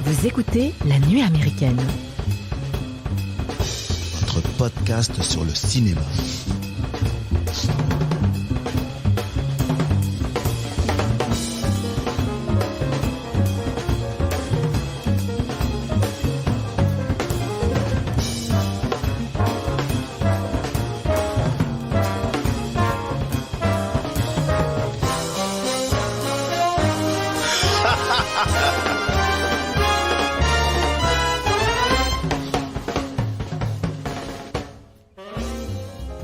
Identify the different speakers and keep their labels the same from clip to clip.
Speaker 1: Vous écoutez La Nuit Américaine.
Speaker 2: Votre podcast sur le cinéma.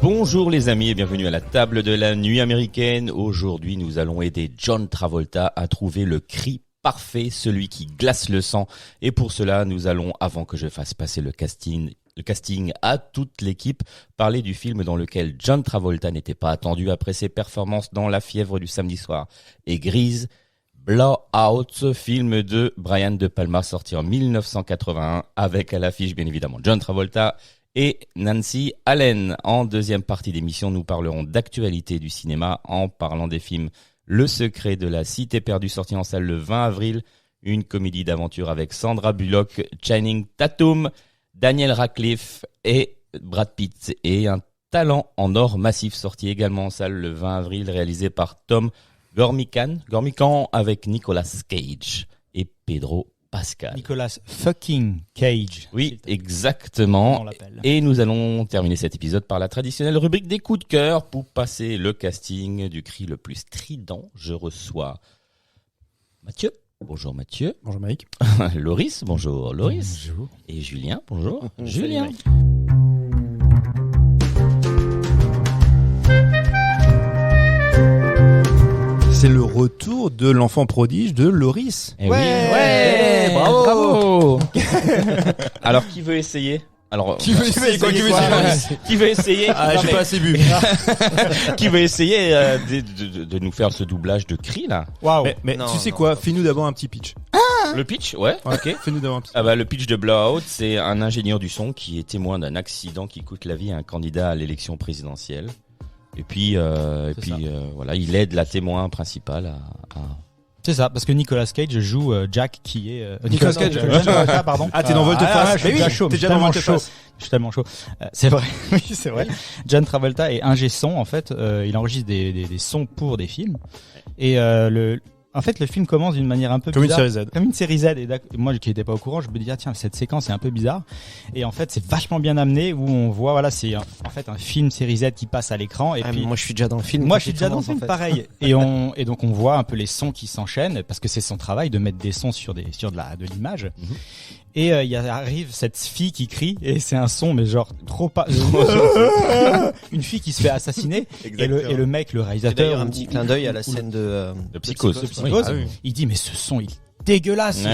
Speaker 3: Bonjour les amis et bienvenue à la table de la nuit américaine. Aujourd'hui, nous allons aider John Travolta à trouver le cri parfait, celui qui glace le sang. Et pour cela, nous allons, avant que je fasse passer le casting à toute l'équipe, parler du film dans lequel John Travolta n'était pas attendu après ses performances dans La fièvre du samedi soir et Grease, Blowout, film de Brian De Palma sorti en 1981 avec à l'affiche bien évidemment John Travolta et Nancy Allen. En deuxième partie d'émission, nous parlerons d'actualité du cinéma en parlant des films Le secret de la cité perdue sorti en salle le 20 avril, une comédie d'aventure avec Sandra Bullock, Channing Tatum, Daniel Radcliffe et Brad Pitt, et un talent en or massif sorti également en salle le 20 avril réalisé par Tom Gormican avec Nicolas Cage et Pedro Pascal.
Speaker 4: Nicolas fucking Cage.
Speaker 3: Oui, exactement. Et nous allons terminer cet épisode par la traditionnelle rubrique des coups de cœur. Pour passer le casting du cri le plus strident, je reçois Mathieu. Bonjour Mathieu.
Speaker 4: Bonjour Mike.
Speaker 3: Loris. Bonjour Loris.
Speaker 4: Bonjour.
Speaker 3: Et Julien. Bonjour Julien.
Speaker 5: C'est le retour de l'enfant prodige de Loris.
Speaker 3: Eh
Speaker 4: Ouais,
Speaker 3: oui.
Speaker 4: bravo.
Speaker 3: Alors qui veut essayer? Alors
Speaker 5: Qui veut essayer quoi?
Speaker 3: Qui veut essayer?
Speaker 5: Ah, j'ai pas assez bu.
Speaker 3: Qui veut essayer de nous faire ce doublage de cri là?
Speaker 4: Waouh.
Speaker 5: Mais tu sais quoi? Fais-nous d'abord un petit pitch.
Speaker 3: Le pitch, ouais. Ok.
Speaker 5: Fais-nous d'abord un petit.
Speaker 3: Ah bah le pitch de Blowout, c'est un ingénieur du son qui est témoin d'un accident qui coûte la vie à un candidat à l'élection présidentielle. Et puis voilà, il aide la témoin principale à...
Speaker 4: C'est ça, parce que Nicolas Cage joue Jack qui est Nicolas Cage. Pardon.
Speaker 5: Ah, t'es dans Volte-Face.
Speaker 4: Je suis déjà chaud.
Speaker 5: T'es déjà dans Volte-Face.
Speaker 4: Je suis tellement chaud. C'est vrai. Oui, c'est vrai. John Travolta est ingé son en fait. Il enregistre des sons pour des films. Et en fait, le film commence d'une manière un peu
Speaker 5: comme
Speaker 4: bizarre.
Speaker 5: Une série Z.
Speaker 4: Comme une série Z. Et moi, qui n'étais pas au courant, je me dis, tiens, cette séquence est un peu bizarre. Et en fait, c'est vachement bien amené où on voit, voilà, c'est en fait un film série Z qui passe à l'écran. Et puis,
Speaker 6: moi, je suis déjà dans le film.
Speaker 4: Moi, je suis déjà dans le film, pareil. Et donc, on voit un peu les sons qui s'enchaînent parce que c'est son travail de mettre des sons sur de l'image. Mm-hmm. Et il arrive cette fille qui crie et c'est un son mais genre trop pas une fille qui se fait assassiner et le mec, le réalisateur,
Speaker 6: d'ailleurs un petit clin d'œil à la scène de
Speaker 3: Psychose.
Speaker 4: Il dit mais ce son il est dégueulasse,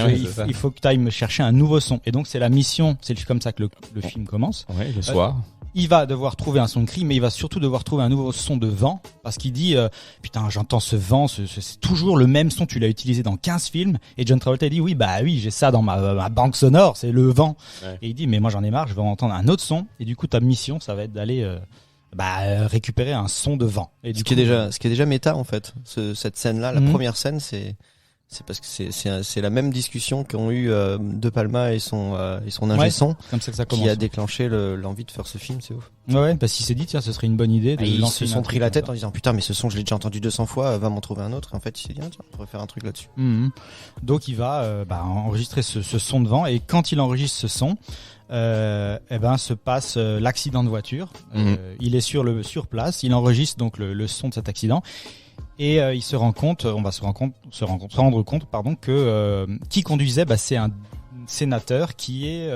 Speaker 4: il faut que tu ailles me chercher un nouveau son. Et donc c'est la mission, c'est comme ça que le film commence.
Speaker 3: Ouais, le soir.
Speaker 4: Il va devoir trouver un son de cri, mais il va surtout devoir trouver un nouveau son de vent, parce qu'il dit putain, j'entends ce vent, c'est toujours le même son, tu l'as utilisé dans 15 films. Et John Travolta dit oui, j'ai ça dans ma banque sonore, c'est le vent. Ouais. Et il dit mais moi j'en ai marre, je veux entendre un autre son. Et du coup ta mission, ça va être d'aller récupérer un son de vent. Et
Speaker 6: ce qui est déjà méta en fait. Cette scène-là, la première scène, c'est parce que c'est la même discussion qu'ont eu De Palma et son ingé son,
Speaker 4: comme ça que ça commence,
Speaker 6: qui a déclenché l'envie de faire ce film. C'est ouf.
Speaker 4: Ouais, parce qu'il s'est dit tiens, ce serait une bonne idée de lancer.
Speaker 6: Ils se sont pris la tête en disant putain, mais ce son je l'ai déjà entendu 200 fois, va m'en trouver un autre. Et en fait, il s'est dit tiens, on pourrait faire un truc là-dessus.
Speaker 4: Donc il va enregistrer ce son de vent, et quand il enregistre ce son, se passe l'accident de voiture. Il est sur place, il enregistre donc le son de cet accident. Et on va se rendre compte que qui conduisait, c'est un sénateur qui est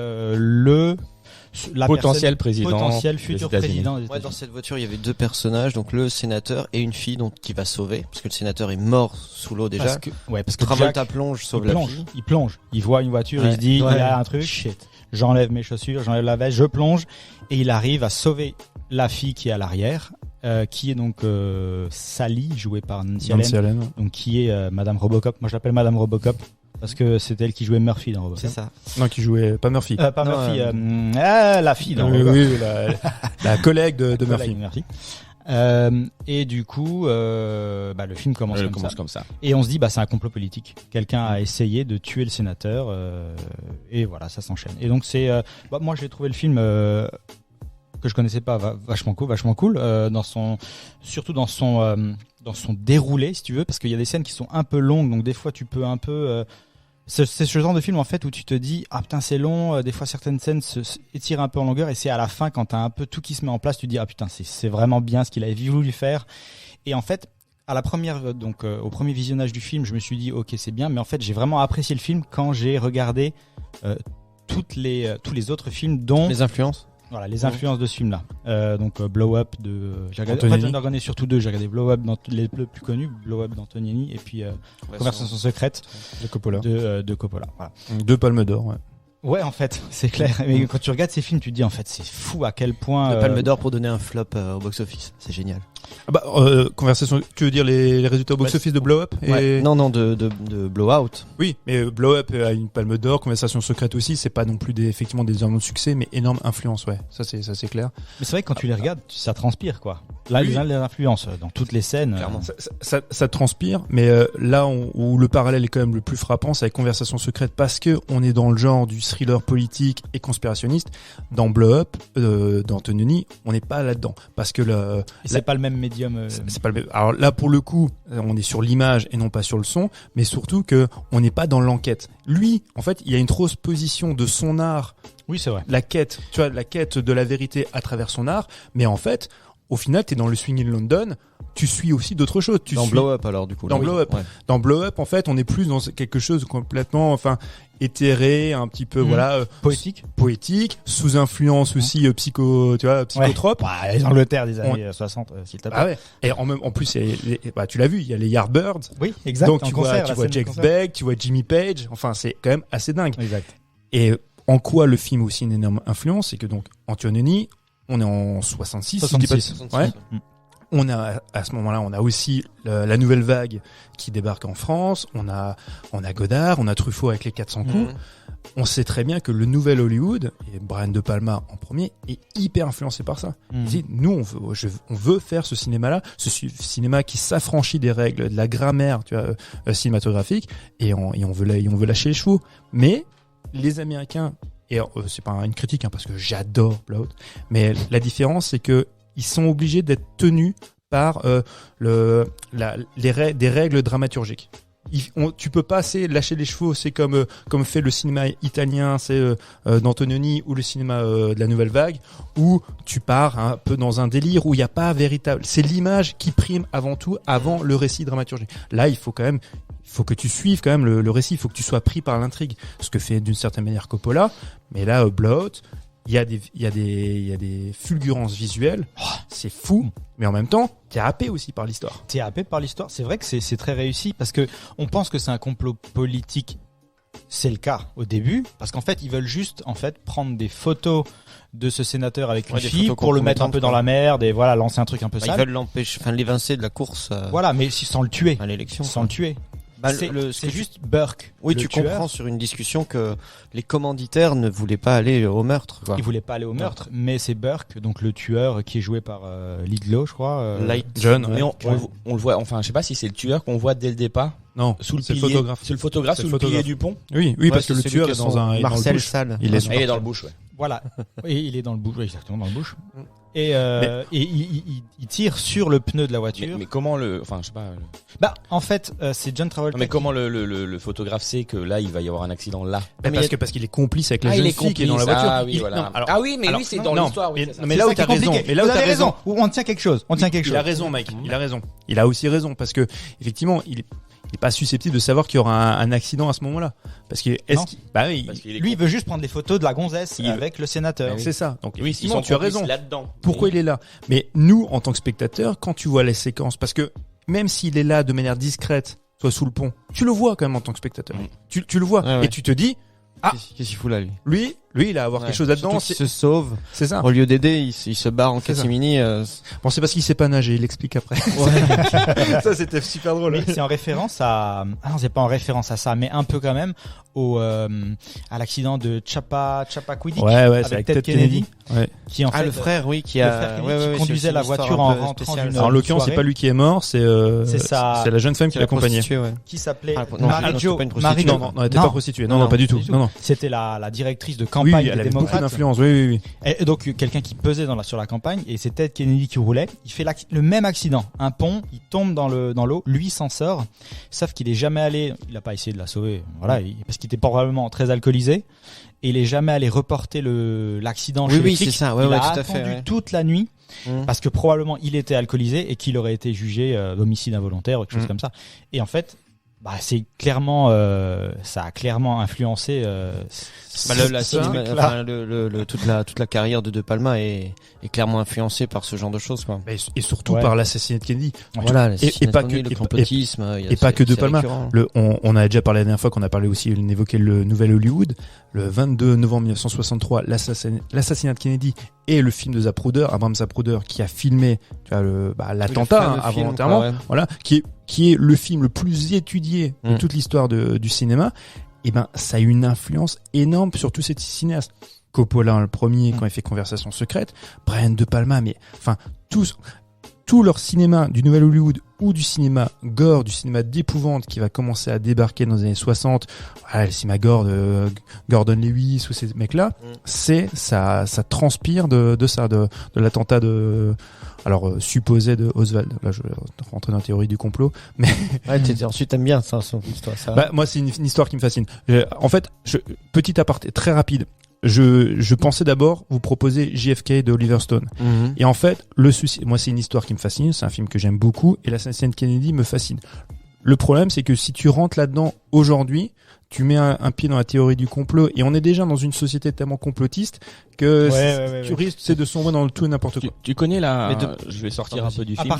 Speaker 3: potentiel
Speaker 4: futur président des États-Unis.
Speaker 6: Dans cette voiture, il y avait deux personnages, donc le sénateur et une fille qui va sauver, parce que le sénateur est mort sous l'eau déjà.
Speaker 4: Parce que
Speaker 6: Travolta plonge, sauve la fille.
Speaker 4: Il plonge, il voit une voiture, il se dit il y a un truc, shit. J'enlève mes chaussures, j'enlève la veste, je plonge, et il arrive à sauver la fille qui est à l'arrière. Qui est donc Sally, jouée par Nancy Allen, donc qui est Madame Robocop. Moi je l'appelle Madame Robocop parce que c'est elle qui jouait Murphy dans Robocop.
Speaker 6: C'est ça.
Speaker 5: Non, qui jouait pas Murphy.
Speaker 4: Murphy, la fille dans Robocop.
Speaker 5: Oui, la collègue de Murphy.
Speaker 4: Et du coup, le film commence
Speaker 3: comme ça.
Speaker 4: Et on se dit, c'est un complot politique. Quelqu'un a essayé de tuer le sénateur, et voilà, ça s'enchaîne. Et donc moi j'ai trouvé le film que je connaissais pas vachement cool, surtout dans son déroulé, si tu veux, parce qu'il y a des scènes qui sont un peu longues, donc des fois tu peux un peu c'est ce genre de film en fait où tu te dis putain c'est long, des fois certaines scènes étirent un peu en longueur, et c'est à la fin quand t'as un peu tout qui se met en place, tu te dis putain c'est vraiment bien ce qu'il avait voulu faire. Et en fait à la première au premier visionnage du film, je me suis dit ok c'est bien, mais en fait j'ai vraiment apprécié le film quand j'ai regardé tous les autres films, dont
Speaker 6: les influences.
Speaker 4: Voilà, les influences de ce film-là. Blow Up de... J'ai regardé, en fait, j'en ai regardé surtout deux. J'ai regardé Blow Up, les plus connus, Blow Up d'Antonioni, et puis Conversation secrète
Speaker 5: de Coppola.
Speaker 4: De Coppola. Voilà.
Speaker 5: 2 palmes d'or, ouais.
Speaker 4: Ouais, en fait, c'est clair. Mais quand tu regardes ces films, tu te dis en fait, c'est fou à quel point.
Speaker 6: Le Palme d'Or pour donner un flop au box-office, c'est génial.
Speaker 5: Conversation. Tu veux dire les résultats au box-office de Blow Up
Speaker 6: ouais. Non, de Blow Out.
Speaker 5: Oui, mais Blow Up a une Palme d'Or, Conversation secrète aussi. C'est pas non plus effectivement des énormes succès, mais énorme influence, ouais. Ça c'est clair.
Speaker 4: Mais c'est vrai que quand tu les regardes, ça transpire quoi. Là, les influences dans toutes les scènes.
Speaker 5: Clairement. Ça transpire, mais là où le parallèle est quand même le plus frappant, c'est avec Conversation secrète, parce que on est dans le genre du thriller politique et conspirationniste. Dans Blow Up d'Antonioni, on n'est pas là-dedans, parce que
Speaker 4: c'est pas le même médium.
Speaker 5: C'est pas le même. Alors là, pour le coup, on est sur l'image et non pas sur le son, mais surtout que on n'est pas dans l'enquête. Lui, en fait, il y a une transposition de son art.
Speaker 4: Oui, c'est vrai.
Speaker 5: La quête de la vérité à travers son art, mais en fait, au final, t'es dans le Swing in London, tu suis aussi d'autres choses.
Speaker 6: Blow Up alors du coup.
Speaker 5: Dans Blow Up. Ouais. Dans Blow Up, en fait, on est plus dans quelque chose de complètement, éthéré, un petit peu, poétique, sous influence aussi psychotrope.
Speaker 4: Ouais. Les Angleterre des années 60, s'il te plaît.
Speaker 5: Ah ouais. Et en plus, tu l'as vu, il y a les Yardbirds.
Speaker 4: Oui, exact.
Speaker 5: Donc tu vois Jack Beck, tu vois Jimmy Page. Enfin, c'est quand même assez dingue.
Speaker 4: Exact.
Speaker 5: Et en quoi le film a aussi une énorme influence, c'est que donc Antonioni, on est en 66.
Speaker 4: 66.
Speaker 5: Ouais. On a, à ce moment-là, on a aussi la nouvelle vague qui débarque en France. On a Godard, on a Truffaut avec les 400 coups. On sait très bien que le nouvel Hollywood, et Brian De Palma en premier, est hyper influencé par ça. Il dit, nous, on veut faire ce cinéma-là, ce cinéma qui s'affranchit des règles, de la grammaire, cinématographique, et on veut lâcher les chevaux. Mais les Américains, et c'est pas une critique, parce que j'adore Blood, mais la différence, c'est que ils sont obligés d'être tenus par des règles dramaturgiques. Tu peux pas lâcher les chevaux, c'est comme fait le cinéma italien, c'est d'Antonioni, ou le cinéma de la nouvelle vague, où tu pars un peu dans un délire où il y a pas véritable, c'est l'image qui prime avant tout, avant le récit dramaturgique. Là, il faut que tu suives quand même le récit, il faut que tu sois pris par l'intrigue, ce que fait d'une certaine manière Coppola. Mais là, Blood, il y a des fulgurances visuelles, c'est fou, mais en même temps, t'es happé aussi par l'histoire.
Speaker 4: T'es happé par l'histoire, c'est vrai que c'est très réussi, parce que on pense que c'est un complot politique, c'est le cas au début, parce qu'en fait, ils veulent juste prendre des photos de ce sénateur avec une fille pour le mettre un peu dans la merde et lancer un truc un peu sale.
Speaker 6: Ils veulent l'évincer de la course.
Speaker 4: Voilà, mais sans le tuer.
Speaker 6: À l'élection.
Speaker 4: Sans le tuer. C'est juste Burke.
Speaker 6: Oui, tu comprends sur une discussion que les commanditaires ne voulaient pas aller au meurtre.
Speaker 4: Ils voulaient pas aller au meurtre, mais c'est Burke, donc le tueur qui est joué par Lidlow, je crois.
Speaker 6: Light
Speaker 5: John.
Speaker 3: Mais on le voit. Enfin, je sais pas si c'est le tueur qu'on voit dès le départ.
Speaker 5: Non,
Speaker 3: sous le
Speaker 5: c'est
Speaker 3: pilier,
Speaker 5: le photographe.
Speaker 3: C'est le photographe sous le pilier du pont.
Speaker 5: Oui, parce que le tueur est dans un
Speaker 6: Marcel Salle.
Speaker 5: Il est
Speaker 3: dans le bush, ouais.
Speaker 4: Voilà. Et il est dans le bush, exactement dans le bush. Et il tire sur le pneu de la voiture.
Speaker 3: Mais comment je sais pas.
Speaker 4: En fait, c'est John Travolta.
Speaker 3: Mais comment le photographe sait que là il va y avoir un accident là?
Speaker 5: Parce qu'il est complice avec la jeune fille qui est dans la voiture.
Speaker 3: Ah oui, voilà. Mais lui c'est dans l'histoire.
Speaker 5: Mais là où t'as raison. Mais là où t'as raison.
Speaker 4: On tient quelque chose.
Speaker 5: Il a raison, Mike. Il a raison. Il a aussi raison, parce que effectivement, il est pas susceptible de savoir qu'il y aura un accident à ce moment-là, parce que
Speaker 4: lui il veut juste prendre des photos de la gonzesse avec le sénateur.
Speaker 5: C'est ça. Donc
Speaker 3: oui,
Speaker 5: tu as raison.
Speaker 3: Là-dedans.
Speaker 5: Pourquoi il est là? Mais nous, en tant que spectateurs, quand tu vois les séquences, parce que même s'il est là de manière discrète, soit sous le pont, tu le vois quand même en tant que spectateur. Tu le vois et tu te dis,
Speaker 6: qu'est-ce qu'il fout là, lui?
Speaker 5: Lui, il a à avoir quelque chose là-dedans.
Speaker 6: Il se sauve.
Speaker 5: C'est ça.
Speaker 6: Au lieu d'aider, il se barre en
Speaker 5: C'est ça.
Speaker 6: catimini.
Speaker 5: Bon, c'est parce qu'il sait pas nager. Il explique après. Ça, c'était super drôle.
Speaker 4: Mais c'est en référence à... Ah non, c'est pas en référence à ça, mais un peu quand même à l'accident de Chappaquiddick
Speaker 5: Ouais,
Speaker 4: avec
Speaker 5: c'est avec
Speaker 4: Ted Kennedy.
Speaker 5: Ouais.
Speaker 4: Qui en fait,
Speaker 6: le frère, oui, qui
Speaker 4: le
Speaker 6: a
Speaker 4: frère Kennedy
Speaker 6: ouais,
Speaker 4: qui
Speaker 6: ouais,
Speaker 4: conduisait
Speaker 6: c'est
Speaker 4: la
Speaker 6: une histoire
Speaker 4: voiture
Speaker 6: un
Speaker 4: en
Speaker 6: peu
Speaker 4: rentrant
Speaker 6: spéciale.
Speaker 4: d'une
Speaker 5: Alors, en l'occurrence, c'est
Speaker 4: soirée.
Speaker 5: pas lui qui est mort, c'est
Speaker 4: ça.
Speaker 5: c'est la jeune femme qui
Speaker 6: C'est la
Speaker 5: l'accompagnait.
Speaker 6: prostituée, ouais.
Speaker 4: Qui s'appelait
Speaker 6: non, c'était pas une prostituée.
Speaker 5: Non, non, elle était pas prostituée. Non, non, pas du tout. Non, non.
Speaker 4: C'était la directrice de
Speaker 5: Oui,
Speaker 4: campagne
Speaker 5: elle
Speaker 4: des
Speaker 5: avait beaucoup
Speaker 4: démocrates.
Speaker 5: d'influence. Oui, oui, oui.
Speaker 4: Et donc quelqu'un qui pesait sur la campagne, et c'est Ted Kennedy qui roulait. Il fait le même accident, un pont, il tombe dans l'eau, lui s'en sort, sauf qu'il est jamais allé, il a pas essayé de la sauver, voilà, parce qu'il était probablement très alcoolisé, et il est jamais allé reporter l'accident chez les flics.
Speaker 6: C'est ça, ouais,
Speaker 4: il
Speaker 6: ouais,
Speaker 4: a
Speaker 6: tout à
Speaker 4: attendu
Speaker 6: fait. Ouais.
Speaker 4: toute la nuit.
Speaker 6: Mmh.
Speaker 4: Parce que probablement il était alcoolisé et qu'il aurait été jugé d'homicide involontaire ou quelque chose comme ça. Et en fait, c'est clairement, ça a clairement influencé.
Speaker 6: Toute la carrière de Palma est clairement influencée par ce genre de choses, quoi.
Speaker 5: Et surtout par l'assassinat de Kennedy.
Speaker 6: Voilà,
Speaker 5: et pas que
Speaker 6: le complotisme,
Speaker 5: et pas que de Palma.
Speaker 6: récurrent.
Speaker 5: On a déjà parlé la dernière fois qu'on a parlé aussi, on évoquait le nouvel Hollywood, le 22 novembre 1963, l'assassinat de Kennedy et le film de Zapruder, Abraham Zapruder, qui a filmé, tu vois, l'attentat involontairement, voilà, qui est le film le plus étudié de toute l'histoire du cinéma. Et ça a eu une influence énorme sur tous ces cinéastes. Coppola, le premier, quand il fait Conversation secrète, Brian De Palma, mais enfin tout leur cinéma du nouvel Hollywood ou du cinéma gore, du cinéma d'épouvante qui va commencer à débarquer dans les années 60, voilà, le cinéma gore de Gordon Lewis ou ces mecs-là, ça transpire de l'attentat supposé de Oswald. Là, je vais rentrer dans la théorie du complot, mais
Speaker 6: ensuite t'aimes bien ça, son histoire, ça.
Speaker 5: Moi, c'est une histoire qui me fascine. En fait, petit aparté très rapide. Je pensais d'abord vous proposer JFK de Oliver Stone. Et en fait, le souci, moi, c'est une histoire qui me fascine, c'est un film que j'aime beaucoup, et l'assassinat de Kennedy me fascine. Le problème, c'est que si tu rentres là-dedans aujourd'hui, tu mets un pied dans la théorie du complot, et on est déjà dans une société tellement complotiste que tu risques de sombrer dans le tout et n'importe quoi.
Speaker 3: Tu connais je vais sortir un peu du film. Un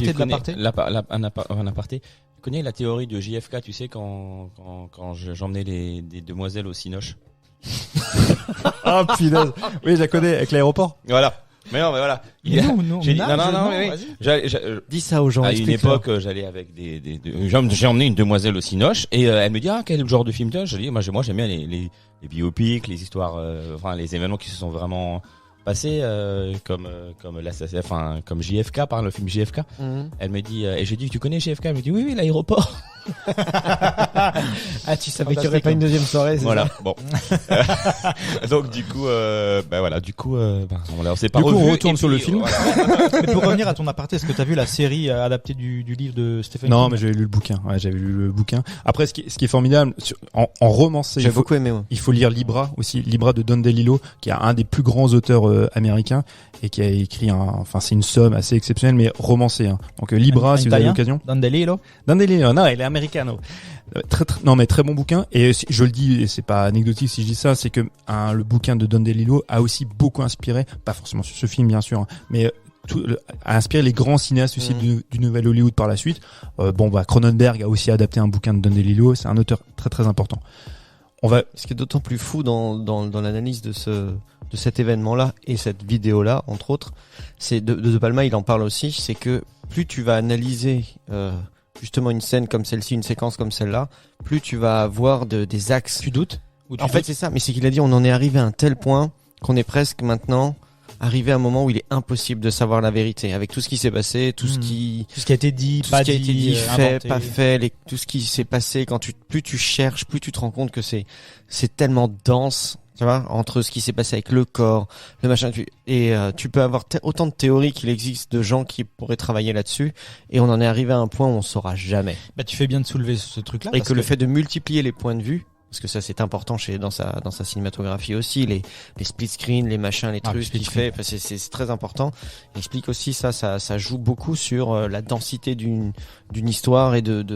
Speaker 3: aparté. Tu connais la théorie de JFK, tu sais, quand j'emmenais les demoiselles au Cinoche.
Speaker 5: Ah, punaise. Oui, je la connais, avec l'aéroport.
Speaker 3: Voilà. Mais voilà.
Speaker 6: Dis ça aux gens.
Speaker 3: À une époque, j'allais avec j'ai emmené une demoiselle au Cinoche et elle me dit quel genre de film tu as. Je dis moi j'aime bien les biopics, les histoires, les événements qui se sont vraiment passés comme JFK par le film JFK. Elle me dit et j'ai dit tu connais JFK, elle me dit oui l'aéroport.
Speaker 6: Tu savais qu'il y aurait pas une deuxième soirée, c'est
Speaker 3: voilà.
Speaker 6: ça.
Speaker 3: Bon. Donc du coup on s'est pas
Speaker 5: du coup
Speaker 3: revu,
Speaker 5: on retourne sur le film.
Speaker 3: Voilà.
Speaker 4: Mais pour revenir à ton aparté, est-ce que t'as vu la série adaptée du livre de Stephen
Speaker 5: Non,
Speaker 4: King?
Speaker 5: mais j'avais lu le bouquin. Ouais, j'avais lu le bouquin. Après, ce qui est formidable, en romancé,
Speaker 6: J'ai beaucoup aimé, moi.
Speaker 5: il faut lire Libra aussi. Libra de Don DeLillo, qui est un des plus grands auteurs américains et qui a écrit c'est une somme assez exceptionnelle, mais romancée. Hein. Donc Libra, si vous avez l'occasion.
Speaker 4: Don DeLillo,
Speaker 5: non, il est américano. Très bon bouquin. Et je le dis, et c'est pas anecdotique si je dis ça, c'est que le bouquin de Don DeLillo a aussi beaucoup inspiré, pas forcément sur ce film bien sûr, hein, mais a inspiré les grands cinéastes aussi du nouvel Hollywood par la suite. Cronenberg a aussi adapté un bouquin de Don DeLillo. C'est un auteur très très important.
Speaker 6: Ce qui est d'autant plus fou dans l'analyse de cet événement-là et cette vidéo-là, entre autres, c'est de Palma, il en parle aussi, c'est que plus tu vas analyser justement une scène comme celle-ci, une séquence comme celle-là, plus tu vas avoir des axes.
Speaker 4: tu doutes
Speaker 6: En fait, c'est ça, mais c'est qu'il a dit on en est arrivé à un tel point qu'on est presque maintenant arrivé à un moment où il est impossible de savoir la vérité avec tout ce qui s'est passé, tout ce qui
Speaker 4: a été dit,
Speaker 6: tout
Speaker 4: pas
Speaker 6: ce qui a été dit, fait,
Speaker 4: inventé.
Speaker 6: pas fait, tout ce qui s'est passé plus tu cherches, plus tu te rends compte que c'est tellement dense, tu vois, entre ce qui s'est passé avec le corps, le machin, tu peux avoir autant de théories qu'il existe de gens qui pourraient travailler là-dessus, et on en est arrivé à un point où on saura jamais.
Speaker 4: Tu fais bien de soulever ce truc-là.
Speaker 6: Et que le fait de multiplier les points de vue, parce que ça c'est important dans sa cinématographie aussi, les split screen, les machins, les trucs qu'il fait, c'est très important. Il explique aussi ça joue beaucoup sur la densité d'une histoire et de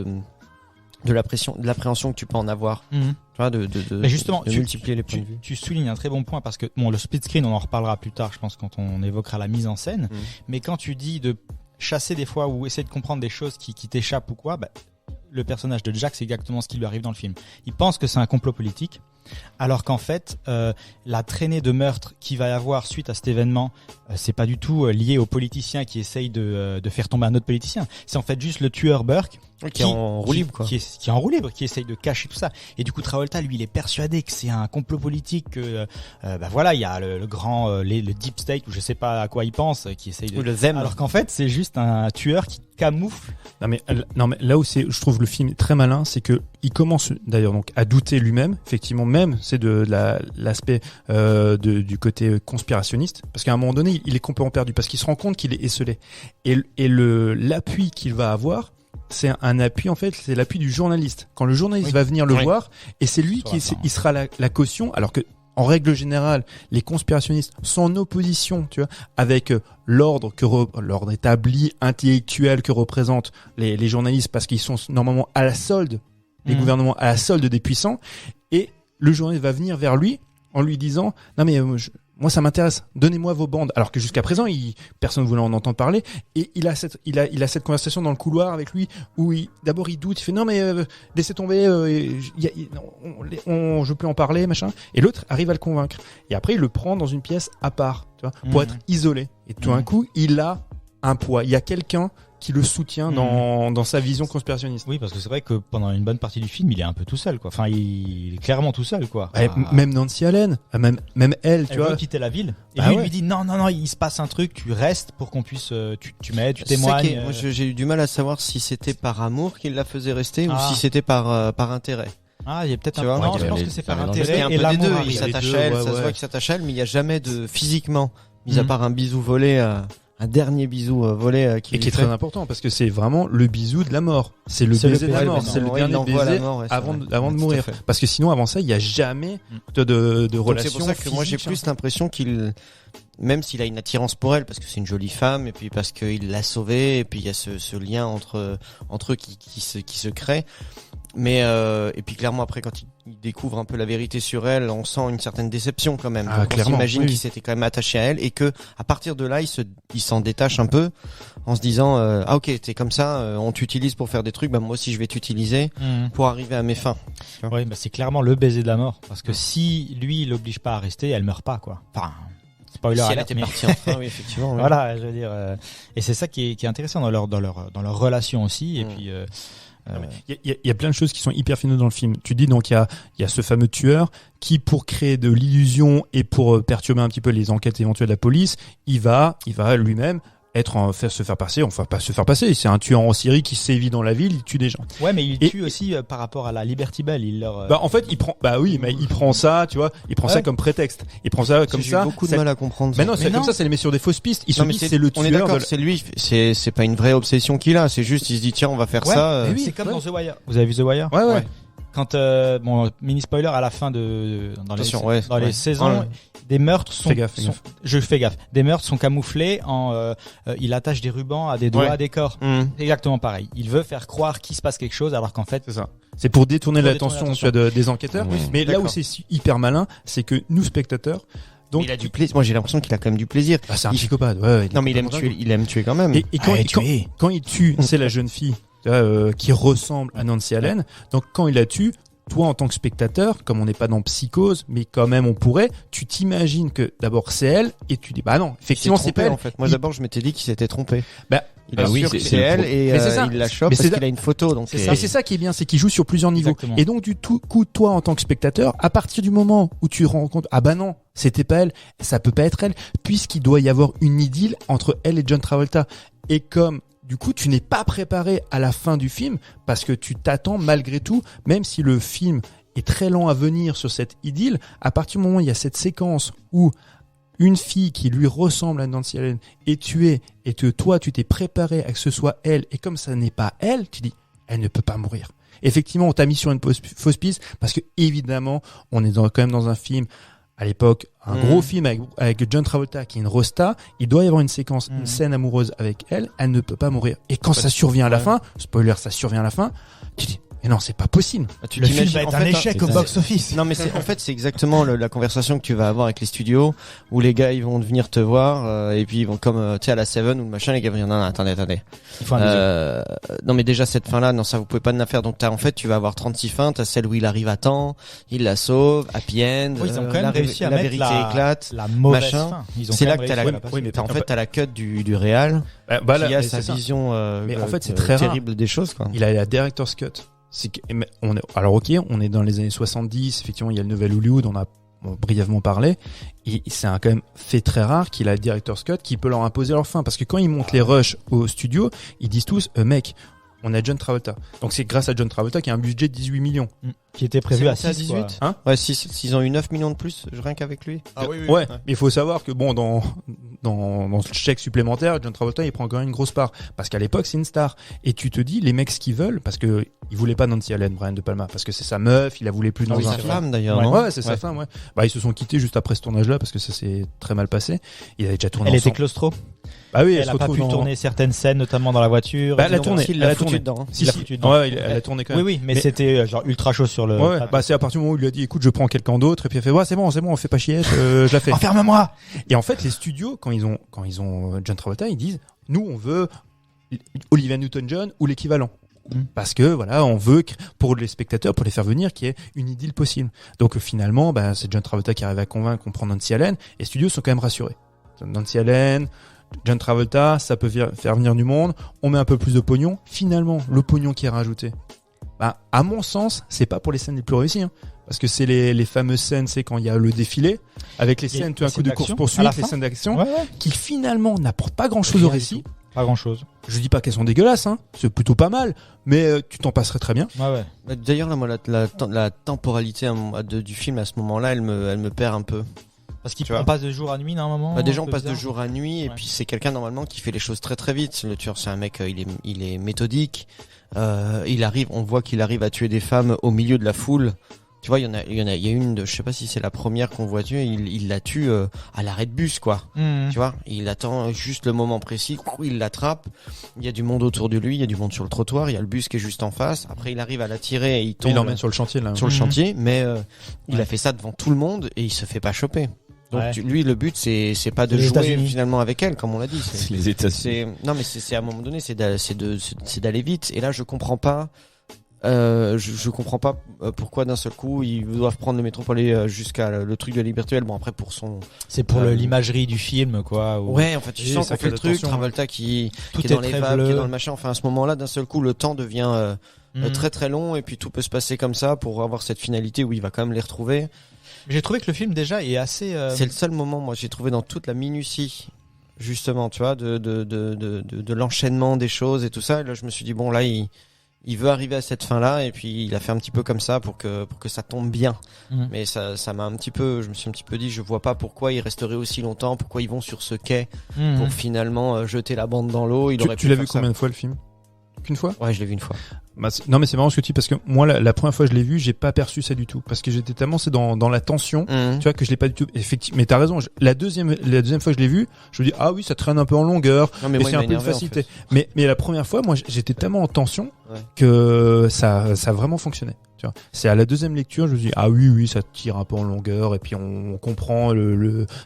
Speaker 6: l'appréhension que tu peux en avoir. Tu vois,
Speaker 4: justement,
Speaker 6: de multiplier les points de vue.
Speaker 4: Tu soulignes un très bon point parce que le split screen, on en reparlera plus tard, je pense, quand on évoquera la mise en scène. Mais quand tu dis de chasser des fois ou essayer de comprendre des choses qui t'échappent ou quoi, le personnage de Jack, c'est exactement ce qui lui arrive dans le film. Il pense que c'est un complot politique. Alors qu'en fait, la traînée de meurtre qu'il va y avoir suite à cet événement, c'est pas du tout lié aux politiciens qui essayent de faire tomber un autre politicien. C'est en fait juste le tueur Burke
Speaker 6: Qui est en roue libre, quoi.
Speaker 4: qui est en roue libre, qui essaye de cacher tout ça. Et du coup, Travolta, lui, il est persuadé que c'est un complot politique. Que voilà, il y a le grand, le deep state, ou je sais pas à quoi il pense, qui essaye de.
Speaker 6: Ou le them.
Speaker 4: Alors qu'en fait, c'est juste un tueur qui camoufle.
Speaker 5: Non mais là où je trouve le film très malin, c'est que il commence d'ailleurs donc à douter lui-même. Effectivement, même c'est de l'aspect du côté conspirationniste, parce qu'à un moment donné, il est complètement perdu, parce qu'il se rend compte qu'il est esseulé. Et l'appui qu'il va avoir, c'est un appui, en fait, c'est l'appui du journaliste. Quand le journaliste va venir le voir, et c'est lui il sera la caution, alors que en règle générale, les conspirationnistes sont en opposition, tu vois, avec l'ordre établi, intellectuel que représentent les journalistes, parce qu'ils sont normalement à la solde, les gouvernements à la solde des puissants, et le journaliste va venir vers lui en lui disant « Non mais moi ça m'intéresse, donnez-moi vos bandes ». Alors que jusqu'à présent, personne ne voulait en entendre parler, et il a cette conversation dans le couloir avec lui où d'abord il doute, il fait « Non mais laissez tomber, je peux en parler, machin ». Et l'autre arrive à le convaincre. Et après il le prend dans une pièce à part, tu vois, pour être isolé. Et tout d'un coup, il a un poids. Il y a quelqu'un qui le soutient dans sa vision conspirationniste.
Speaker 4: Oui, parce que c'est vrai que pendant une bonne partie du film, il est un peu tout seul, quoi. Enfin, il est clairement tout seul, quoi.
Speaker 5: Même Nancy Allen, même elle, tu vois.
Speaker 4: Elle veut quitter la ville. Et lui, il lui dit non, il se passe un truc, tu restes pour qu'on puisse, tu m'aides, tu témoignes.
Speaker 6: Moi, j'ai eu du mal à savoir si c'était par amour qu'il la faisait rester ou si c'était par intérêt.
Speaker 4: Ah, il y a peut-être
Speaker 6: Tu vois,
Speaker 4: non, je pense que c'est par intérêt.
Speaker 6: Il y a un
Speaker 4: et
Speaker 6: peu des deux.
Speaker 4: l'amour
Speaker 6: Il
Speaker 4: arrive.
Speaker 6: s'attache à elle, ça se voit qu'il s'attache à elle, mais il y a jamais de physiquement, mis à part un bisou volé. Un dernier bisou volé
Speaker 5: qui est très important, parce que c'est vraiment le bisou de la mort. C'est le baiser de la mort. C'est le dernier baiser avant de mourir. Parce que sinon, avant ça, il n'y a jamais de relation.
Speaker 6: C'est pour ça que moi, j'ai plus l'impression qu'il, même s'il a une attirance pour elle, parce que c'est une jolie femme, et puis parce qu'il l'a sauvée, et puis il y a ce lien entre eux qui se crée. Mais et puis clairement après quand il découvre un peu la vérité sur elle, on sent une certaine déception quand même.
Speaker 5: Ah,
Speaker 6: on s'imagine qu'il s'était quand même attaché à elle et que à partir de là il s'en détache un peu en se disant ah ok t'es comme ça, on t'utilise pour faire des trucs, bah moi aussi je vais t'utiliser pour arriver à mes fins.
Speaker 4: Oui, bah c'est clairement le baiser de la mort, parce que si lui il l'oblige pas à rester, elle meurt pas, quoi. Enfin, spoiler.
Speaker 6: Si elle était partie enfin, oui effectivement. Oui.
Speaker 4: Voilà, je veux dire, et c'est ça qui est intéressant dans leur relation aussi, et puis.
Speaker 5: Il y a plein de choses qui sont hyper fines dans le film. Tu dis donc il y a ce fameux tueur qui, pour créer de l'illusion et pour perturber un petit peu les enquêtes éventuelles de la police, il va lui-même se faire passer, enfin pas se faire passer, c'est un tueur en série qui sévit dans la ville, il tue des gens.
Speaker 4: Ouais, mais il tue aussi par rapport à la Liberty Bell, il leur
Speaker 5: en fait, il prend ça, tu vois, il prend ça comme prétexte. Il prend ça comme ça.
Speaker 6: J'ai beaucoup de mal à comprendre.
Speaker 5: Mais non, c'est comme ça les met sur des fausses pistes. Il se dit c'est le tueur.
Speaker 6: On est d'accord, c'est lui, c'est pas une vraie obsession qu'il a, c'est juste il se dit tiens, on va faire ça.
Speaker 4: Oui, c'est comme dans The Wire. Vous avez vu The Wire?
Speaker 5: Ouais.
Speaker 4: Quand mini spoiler à la fin dans les saisons, des meurtres sont je fais gaffe. Des meurtres sont camouflés en il attache des rubans à des doigts, à des corps. C'est exactement pareil. Il veut faire croire qu'il se passe quelque chose alors qu'en fait
Speaker 5: c'est ça. C'est pour détourner l'attention des enquêteurs. Mais là où c'est hyper malin, c'est que nous spectateurs, donc
Speaker 6: il a du plaisir. Moi j'ai l'impression qu'il a quand même du plaisir.
Speaker 5: C'est un psychopathe. Ouais,
Speaker 6: non mais il aime tuer quand même.
Speaker 5: Et quand il tue, c'est la jeune fille qui ressemble à Nancy Allen. Donc quand il la tue, toi en tant que spectateur, comme on n'est pas dans Psychose, mais quand même on pourrait, tu t'imagines que d'abord c'est elle et tu dis bah non, effectivement c'est pas elle.
Speaker 6: En fait. Moi d'abord je m'étais dit qu'il s'était trompé. Il
Speaker 3: est
Speaker 6: sûr que c'est elle et il la chope parce qu'il a une photo. Donc
Speaker 5: mais c'est ça qui est bien, c'est qu'il joue sur plusieurs niveaux.
Speaker 4: Exactement.
Speaker 5: Et donc du coup toi en tant que spectateur, à partir du moment où tu te rends compte ah bah non, c'était pas elle, ça peut pas être elle, puisqu'il doit y avoir une idylle entre elle et John Travolta. Et comme du coup, tu n'es pas préparé à la fin du film parce que tu t'attends malgré tout, même si le film est très lent à venir sur cette idylle, à partir du moment où il y a cette séquence où une fille qui lui ressemble à Nancy Allen est tuée et que toi, tu t'es préparé à que ce soit elle, et comme ça n'est pas elle, tu dis, elle ne peut pas mourir. Effectivement, on t'a mis sur une fausse piste parce que évidemment, on est quand même dans un film à l'époque, un gros film avec John Travolta qui est une rosta, il doit y avoir une séquence, une scène amoureuse avec elle, elle ne peut pas mourir. Et quand ça survient à la fin, spoiler, ça survient à la fin, tu dis, Mais non, c'est pas possible.
Speaker 6: Tu
Speaker 4: Le film
Speaker 6: t'imagines-
Speaker 4: va être
Speaker 6: en
Speaker 4: un
Speaker 6: fait,
Speaker 4: échec au
Speaker 3: c'est-
Speaker 4: box-office.
Speaker 6: Non mais en fait c'est exactement la conversation que tu vas avoir avec les studios où les gars ils vont venir te voir et puis ils vont comme tu sais à la Seven ou le machin, les gars vont dire non, attendez
Speaker 4: Il faut un bisou.
Speaker 6: non mais déjà cette fin là non, ça vous pouvez pas la faire. Donc en fait tu vas avoir 36 fins, t'as celle où il arrive à temps, il la sauve, happy end,
Speaker 4: Oui, ils ont quand même
Speaker 6: la
Speaker 4: réussi à
Speaker 6: la
Speaker 4: mettre
Speaker 6: vérité éclate.
Speaker 4: La mauvaise
Speaker 6: machin.
Speaker 4: fin. Ils ont
Speaker 6: C'est
Speaker 4: quand
Speaker 6: là
Speaker 4: même
Speaker 6: que t'as la
Speaker 4: réussi à la passer.
Speaker 5: Oui, mais
Speaker 6: en fait t'as la cut du réal
Speaker 5: Bah là,
Speaker 6: qui a
Speaker 5: mais
Speaker 6: sa
Speaker 5: c'est ça.
Speaker 6: vision
Speaker 5: Mais en fait, c'est très rare.
Speaker 6: terrible des choses quoi.
Speaker 5: Il a la director's cut. Alors ok, on est dans les années 70, effectivement il y a le nouvel Hollywood, on a brièvement parlé, et c'est quand même fait très rare qu'il a le director's cut qui peut leur imposer leur fin, parce que quand ils montent les rushs au studio, ils disent tous mec, on a John Travolta. Donc c'est grâce à John Travolta qui a un budget de 18 millions.
Speaker 4: Qui était prévu à
Speaker 6: C'est monté
Speaker 4: 6,
Speaker 6: à 18.
Speaker 5: Hein
Speaker 6: Ouais, s'ils ont eu 9 millions de plus rien qu'avec lui.
Speaker 2: Ah oui,
Speaker 5: Ouais, mais il faut savoir que bon, dans ce chèque supplémentaire, John Travolta, il prend quand même une grosse part. Parce qu'à l'époque, c'est une star. Et tu te dis, les mecs, ce qu'ils veulent, parce que il voulait pas Nancy Allen, Brian De Palma, parce que c'est sa meuf, il la voulait plus dans
Speaker 6: Oui,
Speaker 5: un
Speaker 6: sa
Speaker 5: film.
Speaker 6: femme d'ailleurs,
Speaker 4: Ouais.
Speaker 6: non
Speaker 5: Ouais, c'est sa femme, ouais. Bah, ils se sont quittés juste après ce tournage-là, parce que ça s'est très mal passé. Il avait déjà tourné
Speaker 4: Elle était
Speaker 5: ensemble.
Speaker 4: claustro.
Speaker 5: Bah oui,
Speaker 4: Elle
Speaker 5: se
Speaker 4: a pas
Speaker 5: retrouve
Speaker 4: pu
Speaker 5: dans-
Speaker 4: tourner certaines scènes, notamment dans la voiture.
Speaker 5: Bah, elle a
Speaker 4: Donc,
Speaker 5: tourné.
Speaker 6: Il
Speaker 5: Elle a
Speaker 6: l'a foutu
Speaker 5: tourné.
Speaker 6: dedans. hein.
Speaker 4: Si, si, tu dedans.
Speaker 5: Ouais, elle a tourné quand même.
Speaker 4: Oui, mais
Speaker 5: Mais-
Speaker 4: c'était genre ultra chaud sur le.
Speaker 5: Ouais, bah c'est à partir du moment où il lui a dit écoute, je prends quelqu'un d'autre, et puis elle fait ouais, c'est bon, on fait pas chier, je la fais.
Speaker 4: Enferme-moi.
Speaker 5: Et en fait, les studios, quand ils ont John Travolta, ils disent nous on veut Olivia Newton-John ou l'équivalent. Parce que voilà, on veut pour les spectateurs, pour les faire venir, qu'il y ait une idylle possible. Donc finalement, bah, c'est John Travolta qui arrive à convaincre qu'on prend Nancy Allen, et les studios sont quand même rassurés. Nancy Allen, John Travolta, ça peut faire venir du monde. On met un peu plus de pognon. Finalement, le pognon qui est rajouté, bah, à mon sens, c'est pas pour les scènes les plus réussies, hein. Parce que c'est les fameuses scènes, c'est quand il y a le défilé, avec les scènes, tout un coup de course-poursuite, les scènes d'action,
Speaker 4: Ouais, ouais.
Speaker 5: qui finalement n'apportent pas grand-chose au
Speaker 4: Rien du
Speaker 5: récit.
Speaker 4: Pas grand-chose.
Speaker 5: Je dis pas qu'elles sont dégueulasses, hein. C'est plutôt pas mal, mais tu t'en passerais très bien.
Speaker 4: Ouais, ouais.
Speaker 6: D'ailleurs, là, moi, la temporalité du film à ce moment-là, elle me perd un peu.
Speaker 4: Parce qu'on
Speaker 6: Tu vois.
Speaker 4: passe de jour à nuit normalement.
Speaker 6: Bah, déjà,
Speaker 4: un
Speaker 6: on
Speaker 4: peu
Speaker 6: passe de
Speaker 4: bizarre.
Speaker 6: jour à nuit, et
Speaker 4: Ouais.
Speaker 6: puis c'est quelqu'un normalement qui fait les choses très très vite. Le tueur, c'est un mec, il est méthodique. On voit qu'il arrive à tuer des femmes au milieu de la foule. Tu vois, il y a une, je sais pas si c'est la première qu'on voit tuer, il la tue à l'arrêt de bus, quoi.
Speaker 4: Mhm.
Speaker 6: Tu vois, il attend juste le moment précis, il l'attrape. Il y a du monde autour de lui, il y a du monde sur le trottoir, il y a le bus qui est juste en face. Après, il arrive à la tirer et il tombe
Speaker 5: Il l'emmène sur le chantier, là.
Speaker 6: sur le
Speaker 4: Mhm.
Speaker 6: chantier, mais il
Speaker 4: Ouais.
Speaker 6: a fait ça devant tout le monde et il se fait pas choper. Donc
Speaker 4: Ouais.
Speaker 6: lui, le but, c'est pas de
Speaker 4: Les
Speaker 6: jouer
Speaker 4: États-Unis.
Speaker 6: finalement avec elle, comme on l'a dit.
Speaker 3: C'est les États-Unis.
Speaker 6: Non, mais c'est à un moment donné, c'est d'aller vite. Et là, je comprends pas. Je comprends pas pourquoi d'un seul coup ils doivent prendre le métro pour aller jusqu'à le truc de Libertuel. Bon, après pour son.
Speaker 4: C'est pour
Speaker 6: Euh,
Speaker 4: l'imagerie du film, quoi. où
Speaker 6: Ouais, en fait, tu
Speaker 5: Oui,
Speaker 6: sens
Speaker 5: ça
Speaker 6: qu'on fait le
Speaker 5: fait
Speaker 6: truc.
Speaker 5: attention,
Speaker 6: Travolta qui
Speaker 4: Tout
Speaker 6: est dans
Speaker 4: est
Speaker 6: les
Speaker 4: très
Speaker 6: vagues, qui est
Speaker 4: bleu.
Speaker 6: dans le machin. Enfin, à ce moment-là, d'un seul coup, le temps devient
Speaker 4: Mhm.
Speaker 6: très très long et puis tout peut se passer comme ça pour avoir cette finalité où il va quand même les retrouver.
Speaker 4: J'ai trouvé que le film déjà est assez.
Speaker 6: C'est le seul moment, moi, j'ai trouvé dans toute la minutie, justement, tu vois, de l'enchaînement des choses et tout ça. Et là, je me suis dit, bon, là, il veut arriver à cette fin-là, et puis il a fait un petit peu comme ça pour que ça tombe bien.
Speaker 4: Mhm.
Speaker 6: Mais ça m'a un petit peu, je me suis un petit peu dit, je vois pas pourquoi ils resteraient aussi longtemps, pourquoi ils vont sur ce quai
Speaker 4: Mhm.
Speaker 6: pour finalement jeter la bande dans l'eau. Il aurait
Speaker 5: Tu
Speaker 6: pu
Speaker 5: l'as
Speaker 6: faire
Speaker 5: vu
Speaker 6: ça.
Speaker 5: combien de fois, le film? Qu'une fois?
Speaker 6: Ouais, je l'ai vu une fois.
Speaker 5: Bah, non, mais c'est marrant ce que tu dis, parce que moi, la première fois que je l'ai vu, j'ai pas perçu ça du tout. Parce que j'étais tellement, c'est dans la tension.
Speaker 6: Mhm.
Speaker 5: Tu vois, que je l'ai pas du tout, effectivement. Mais t'as raison, la deuxième fois que je l'ai vu, je me dis, ah oui, ça traîne un peu en longueur.
Speaker 6: Non, mais
Speaker 5: Et
Speaker 6: moi,
Speaker 5: c'est
Speaker 6: il
Speaker 5: un
Speaker 6: m'a
Speaker 5: peu une
Speaker 6: énervé, en
Speaker 5: facilité.
Speaker 6: fait.
Speaker 5: Mais la première fois, moi, j'étais tellement en tension
Speaker 6: Ouais.
Speaker 5: que ça a vraiment fonctionné. Tu vois. C'est à la deuxième lecture, je me dis, ah oui, ça tire un peu en longueur, et puis on comprend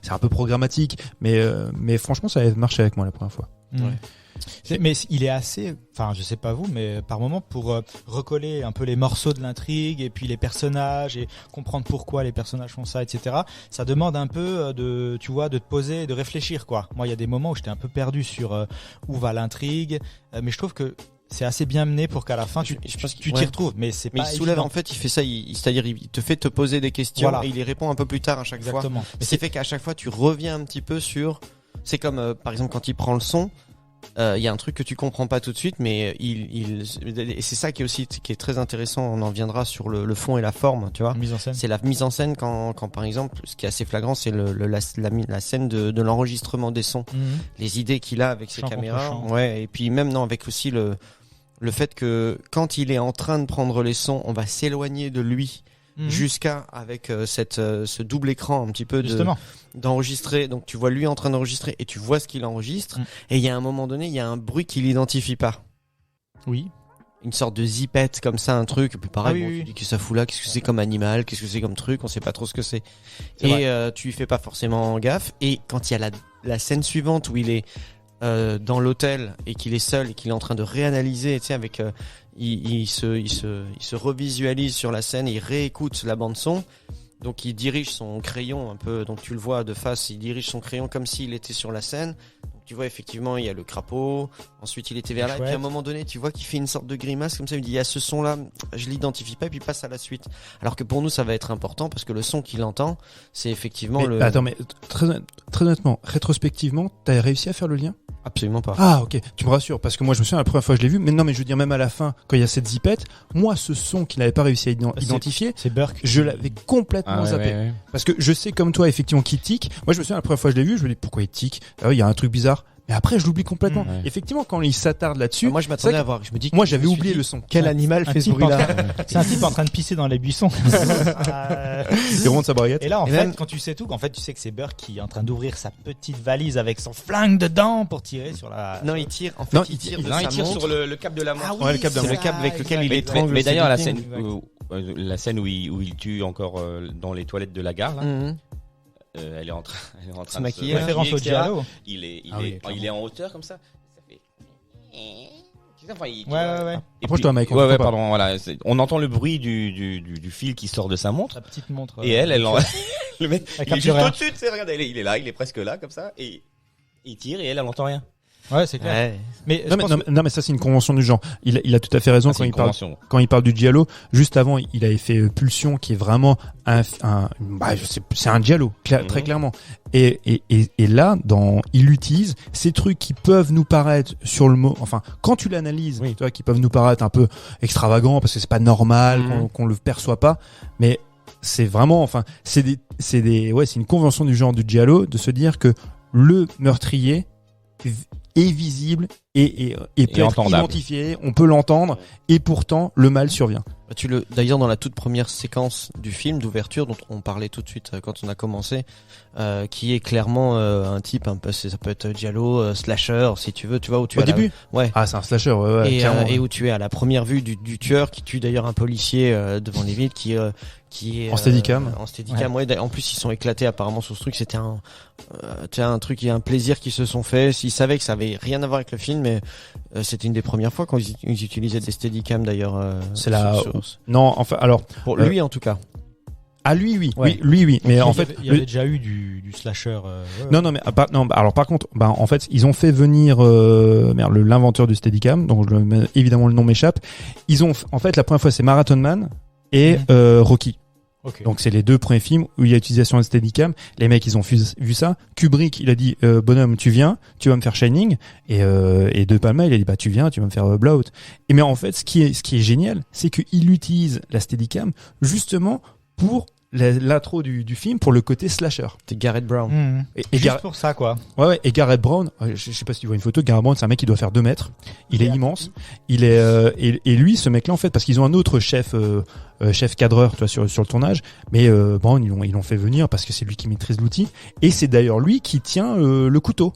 Speaker 5: c'est un peu programmatique. Mais franchement, ça a marché avec moi la première fois.
Speaker 4: Mhm.
Speaker 6: Ouais.
Speaker 4: Mais il est assez, enfin je sais pas vous, mais par moment pour recoller un peu les morceaux de l'intrigue et puis les personnages et comprendre pourquoi les personnages font ça, etc. Ça demande un peu de te poser et de réfléchir, quoi. Moi il y a des moments où j'étais un peu perdu sur où va l'intrigue, mais je trouve que c'est assez bien mené pour qu'à la fin tu
Speaker 6: pense
Speaker 4: t'y
Speaker 6: ouais.
Speaker 4: retrouves. Mais c'est
Speaker 6: Mais
Speaker 4: pas
Speaker 6: il soulève,
Speaker 4: évident.
Speaker 6: en fait, il fait ça, c'est-à-dire il te fait te poser des questions
Speaker 4: Voilà.
Speaker 6: et il y répond un peu plus tard à chaque fois.
Speaker 4: Exactement.
Speaker 6: Mais c'est fait qu'à chaque fois tu reviens un petit peu sur. C'est comme par exemple quand il prend le son, il y a un truc que tu comprends pas tout de suite, mais et c'est ça qui est très intéressant. On en viendra sur le fond et la forme, tu vois.
Speaker 4: Mise en scène.
Speaker 6: C'est la mise en scène quand par exemple, ce qui est assez flagrant, c'est la scène de l'enregistrement des sons,
Speaker 4: Mhm.
Speaker 6: les idées qu'il a avec ses
Speaker 4: Chant contre
Speaker 6: caméras,
Speaker 4: chant.
Speaker 6: ouais, et puis même avec aussi le fait que quand il est en train de prendre les sons, on va s'éloigner de lui.
Speaker 4: Mhm.
Speaker 6: Jusqu'à avec ce double écran un petit peu
Speaker 4: Justement.
Speaker 6: d'enregistrer, donc tu vois lui en train d'enregistrer et tu vois ce qu'il enregistre,
Speaker 4: Mm.
Speaker 6: et il y a un moment donné il y a un bruit qu'il identifie pas,
Speaker 4: Oui.
Speaker 6: une sorte de zipette comme ça, un truc. Et puis pareil,
Speaker 4: Ah oui,
Speaker 6: tu
Speaker 4: oui.
Speaker 6: dis que ça fout là, qu'est-ce que c'est comme animal, qu'est-ce que c'est comme truc, on sait pas trop ce que c'est.
Speaker 4: C'est
Speaker 6: Et tu y fais pas forcément gaffe. Et quand il y a la scène suivante où il est dans l'hôtel et qu'il est seul et qu'il est en train de réanalyser, tu sais, avec il se revisualise sur la scène, il réécoute la bande son. Donc il dirige son crayon un peu, donc tu le vois de face, il dirige son crayon comme s'il était sur la scène. Donc tu vois effectivement il y a le crapaud, ensuite il était vers là, et puis à un moment donné tu vois qu'il fait une sorte de grimace comme ça, il me dit il y a ce son là, je l'identifie pas, et puis il passe à la suite. Alors que pour nous ça va être important parce que le son qu'il entend, c'est effectivement
Speaker 5: Mais,
Speaker 6: le...
Speaker 5: attends, mais très honnêtement, rétrospectivement, t'as réussi à faire le lien?
Speaker 6: Absolument pas.
Speaker 5: Ah, ok, tu me rassures, parce que moi je me souviens la première fois que je l'ai vu, mais non, mais je veux dire même à la fin, quand il y a cette zipette, moi ce son qu'il n'avait pas réussi à identifier,
Speaker 4: C'est Burke.
Speaker 5: je l'avais complètement zappé. Parce que je sais comme toi effectivement qu'il tique. Moi je me souviens la première fois que je l'ai vu, je me dis pourquoi il tique? Ah oui, il y a un truc bizarre. Mais après je l'oublie complètement.
Speaker 3: Ouais.
Speaker 5: Effectivement quand il s'attarde là-dessus,
Speaker 6: Moi je m'attendais
Speaker 5: c'est
Speaker 6: à voir, je me dis
Speaker 5: moi
Speaker 6: je
Speaker 5: j'avais
Speaker 6: me suis
Speaker 5: oublié
Speaker 6: dit,
Speaker 5: le son.
Speaker 6: quel animal
Speaker 4: Un
Speaker 6: fait ce
Speaker 4: type en
Speaker 6: bruit là.
Speaker 4: C'est un type en train de pisser dans les buissons.
Speaker 5: Il rentre sa baguette.
Speaker 4: Et là, en
Speaker 6: Et
Speaker 4: fait,
Speaker 6: même-
Speaker 4: quand tu sais tout, qu'en fait, tu sais que c'est Burke qui est en train d'ouvrir sa petite valise avec son flingue dedans pour tirer sur la.
Speaker 6: Non, il tire, en fait,
Speaker 5: Non,
Speaker 6: il tire de
Speaker 3: Non, il
Speaker 6: sa
Speaker 3: tire
Speaker 6: montre.
Speaker 3: sur le câble de la montre.
Speaker 5: Ouais, le câble de
Speaker 6: C'est
Speaker 5: la
Speaker 6: le câble avec lequel il
Speaker 3: Mais,
Speaker 6: étrangle.
Speaker 3: mais d'ailleurs, la
Speaker 6: Stephen
Speaker 3: scène,
Speaker 6: King.
Speaker 3: la scène où il tue encore dans les toilettes de la gare, là,
Speaker 6: Mhm.
Speaker 3: elle est en train
Speaker 6: Se
Speaker 3: de
Speaker 6: maquiller.
Speaker 3: se
Speaker 4: Référence au
Speaker 3: etc.
Speaker 4: Giallo.
Speaker 3: Il est,
Speaker 5: Ah oui,
Speaker 3: il est en hauteur comme ça. Ça fait. Enfin, il-
Speaker 4: Ouais.
Speaker 3: Et
Speaker 5: Approche-toi, Mike, on
Speaker 3: Ouais,
Speaker 5: t'entend pas.
Speaker 3: pardon. Voilà, on entend le bruit du fil qui sort de sa montre.
Speaker 4: Sa petite montre.
Speaker 3: Et elle, le mec,
Speaker 4: Elle
Speaker 3: il est
Speaker 4: capte
Speaker 3: juste
Speaker 4: rien.
Speaker 3: au-dessus, tu sais, regarde, il est là, il est presque là, comme ça, et il tire, et elle entend rien.
Speaker 4: Ouais, c'est clair.
Speaker 6: Ouais.
Speaker 4: Mais je
Speaker 5: Non mais,
Speaker 4: pense
Speaker 5: non, mais ça c'est une convention du genre. Il a tout à fait raison
Speaker 3: Ah,
Speaker 5: quand
Speaker 3: c'est une
Speaker 5: il parle
Speaker 3: convention.
Speaker 5: quand il parle du giallo. Juste avant, il avait fait Pulsion, qui est vraiment c'est un giallo, très clairement. Et là, il utilise ces trucs qui peuvent nous paraître sur le mot, enfin, quand tu l'analyses, tu vois, qui peuvent nous paraître un peu extravagants parce que c'est pas normal, qu'on le perçoit pas, mais c'est vraiment, enfin, c'est une convention du genre du giallo de se dire que le meurtrier est visible et peut être
Speaker 3: entendable.
Speaker 5: identifié, on peut l'entendre, et pourtant le mal survient.
Speaker 6: D'ailleurs, dans la toute première séquence du film d'ouverture dont on parlait tout de suite quand on a commencé, qui est clairement un type un peu, ça peut être giallo, slasher, si tu veux, tu vois, où tu
Speaker 5: Au
Speaker 6: as
Speaker 5: début,
Speaker 6: ouais.
Speaker 5: ah c'est un slasher, ouais, clairement.
Speaker 6: Et où tu es à la première vue du tueur qui tue d'ailleurs un policier devant les vitres qui est
Speaker 5: En steadicam.
Speaker 6: en steadicam, ouais. En plus ils sont éclatés apparemment sur ce truc, c'était un truc et un plaisir qu'ils se sont fait. Ils savaient que ça avait rien à voir avec le film, mais c'était une des premières fois quand ils utilisaient des steadicam d'ailleurs.
Speaker 5: C'est la-
Speaker 6: sur-
Speaker 5: Non, enfin, alors,
Speaker 6: pour lui en tout cas.
Speaker 5: à lui, oui,
Speaker 4: Ouais.
Speaker 5: oui, mais en fait,
Speaker 4: il y avait déjà eu du slasher.
Speaker 5: non, mais alors par contre, en fait, ils ont fait venir l'inventeur du Steadicam, donc évidemment le nom m'échappe. Ils ont, en fait, la première fois c'est Marathon Man et Rocky.
Speaker 4: Ok.
Speaker 5: Donc c'est les deux premiers films où il y a utilisation de Steadicam. Les mecs ils ont vu ça. Kubrick il a dit bonhomme tu vas me faire Shining, et De Palma il a dit bah tu vas me faire Blowout. Et mais en fait ce qui est génial c'est qu'il utilise la Steadicam justement pour l'intro du film, pour le côté slasher.
Speaker 6: C'est Garrett Brown.
Speaker 4: Mmh.
Speaker 5: Et
Speaker 4: Juste pour ça, quoi.
Speaker 5: Ouais, et Garrett Brown, je sais pas si tu vois une photo, Garrett Brown, c'est un mec qui doit faire 2 mètres. Il est immense. Il est, et lui, ce mec-là, en fait, parce qu'ils ont un autre chef cadreur, tu vois, sur le tournage, mais Brown, ils l'ont fait venir parce que c'est lui qui maîtrise l'outil. Et c'est d'ailleurs lui qui tient le couteau.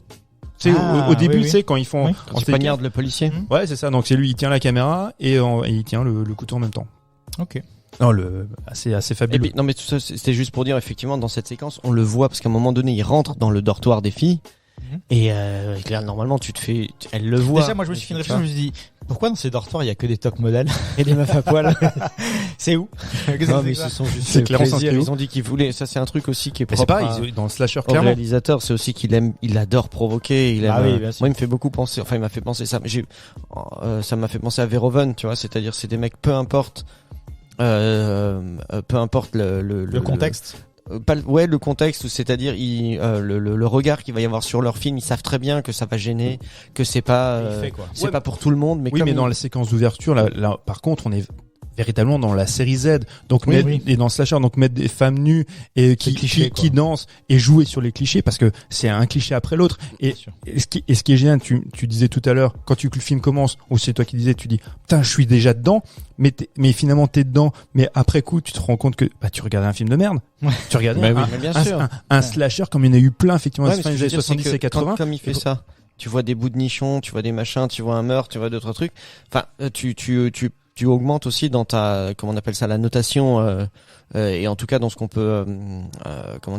Speaker 5: Tu sais, au début,
Speaker 4: oui,
Speaker 5: tu sais, quand ils font,
Speaker 4: Oui.
Speaker 6: Quand il poignarde le policier.
Speaker 5: ouais, c'est ça. Donc c'est lui, il tient la caméra et il tient le couteau en même temps.
Speaker 4: Ok.
Speaker 5: Non, assez
Speaker 6: Et
Speaker 5: fabuleux.
Speaker 6: puis, non mais tout ça c'était juste pour dire effectivement dans cette séquence on le voit parce qu'à un moment donné il rentre dans le dortoir des filles et là normalement elle le voit.
Speaker 4: Déjà, moi, je me suis fait une réflexion, je me suis dit, pourquoi dans ces dortoirs, il y a que des top modèles et des meufs à poil? C'est où?
Speaker 6: Non mais ce sont juste
Speaker 5: C'est clairement
Speaker 6: plaisir.
Speaker 5: s'inscrit où
Speaker 6: Ils ont dit qu'ils voulaient, ça c'est un truc aussi qui est
Speaker 5: Mais c'est
Speaker 6: propre
Speaker 5: pareil, dans le slasher,
Speaker 6: au
Speaker 5: clairement.
Speaker 6: réalisateur, c'est aussi il adore provoquer, il aime,
Speaker 4: Ah oui, bien sûr.
Speaker 6: moi il me fait beaucoup penser, enfin il m'a fait penser ça, ça m'a fait penser à Verhoeven, tu vois, c'est-à-dire c'est des mecs peu importe le
Speaker 4: contexte.
Speaker 6: le contexte, c'est-à-dire le regard qu'il va y avoir sur leur film, ils savent très bien que ça va gêner, que c'est pas
Speaker 4: Il fait, quoi.
Speaker 6: c'est pas pour tout le monde, mais
Speaker 5: Oui,
Speaker 6: comme
Speaker 5: mais dans la séquence d'ouverture, là, par contre, on est véritablement dans la série Z. Donc,
Speaker 4: Oui, oui.
Speaker 5: et dans le slasher, donc mettre des femmes nues et qui dansent et jouer sur les clichés parce que c'est un cliché après l'autre. Et,
Speaker 4: Bien sûr.
Speaker 5: ce qui est génial, tu disais tout à l'heure, quand le film commence, ou c'est toi qui disais, tu dis, putain, je suis déjà dedans, mais finalement t'es dedans, mais après coup, tu te rends compte que, bah, tu regardais un film de merde.
Speaker 4: Ouais.
Speaker 5: Tu regardais
Speaker 6: Mais bien sûr.
Speaker 5: un slasher comme il y en a eu plein, effectivement,
Speaker 6: Ouais,
Speaker 5: dans
Speaker 6: mais
Speaker 5: les
Speaker 6: ce que
Speaker 5: années
Speaker 6: je veux dire, c'est
Speaker 5: 70
Speaker 6: que
Speaker 5: et 80.
Speaker 6: comme il fait ça, tu vois des bouts de nichons, tu vois des machins, tu vois un meurtre, tu vois d'autres trucs. Enfin, tu augmentes aussi dans ta, comment on appelle ça, la notation, et en tout cas dans ce qu'on peut,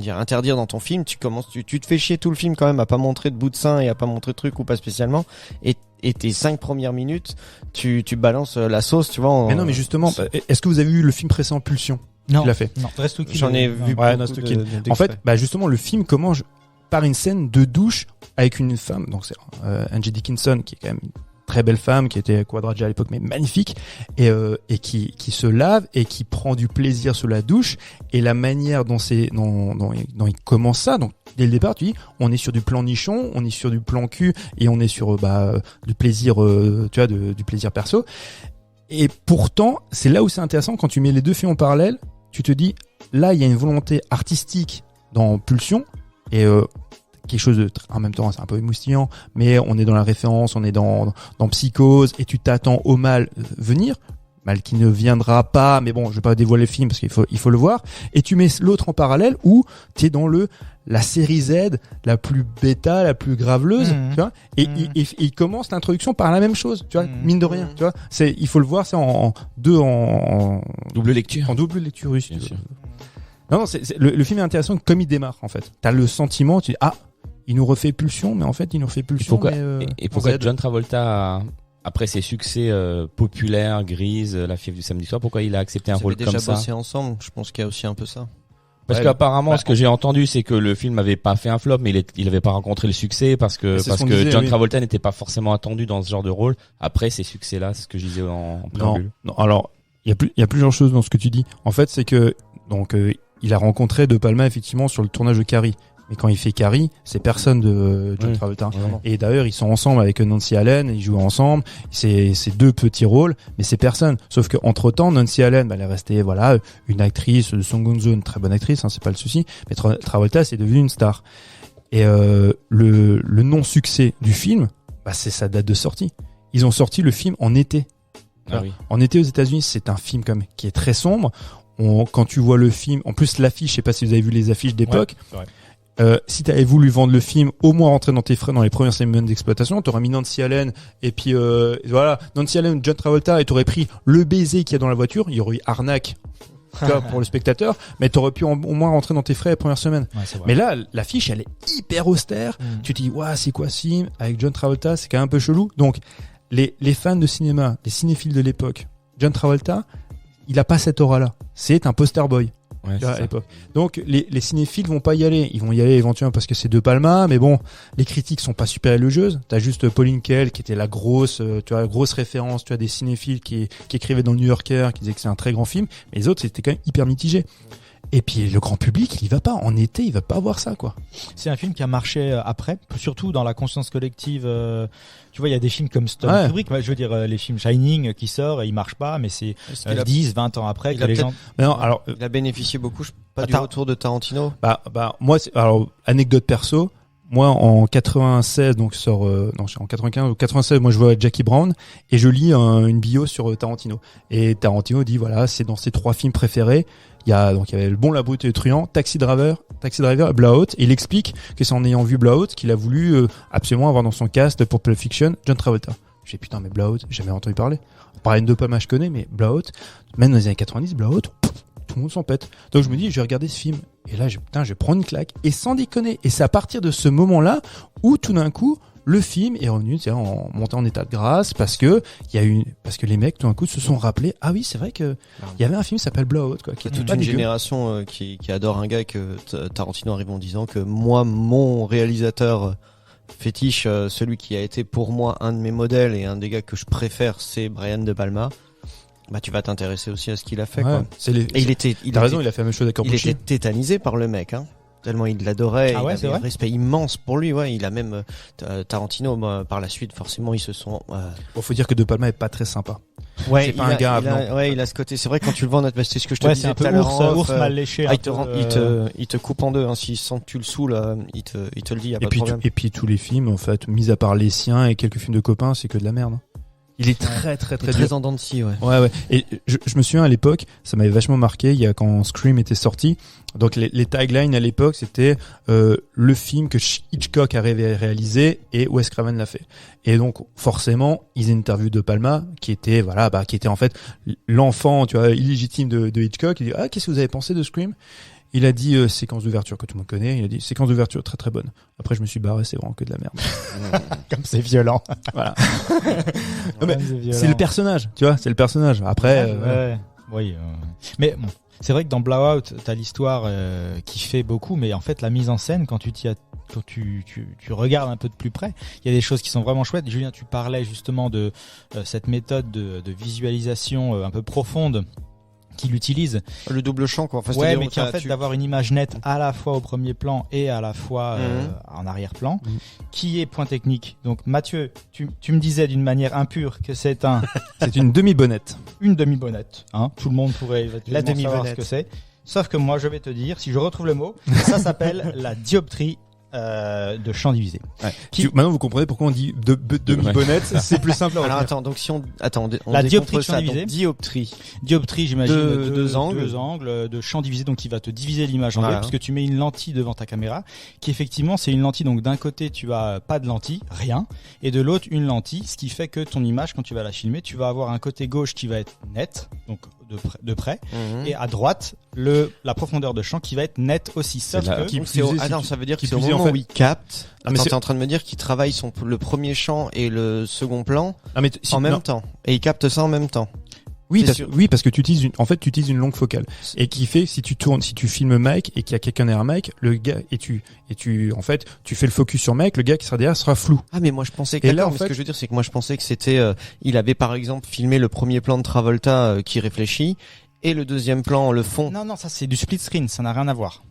Speaker 6: interdire dans ton film. Tu te fais chier tout le film quand même à pas montrer de bout de sein et à pas montrer de trucs ou pas spécialement. Et tes 5 premières minutes, tu balances la sauce, tu vois.
Speaker 5: Mais non, mais justement, est-ce que vous avez vu le film précédent Pulsion?
Speaker 4: Non.
Speaker 5: Tu l'as fait?
Speaker 4: Non. Reste qui
Speaker 6: J'en ai vu
Speaker 5: Ouais,
Speaker 6: beaucoup
Speaker 5: Rest Kill.
Speaker 6: d'extraits.
Speaker 5: En fait, justement, le film commence par une scène de douche avec une femme. Donc c'est Angie Dickinson, qui est quand même une très belle femme, qui était quadragée à l'époque, mais magnifique, et qui se lave et qui prend du plaisir sous la douche. Et la manière dont il commence ça, donc dès le départ, tu dis, on est sur du plan nichon, on est sur du plan cul, et on est sur du plaisir, tu vois, du plaisir perso. Et pourtant, c'est là où c'est intéressant quand tu mets les deux films en parallèle. Tu te dis, là, il y a une volonté artistique dans Pulsion, et quelque chose de en même temps c'est un peu émoustillant, mais on est dans la référence, on est dans Psychose, et tu t'attends au mal venir, mal qui ne viendra pas, mais bon, je vais pas dévoiler le film parce qu'il faut le voir. Et tu mets l'autre en parallèle où tu es dans la série Z la plus bêta, la plus graveleuse, tu vois, et il commence l'introduction par la même chose, tu vois, mine de rien, tu vois, il faut le voir, c'est en
Speaker 3: double lecture.
Speaker 5: En double lecture, oui, si tu veux. Non, le film est intéressant comme il démarre, en fait. T'as le sentiment, tu dis, il nous refait Pulsion, mais en fait, il nous refait Pulsion.
Speaker 3: Pourquoi John Travolta, après ses succès populaires, Grise, La fièvre du samedi soir, pourquoi il a accepté un rôle comme ça?
Speaker 6: Ils avaient déjà bossé ensemble, je pense qu'il y a aussi un peu ça.
Speaker 3: Parce qu'apparemment, ce que j'ai entendu, c'est que le film n'avait pas fait un flop, mais il avait pas rencontré le succès parce que John Travolta n'était pas forcément attendu dans ce genre de rôle. Après ces succès-là, c'est ce que je disais en préambule.
Speaker 5: Non, alors, il y a plusieurs choses dans ce que tu dis. En fait, c'est que, donc, il a rencontré De Palma, effectivement, sur le tournage de Carrie. Mais quand il fait Carrie, c'est personne de John Travolta.
Speaker 3: Vraiment.
Speaker 5: Et d'ailleurs, ils sont ensemble avec Nancy Allen, ils jouent ensemble. C'est deux petits rôles, mais c'est personne. Sauf que entre temps, Nancy Allen, elle est restée, voilà, une actrice de Song Gun-zo, très bonne actrice, c'est pas le souci. Mais Travolta, c'est devenu une star. Et le non-succès du film, c'est sa date de sortie. Ils ont sorti le film en été. En été aux États-Unis, c'est un film comme qui est très sombre. Quand tu vois le film, en plus l'affiche, je sais pas si vous avez vu les affiches d'époque. Ouais, si t'avais voulu vendre le film, au moins rentrer dans tes frais dans les premières semaines d'exploitation, t'aurais mis Nancy Allen et puis voilà, Nancy Allen ou John Travolta, et t'aurais pris le baiser qu'il y a dans la voiture. Il y aurait eu arnaque pour le spectateur, mais t'aurais pu au moins rentrer dans tes frais les premières semaines. Ouais, mais là, l'affiche, elle est hyper austère. Tu te dis, ouais, c'est quoi ce film avec John Travolta? C'est quand même un peu chelou. Donc, les fans de cinéma, les cinéphiles de l'époque, John Travolta, il a pas cette aura-là. C'est un poster boy.
Speaker 3: Ouais,
Speaker 5: à l'époque. Donc les cinéphiles vont pas y aller. Ils vont y aller éventuellement parce que c'est De Palma, mais bon, les critiques sont pas super élogieuses. T'as juste Pauline Kael qui était la grosse référence, des cinéphiles qui écrivaient dans le New Yorker, qui disaient que c'est un très grand film. Mais les autres, c'était quand même hyper mitigé. Et puis le grand public, il y va pas. En été, il va pas voir ça, quoi.
Speaker 4: C'est un film qui a marché après, surtout dans la conscience collective. Tu vois, il y a des films comme Stone Kubrick, je veux dire les films Shining qui sort et il marche pas, mais c'est 10, 20 ans après que les gens.
Speaker 6: Non, alors il a bénéficié beaucoup, pas du retour de Tarantino.
Speaker 5: Moi, anecdote perso. Moi, en 96, donc en 95 ou 96, moi je vois Jackie Brown et je lis une bio sur Tarantino. Et Tarantino dit voilà, c'est dans ses 3 films préférés. Il y avait Le Bon, la Brute et le Truand, Taxi Driver et Blowout. Et il explique que c'est en ayant vu Blowout qu'il a voulu absolument avoir dans son cast pour Pulp Fiction John Travolta. J'ai dit, putain, mais Blowout, j'ai jamais entendu parler. Par une De Palma, je connais, mais Blowout, même dans les années 90, Blowout, tout le monde s'en pète. Donc je me dis, je vais regarder ce film. Et là, je vais prendre une claque. Et sans déconner. Et c'est à partir de ce moment-là où tout d'un coup, le film est revenu, monté en état de grâce parce que les mecs tout d'un coup se sont rappelés, ah oui, c'est vrai que il y avait un film qui s'appelle Blowout, quoi, qui est
Speaker 6: toute une génération qui adore un gars que Tarantino arrive en disant que moi, mon réalisateur fétiche, celui qui a été pour moi un de mes modèles et un des gars que je préfère, c'est Brian De Palma. Tu vas t'intéresser aussi à ce qu'il a fait, quoi.
Speaker 5: Il a fait la même chose avec Corbucci.
Speaker 6: Il était tétanisé par le mec, hein. Tellement il l'adorait, il avait un respect immense pour lui, il a même Tarantino par la suite, forcément ils se sont
Speaker 5: faut dire que De Palma est pas très sympa.
Speaker 6: C'est pas un gars avenant. Il a ce côté, c'est vrai, quand tu le vois c'est ce que je te disais tout à l'heure,
Speaker 4: ours mal léché.
Speaker 6: Il te coupe en deux, hein, s'il sent que tu le saoules, il te le dit, y a pas de problème.
Speaker 5: Et puis tous les films, en fait, mis à part les siens et quelques films de copains, c'est que de la merde. Il est très très très
Speaker 6: Très
Speaker 5: dur.
Speaker 6: en dents de scie, ouais.
Speaker 5: Ouais. Et je me souviens à l'époque, ça m'avait vachement marqué. Il y a quand Scream était sorti. Donc les taglines à l'époque, c'était le film que Hitchcock a réalisé et Wes Craven l'a fait. Et donc forcément, ils interviewent De Palma, qui était qui était en fait l'enfant, tu vois, illégitime de Hitchcock. Il dit qu'est-ce que vous avez pensé de Scream? Il a dit séquence d'ouverture que tout le monde connaît. Il a dit séquence d'ouverture très très bonne. Après je me suis barré, c'est vraiment que de la merde.
Speaker 4: Comme c'est violent.
Speaker 5: Voilà.
Speaker 4: Ouais,
Speaker 5: mais c'est le personnage, tu vois, c'est le personnage. Après,
Speaker 4: oui. Mais bon, c'est vrai que dans Blowout, t'as l'histoire qui fait beaucoup, mais en fait la mise en scène, quand tu regardes un peu de plus près, il y a des choses qui sont vraiment chouettes. Julien, tu parlais justement de cette méthode de visualisation un peu profonde qu'il utilise.
Speaker 6: Le double champ, quoi. Enfin,
Speaker 4: Ouais, mais qui en fait d'avoir une image nette à la fois au premier plan et à la fois en arrière-plan, qui est point technique. Donc Mathieu, tu me disais d'une manière impure que c'est
Speaker 5: une demi-bonnette.
Speaker 4: une demi-bonnette. Hein, tout le monde pourrait
Speaker 6: La
Speaker 4: savoir
Speaker 6: demi-bonnette.
Speaker 4: ce que c'est. Sauf que moi, je vais te dire, si je retrouve le mot, ça s'appelle la dioptrie de champ divisé.
Speaker 5: Ouais. Maintenant, vous comprenez pourquoi on dit demi-bonnette. C'est plus simple à
Speaker 6: Alors
Speaker 5: retenir.
Speaker 6: attends, donc si on
Speaker 4: La dioptrie de
Speaker 6: décompose
Speaker 4: champ
Speaker 6: ça,
Speaker 4: divisé.
Speaker 6: donc dioptrie.
Speaker 4: Dioptrie, j'imagine,
Speaker 6: Deux angles.
Speaker 4: deux angles de champ divisé, donc qui va te diviser l'image en
Speaker 6: Voilà.
Speaker 4: deux, puisque tu mets une lentille devant ta caméra, qui effectivement, c'est une lentille, donc d'un côté, tu as pas de lentille, rien, et de l'autre, une lentille, ce qui fait que ton image, quand tu vas la filmer, tu vas avoir un côté gauche qui va être net, donc de près, et à droite, la profondeur de champ qui va être nette aussi. Sauf
Speaker 3: là-
Speaker 4: que,
Speaker 5: Qui
Speaker 6: Donc
Speaker 5: plus est,
Speaker 6: attends, ça veut dire que
Speaker 5: qui
Speaker 6: c'est au
Speaker 5: plus est,
Speaker 6: moment
Speaker 5: en fait-
Speaker 6: où il capte.
Speaker 5: Ah, mais
Speaker 6: Attends,
Speaker 5: c'est-
Speaker 6: t'es en train de me dire qu'il travaille le premier champ et le second plan
Speaker 5: Ah, mais si-
Speaker 6: en même
Speaker 5: non.
Speaker 6: temps. Et il capte ça en même temps.
Speaker 5: Oui,
Speaker 6: C'est sûr.
Speaker 5: parce que tu utilises une longue focale. Et qui fait, si tu filmes Mike et qu'il y a quelqu'un derrière Mike, le gars, tu fais le focus sur Mike, le gars qui sera derrière sera flou.
Speaker 6: Ah, mais moi je pensais que,
Speaker 5: Et là,
Speaker 6: d'accord,
Speaker 5: en
Speaker 6: mais
Speaker 5: fait-
Speaker 6: ce que je veux dire, c'est que moi je pensais que c'était, il avait par exemple filmé le premier plan de Travolta qui réfléchit et le deuxième plan, le fond.
Speaker 4: non, ça c'est du split screen, ça n'a rien à voir.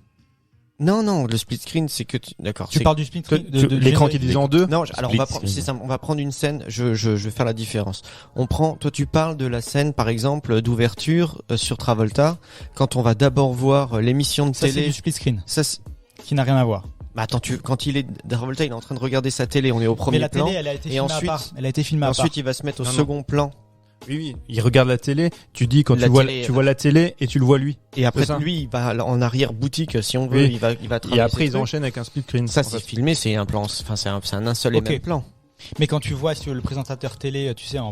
Speaker 6: Non, le split screen, c'est que d'accord.
Speaker 4: Tu
Speaker 6: c'est-
Speaker 4: parles du split screen de
Speaker 5: L'écran qui est divisé en deux.
Speaker 6: Non, alors on va
Speaker 3: Split
Speaker 6: prendre,
Speaker 3: screen.
Speaker 6: c'est ça, on va prendre une scène. Je vais faire la différence. Toi tu parles de la scène, par exemple, d'ouverture sur Travolta, quand on va d'abord voir l'émission de
Speaker 4: Ça c'est
Speaker 6: télé.
Speaker 4: du split screen,
Speaker 6: Ça,
Speaker 4: qui n'a rien à voir.
Speaker 6: bah attends, quand Travolta, il est en train de regarder sa télé, on est au premier
Speaker 4: Mais la
Speaker 6: plan.
Speaker 4: télé, elle a été
Speaker 6: et
Speaker 4: filmée
Speaker 6: ensuite-
Speaker 4: à part. Elle a été filmée à part.
Speaker 6: Ensuite, il va se mettre au
Speaker 5: Non, non.
Speaker 6: second plan.
Speaker 5: Oui. Il regarde la télé. Tu dis quand
Speaker 6: La
Speaker 5: tu vois
Speaker 6: télé,
Speaker 5: la télé et tu le vois lui.
Speaker 6: Et après,
Speaker 5: C'est ça.
Speaker 6: lui, il va en arrière boutique, si on veut,
Speaker 5: Oui.
Speaker 6: il va
Speaker 5: Et
Speaker 6: travailler
Speaker 5: après
Speaker 6: ses
Speaker 5: ils
Speaker 6: trucs.
Speaker 5: enchaînent avec un split screen.
Speaker 6: Ça,
Speaker 5: En
Speaker 6: c'est
Speaker 5: fait.
Speaker 6: filmé, c'est un plan, enfin, c'est un seul
Speaker 4: Ok.
Speaker 6: et même plan.
Speaker 4: Mais quand tu vois sur le présentateur télé, tu sais, en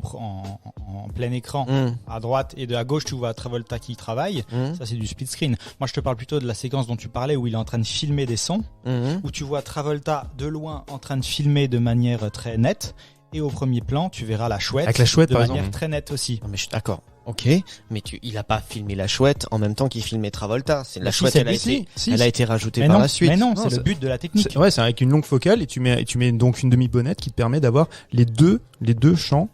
Speaker 4: plein écran, à droite et à gauche, tu vois Travolta qui travaille. Ça, c'est du split screen. Moi, je te parle plutôt de la séquence dont tu parlais où il est en train de filmer des sons, où tu vois Travolta de loin en train de filmer de manière très nette. Et au premier plan, tu verras la chouette.
Speaker 5: Avec la chouette,
Speaker 4: de
Speaker 5: par
Speaker 4: manière
Speaker 5: exemple.
Speaker 4: très nette aussi.
Speaker 6: Non, mais je suis d'accord. Ok, mais il a pas filmé la chouette en même temps qu'il filmait Travolta. C'est la
Speaker 4: Si,
Speaker 6: chouette,
Speaker 4: c'est-
Speaker 6: elle a été,
Speaker 5: si.
Speaker 6: elle a été rajoutée
Speaker 4: Mais
Speaker 6: par
Speaker 4: non,
Speaker 6: la suite.
Speaker 4: mais non,
Speaker 5: Non,
Speaker 4: c'est
Speaker 5: c'est-
Speaker 4: le but de la technique.
Speaker 5: C'est avec une longue focale et tu mets donc une demi-bonnette qui te permet d'avoir les deux champs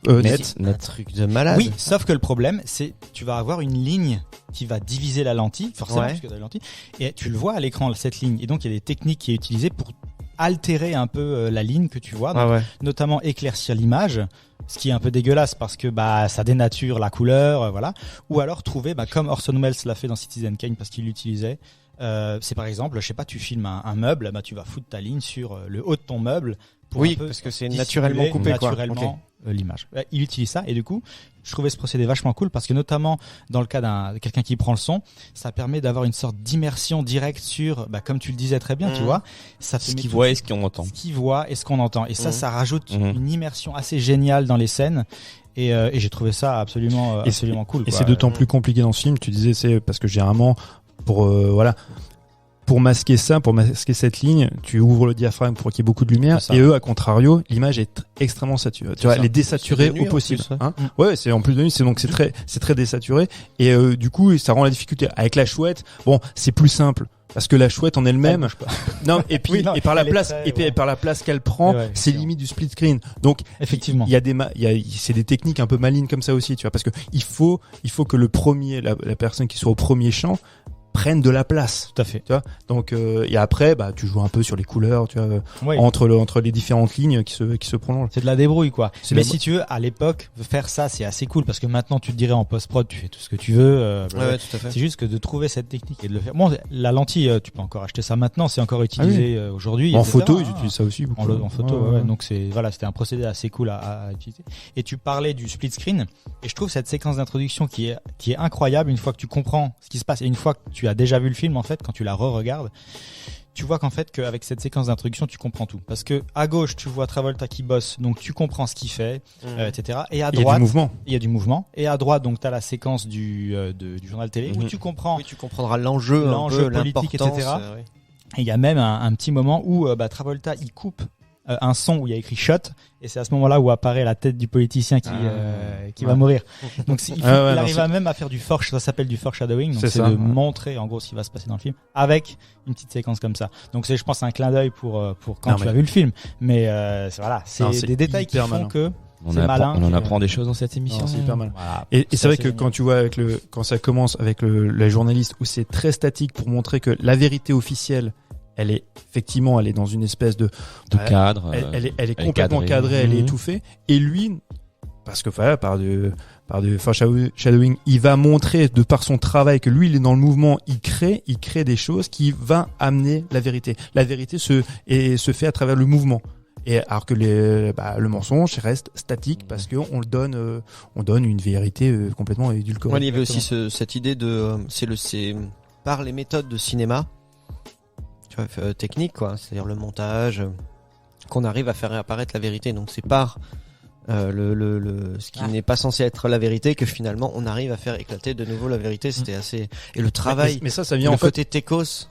Speaker 5: nets.
Speaker 6: Un truc de malade.
Speaker 4: Oui, sauf que le problème, c'est tu vas avoir une ligne qui va diviser la lentille, forcément,
Speaker 6: Ouais.
Speaker 4: parce que tu as la lentille, et tu le vois à l'écran, cette ligne. Et donc, il y a des techniques qui est utilisées pour altérer un peu la ligne que tu vois, donc,
Speaker 6: ouais.
Speaker 4: notamment éclaircir l'image, ce qui est un peu dégueulasse parce que ça dénature la couleur, voilà. Ou alors trouver, comme Orson Welles l'a fait dans Citizen Kane parce qu'il l'utilisait. C'est par exemple, je sais pas, tu filmes un meuble, tu vas foutre ta ligne sur le haut de ton meuble. Pour
Speaker 6: Oui,
Speaker 4: un peu
Speaker 6: parce que c'est
Speaker 4: dissimuler
Speaker 6: naturellement coupé, quoi.
Speaker 4: naturellement, l'image. Il utilise ça et du coup, je trouvais ce procédé vachement cool parce que notamment dans le cas de quelqu'un qui prend le son, ça permet d'avoir une sorte d'immersion directe sur, comme tu le disais très bien, tu vois, ça te
Speaker 3: Ce
Speaker 4: met
Speaker 3: qu'il
Speaker 4: tout-
Speaker 3: voit et ce qu'on entend.
Speaker 4: ce qu'il voit et ce qu'on entend. Et ça rajoute
Speaker 3: Mhm.
Speaker 4: une immersion assez géniale dans les scènes. Et j'ai trouvé ça absolument cool.
Speaker 5: Et
Speaker 4: quoi.
Speaker 5: c'est d'autant plus compliqué dans ce film. Tu disais, c'est parce que généralement, pour masquer ça, pour masquer cette ligne, tu ouvres le diaphragme pour qu'il y ait beaucoup de lumière.
Speaker 4: C'est ça.
Speaker 5: Et eux, à contrario, l'image est extrêmement saturée. Tu vois,
Speaker 4: ça.
Speaker 5: elle est désaturée
Speaker 6: C'est de nuit,
Speaker 5: au possible.
Speaker 6: en plus,
Speaker 5: Hein ouais, c'est en plus de nuit, c'est très désaturé. Et du coup, ça rend la difficulté. Avec la chouette, bon, c'est plus simple. Parce que la chouette en elle-même, non, et puis,
Speaker 4: Oui, non,
Speaker 5: et par la
Speaker 4: elle est
Speaker 5: place,
Speaker 4: très,
Speaker 5: et puis
Speaker 4: ouais.
Speaker 5: par la place qu'elle prend,
Speaker 4: Ouais,
Speaker 5: c'est
Speaker 4: c'est
Speaker 5: limite du split screen. Donc,
Speaker 4: Effectivement.
Speaker 5: il y a c'est des techniques un peu malines comme ça aussi, tu vois, parce que il faut que la personne qui soit au premier champ prennent de la place.
Speaker 4: Tout à fait.
Speaker 5: Tu vois, donc et après tu joues un peu sur les couleurs, tu vois,
Speaker 4: Oui.
Speaker 5: entre les différentes lignes qui se prolongent.
Speaker 4: C'est de la débrouille, quoi.
Speaker 5: C'est
Speaker 4: Mais
Speaker 5: la-
Speaker 4: si tu veux, à l'époque, faire ça, c'est assez cool parce que maintenant, tu te dirais en post-prod, tu fais tout ce que tu veux.
Speaker 6: Ouais, tout à fait.
Speaker 4: C'est juste que de trouver cette technique et de le faire. Bon, la lentille, tu peux encore acheter ça maintenant, c'est encore utilisé aujourd'hui.
Speaker 5: En
Speaker 4: etc.,
Speaker 5: photo, ils
Speaker 4: hein.
Speaker 5: utilisent ça aussi. beaucoup.
Speaker 4: En photo, ouais. Donc c'était un procédé assez cool à utiliser. Et tu parlais du split screen, et je trouve cette séquence d'introduction qui est incroyable une fois que tu comprends ce qui se passe et une fois que tu as déjà vu le film, en fait, quand tu la re-regardes, tu vois qu'en fait, qu'avec cette séquence d'introduction, tu comprends tout. Parce que à gauche, tu vois Travolta qui bosse, donc tu comprends ce qu'il fait, etc. Et à
Speaker 5: Il y a
Speaker 4: droite,
Speaker 5: du mouvement.
Speaker 4: il y a du mouvement. Et à droite, donc t'as la séquence du journal télé où tu comprends.
Speaker 6: Oui, tu comprendras l'enjeu
Speaker 4: politique, etc.
Speaker 6: Ouais.
Speaker 4: Et il y a même un petit moment où Travolta il coupe un son où il y a écrit shot, et c'est à ce moment-là où apparaît la tête du politicien qui va mourir. Donc il arrive même à faire ça s'appelle du foreshadowing, donc c'est de montrer en gros ce qui va se passer dans le film avec une petite séquence comme ça. Donc c'est, je pense, un clin d'œil pour quand tu as vu le film. Mais c'est des détails qui font que
Speaker 3: on en apprend des choses dans cette émission.
Speaker 5: Non, c'est hyper malin.
Speaker 4: Voilà.
Speaker 5: Et c'est vrai que quand tu vois quand ça commence avec la journaliste où c'est très statique pour montrer que la vérité officielle, elle est dans une espèce de
Speaker 3: cadre.
Speaker 5: Elle est complètement cadrée, elle est étouffée. Et lui, parce que voilà, par du foreshadowing, il va montrer de par son travail que lui, il est dans le mouvement, il crée des choses qui va amener la vérité. La vérité se fait à travers le mouvement. Et alors que le mensonge reste statique parce que on donne une vérité complètement édulcorée.
Speaker 6: Ouais, il y avait aussi cette idée de c'est par les méthodes de cinéma, tu vois, technique, quoi, c'est-à-dire le montage, qu'on arrive à faire apparaître la vérité. Donc c'est par ce qui n'est pas censé être la vérité que finalement on arrive à faire éclater de nouveau la vérité. C'était assez, et le travail,
Speaker 5: mais ça vient
Speaker 6: le
Speaker 5: en fait.
Speaker 6: côté techos.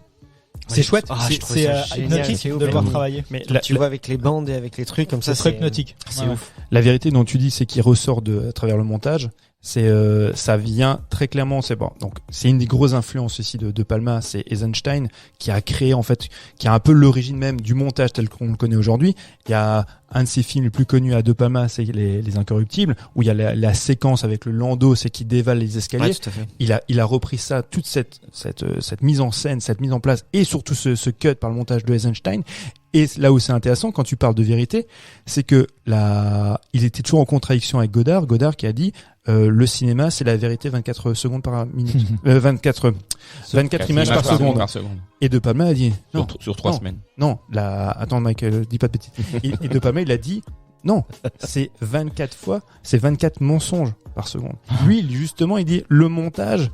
Speaker 4: C'est chouette,
Speaker 6: je trouve ça génial,
Speaker 4: hypnotique
Speaker 6: c'est
Speaker 4: de
Speaker 6: ouf.
Speaker 4: le voir travailler.
Speaker 5: Mais
Speaker 6: Tu vois avec les bandes et avec les trucs comme ça,
Speaker 4: C'est très hypnotique.
Speaker 6: C'est ouf.
Speaker 5: La vérité dont tu dis, c'est qui ressort à travers le montage. Ça vient très clairement. Donc c'est une des grosses influences aussi de Palma, c'est Eisenstein qui a créé en fait, qui a un peu l'origine même du montage tel qu'on le connaît aujourd'hui. Il y a un de ses films les plus connus à De Palma, c'est les Incorruptibles, où il y a la séquence avec le landau, c'est qui dévale les escaliers.
Speaker 6: Ouais, tout à fait.
Speaker 5: Il a repris ça, toute cette mise en scène, cette mise en place, et surtout ce cut par le montage de Eisenstein. Et là où c'est intéressant, quand tu parles de vérité, c'est que il était toujours en contradiction avec Godard. Godard qui a dit le cinéma, c'est la vérité 24 secondes par minute, 24 images par seconde. Et De Palma a dit non,
Speaker 3: sur 3 semaines.
Speaker 5: non. Attends, Michael, dis pas de bêtises. Et De Palma, il a dit non, c'est 24 mensonges par seconde. Lui, justement, il dit le montage.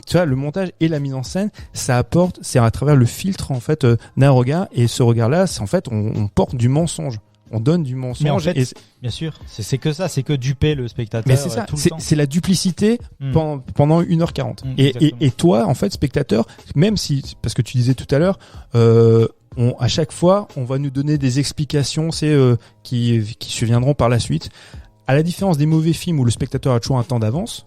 Speaker 5: Tu vois, le montage et la mise en scène, ça apporte, c'est à travers le filtre en fait d'un regard, et ce regard-là, c'est en fait on porte du mensonge, on donne du mensonge.
Speaker 4: Mais en fait,
Speaker 5: et
Speaker 4: bien sûr, c'est que ça, c'est que duper le spectateur.
Speaker 5: mais c'est ça,
Speaker 4: tout le temps.
Speaker 5: c'est la duplicité pendant 1h40. Et toi, en fait, spectateur, même si, parce que tu disais tout à l'heure, à chaque fois, on va nous donner des explications, qui surviendront par la suite. À la différence des mauvais films où le spectateur a toujours un temps d'avance.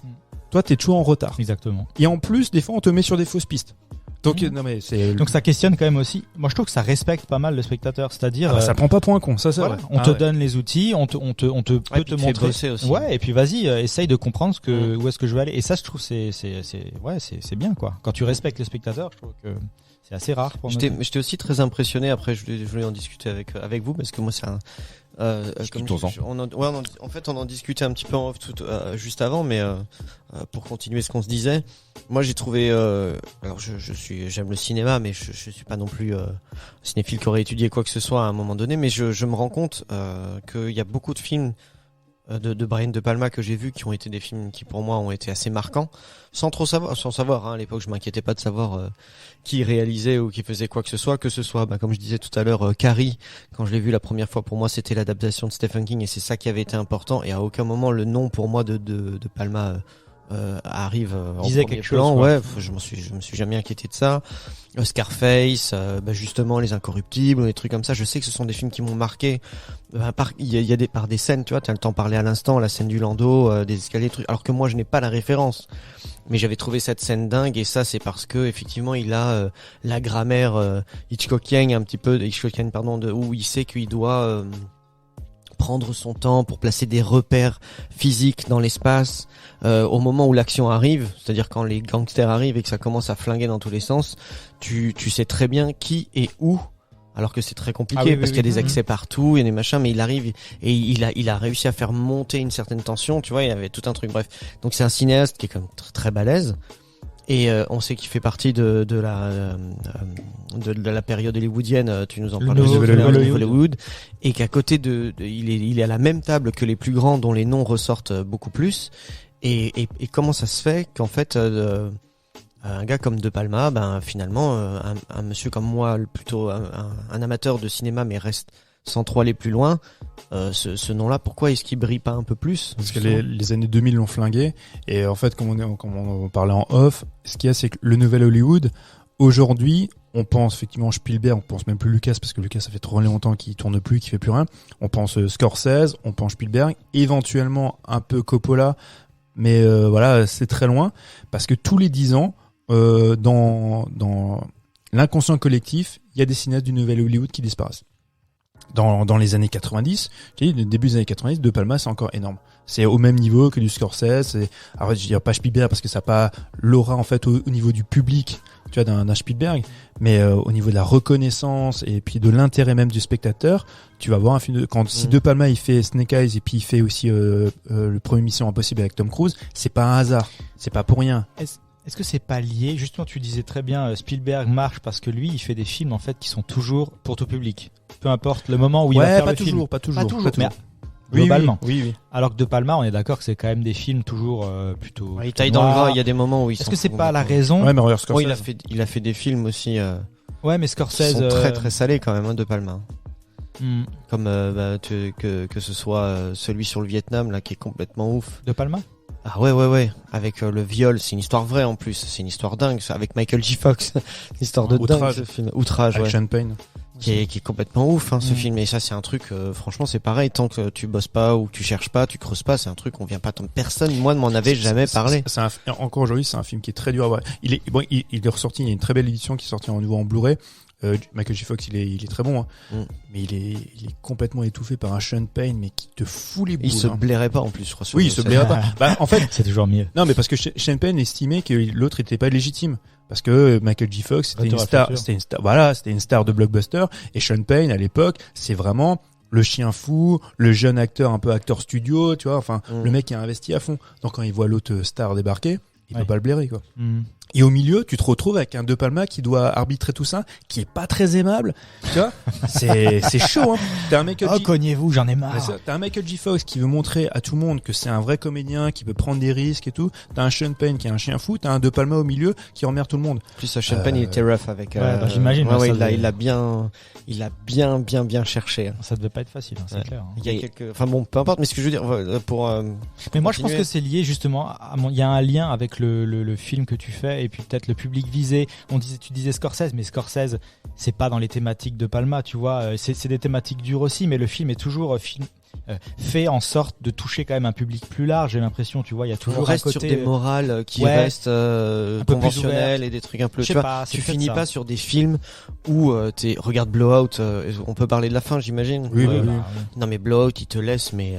Speaker 5: Toi, t'es toujours en retard.
Speaker 4: Exactement.
Speaker 5: Et en plus, des fois, on te met sur des fausses pistes. Donc, non, mais
Speaker 4: Donc ça questionne quand même aussi. Moi, je trouve que ça respecte pas mal le spectateur. C'est-à-dire,
Speaker 5: ça prend pas pour un con, ça c'est
Speaker 4: voilà,
Speaker 5: vrai.
Speaker 4: on te donne les outils, on peut te montrer.
Speaker 6: Bosser aussi.
Speaker 4: Ouais, et puis vas-y, essaye de comprendre où est-ce que je vais aller. Et ça, je trouve, c'est bien, quoi. Quand tu respectes le spectateur, je trouve que c'est assez rare pour nous.
Speaker 6: J'étais aussi très impressionné. Après, je voulais en discuter avec vous parce que moi, c'est un. En fait, on en discutait un petit peu en off juste avant, mais pour continuer ce qu'on se disait, moi j'ai trouvé. Alors j'aime le cinéma, mais je suis pas non plus cinéphile qui aurait étudié quoi que ce soit à un moment donné, mais je me rends compte qu'il y a beaucoup de films de Brian De Palma que j'ai vus qui ont été des films qui pour moi ont été assez marquants, sans savoir. À l'époque, je m'inquiétais pas de savoir qui réalisait ou qui faisait quoi que ce soit comme je disais tout à l'heure, Carrie. Quand je l'ai vu la première fois, pour moi c'était l'adaptation de Stephen King et c'est ça qui avait été important. Et à aucun moment le nom pour moi de Palma arrive en
Speaker 4: disait
Speaker 6: premier
Speaker 4: quelque
Speaker 6: plan.
Speaker 4: chose.
Speaker 6: Ouais, je me suis jamais inquiété de ça. Scarface, justement les Incorruptibles, des trucs comme ça. Je sais que ce sont des films qui m'ont marqué. Il y a par des scènes, tu vois, t'as le temps de parler à l'instant, la scène du landau, des escaliers, trucs. Alors que moi, je n'ai pas la référence. Mais j'avais trouvé cette scène dingue, et ça, c'est parce que effectivement, il a la grammaire Hitchcockienne, un petit peu Hitchcockienne, pardon, où il sait qu'il doit prendre son temps, pour placer des repères physiques dans l'espace. Au moment où l'action arrive, c'est-à-dire quand les gangsters arrivent et que ça commence à flinguer dans tous les sens, tu sais très bien qui est où. Alors que c'est très compliqué parce qu'il y a des accès partout, il y a des machins, mais il arrive et il a réussi à faire monter une certaine tension, tu vois, il y avait tout un truc, bref. Donc c'est un cinéaste qui est quand même très, très balèze et on sait qu'il fait partie de la période hollywoodienne, tu nous en parles, Hollywood, et qu'à côté il est à la même table que les plus grands dont les noms ressortent beaucoup plus et comment ça se fait qu'en fait un gars comme De Palma, finalement, un monsieur comme moi, plutôt un amateur de cinéma, mais reste sans trop aller plus loin, ce nom-là, pourquoi est-ce qu'il brille pas un peu plus?
Speaker 5: Parce que les années 2000 l'ont flingué, et en fait, comme on parlait en off, ce qu'il y a, c'est que le nouvel Hollywood, aujourd'hui, on pense effectivement Spielberg, on pense même plus Lucas, parce que Lucas, ça fait trop longtemps qu'il tourne plus, qu'il fait plus rien. On pense Scorsese, on pense Spielberg, éventuellement un peu Coppola, mais voilà, c'est très loin, parce que tous les 10 ans, dans l'inconscient collectif, il y a des cinéastes du nouvel Hollywood qui disparaissent. Dans les années 90, le début des années 90, De Palma, c'est encore énorme. C'est au même niveau que du Scorsese. Alors, je dirais pas Spielberg parce que ça n'a pas l'aura, en fait, au niveau du public, tu vois, d'un Spielberg. Mais, au niveau de la reconnaissance et puis de l'intérêt même du spectateur, tu vas voir un film si De Palma, il fait Snake Eyes et puis il fait aussi, le premier Mission Impossible avec Tom Cruise, c'est pas un hasard. C'est pas pour rien.
Speaker 4: Est-ce que c'est pas lié? Justement, tu disais très bien, Spielberg marche parce que lui, il fait des films en fait qui sont toujours pour tout public. Peu importe le moment où il va faire le film.
Speaker 5: Pas toujours.
Speaker 4: Mais globalement.
Speaker 5: Oui.
Speaker 4: Alors que De Palma, on est d'accord que c'est quand même des films toujours plutôt.
Speaker 6: Il taille dans le gras. Il y a des moments où ils sont.
Speaker 4: Est-ce que c'est pas la raison?
Speaker 5: Ouais, mais regarde Scorsese.
Speaker 6: Il a fait des films aussi.
Speaker 4: Ouais, mais
Speaker 6: Qui
Speaker 4: Scorsese.
Speaker 6: sont très très salés quand même, De Palma.
Speaker 4: Hmm.
Speaker 6: Comme que ce soit celui sur le Vietnam là, qui est complètement ouf.
Speaker 4: De Palma?
Speaker 6: Ah ouais, avec le viol, c'est une histoire vraie en plus, c'est une histoire dingue, ça, avec Michael J. Fox, une histoire de dingue ce film. Outrage,
Speaker 5: avec
Speaker 6: ouais.
Speaker 5: Sean Penn.
Speaker 6: Qui est complètement ouf, ce film. Et ça, c'est un truc, franchement, c'est pareil, tant que tu bosses pas ou que tu cherches pas, tu creuses pas, c'est un truc, on vient pas tant. Personne, moi, ne m'en avait jamais parlé.
Speaker 5: Encore aujourd'hui, c'est un film qui est très dur à voir. Il est ressorti, il y a une très belle édition qui est sortie en nouveau en Blu-ray. Michael J. Fox, il est très bon, hein. Mais il est complètement étouffé par un Sean Penn, mais qui te fout les boules.
Speaker 6: Il se blairait pas en plus, je crois.
Speaker 5: Oui, il se blairait pas. En fait,
Speaker 4: c'est toujours mieux.
Speaker 5: Non, mais parce que Sean Penn estimait que l'autre était pas légitime. Parce que Michael J. Fox, c'était une star de blockbuster. Et Sean Penn, à l'époque, c'est vraiment le chien fou, le jeune acteur, un peu acteur studio, tu vois, enfin, le mec qui a investi à fond. Donc quand il voit l'autre star débarquer, il peut pas le blairer, quoi. Et au milieu, tu te retrouves avec un De Palma qui doit arbitrer tout ça, qui est pas très aimable. Tu vois, c'est chaud, hein. T'as un Michael
Speaker 4: cognez-vous, j'en ai marre.
Speaker 5: T'as un Michael J. Fox qui veut montrer à tout le monde que c'est un vrai comédien, qui peut prendre des risques et tout. T'as un Sean Penn qui est un chien fou. T'as un De Palma au milieu qui emmerde tout le monde.
Speaker 6: En plus, Sean Penn, il était rough avec.
Speaker 4: J'imagine.
Speaker 6: Ouais, il a bien cherché. Hein.
Speaker 4: Ça devait pas être facile, hein, c'est clair. Hein.
Speaker 6: Il y a enfin bon, peu importe. Mais ce que je veux dire, pour.
Speaker 4: Mais moi, je pense que c'est lié justement. Il y a un lien avec le film que tu fais et puis peut-être le public visé. Tu disais Scorsese, mais Scorsese, c'est pas dans les thématiques de Palma, tu vois. C'est des thématiques dures aussi, mais le film est toujours fait en sorte de toucher quand même un public plus large. J'ai l'impression, tu vois, il y a toujours un côté
Speaker 6: sur des morales qui restent conventionnelles et des trucs un peu. Tu finis pas sur des films où regarde Blowout. On peut parler de la fin, j'imagine.
Speaker 5: Oui.
Speaker 6: Non, mais Blowout, il te laisse, mais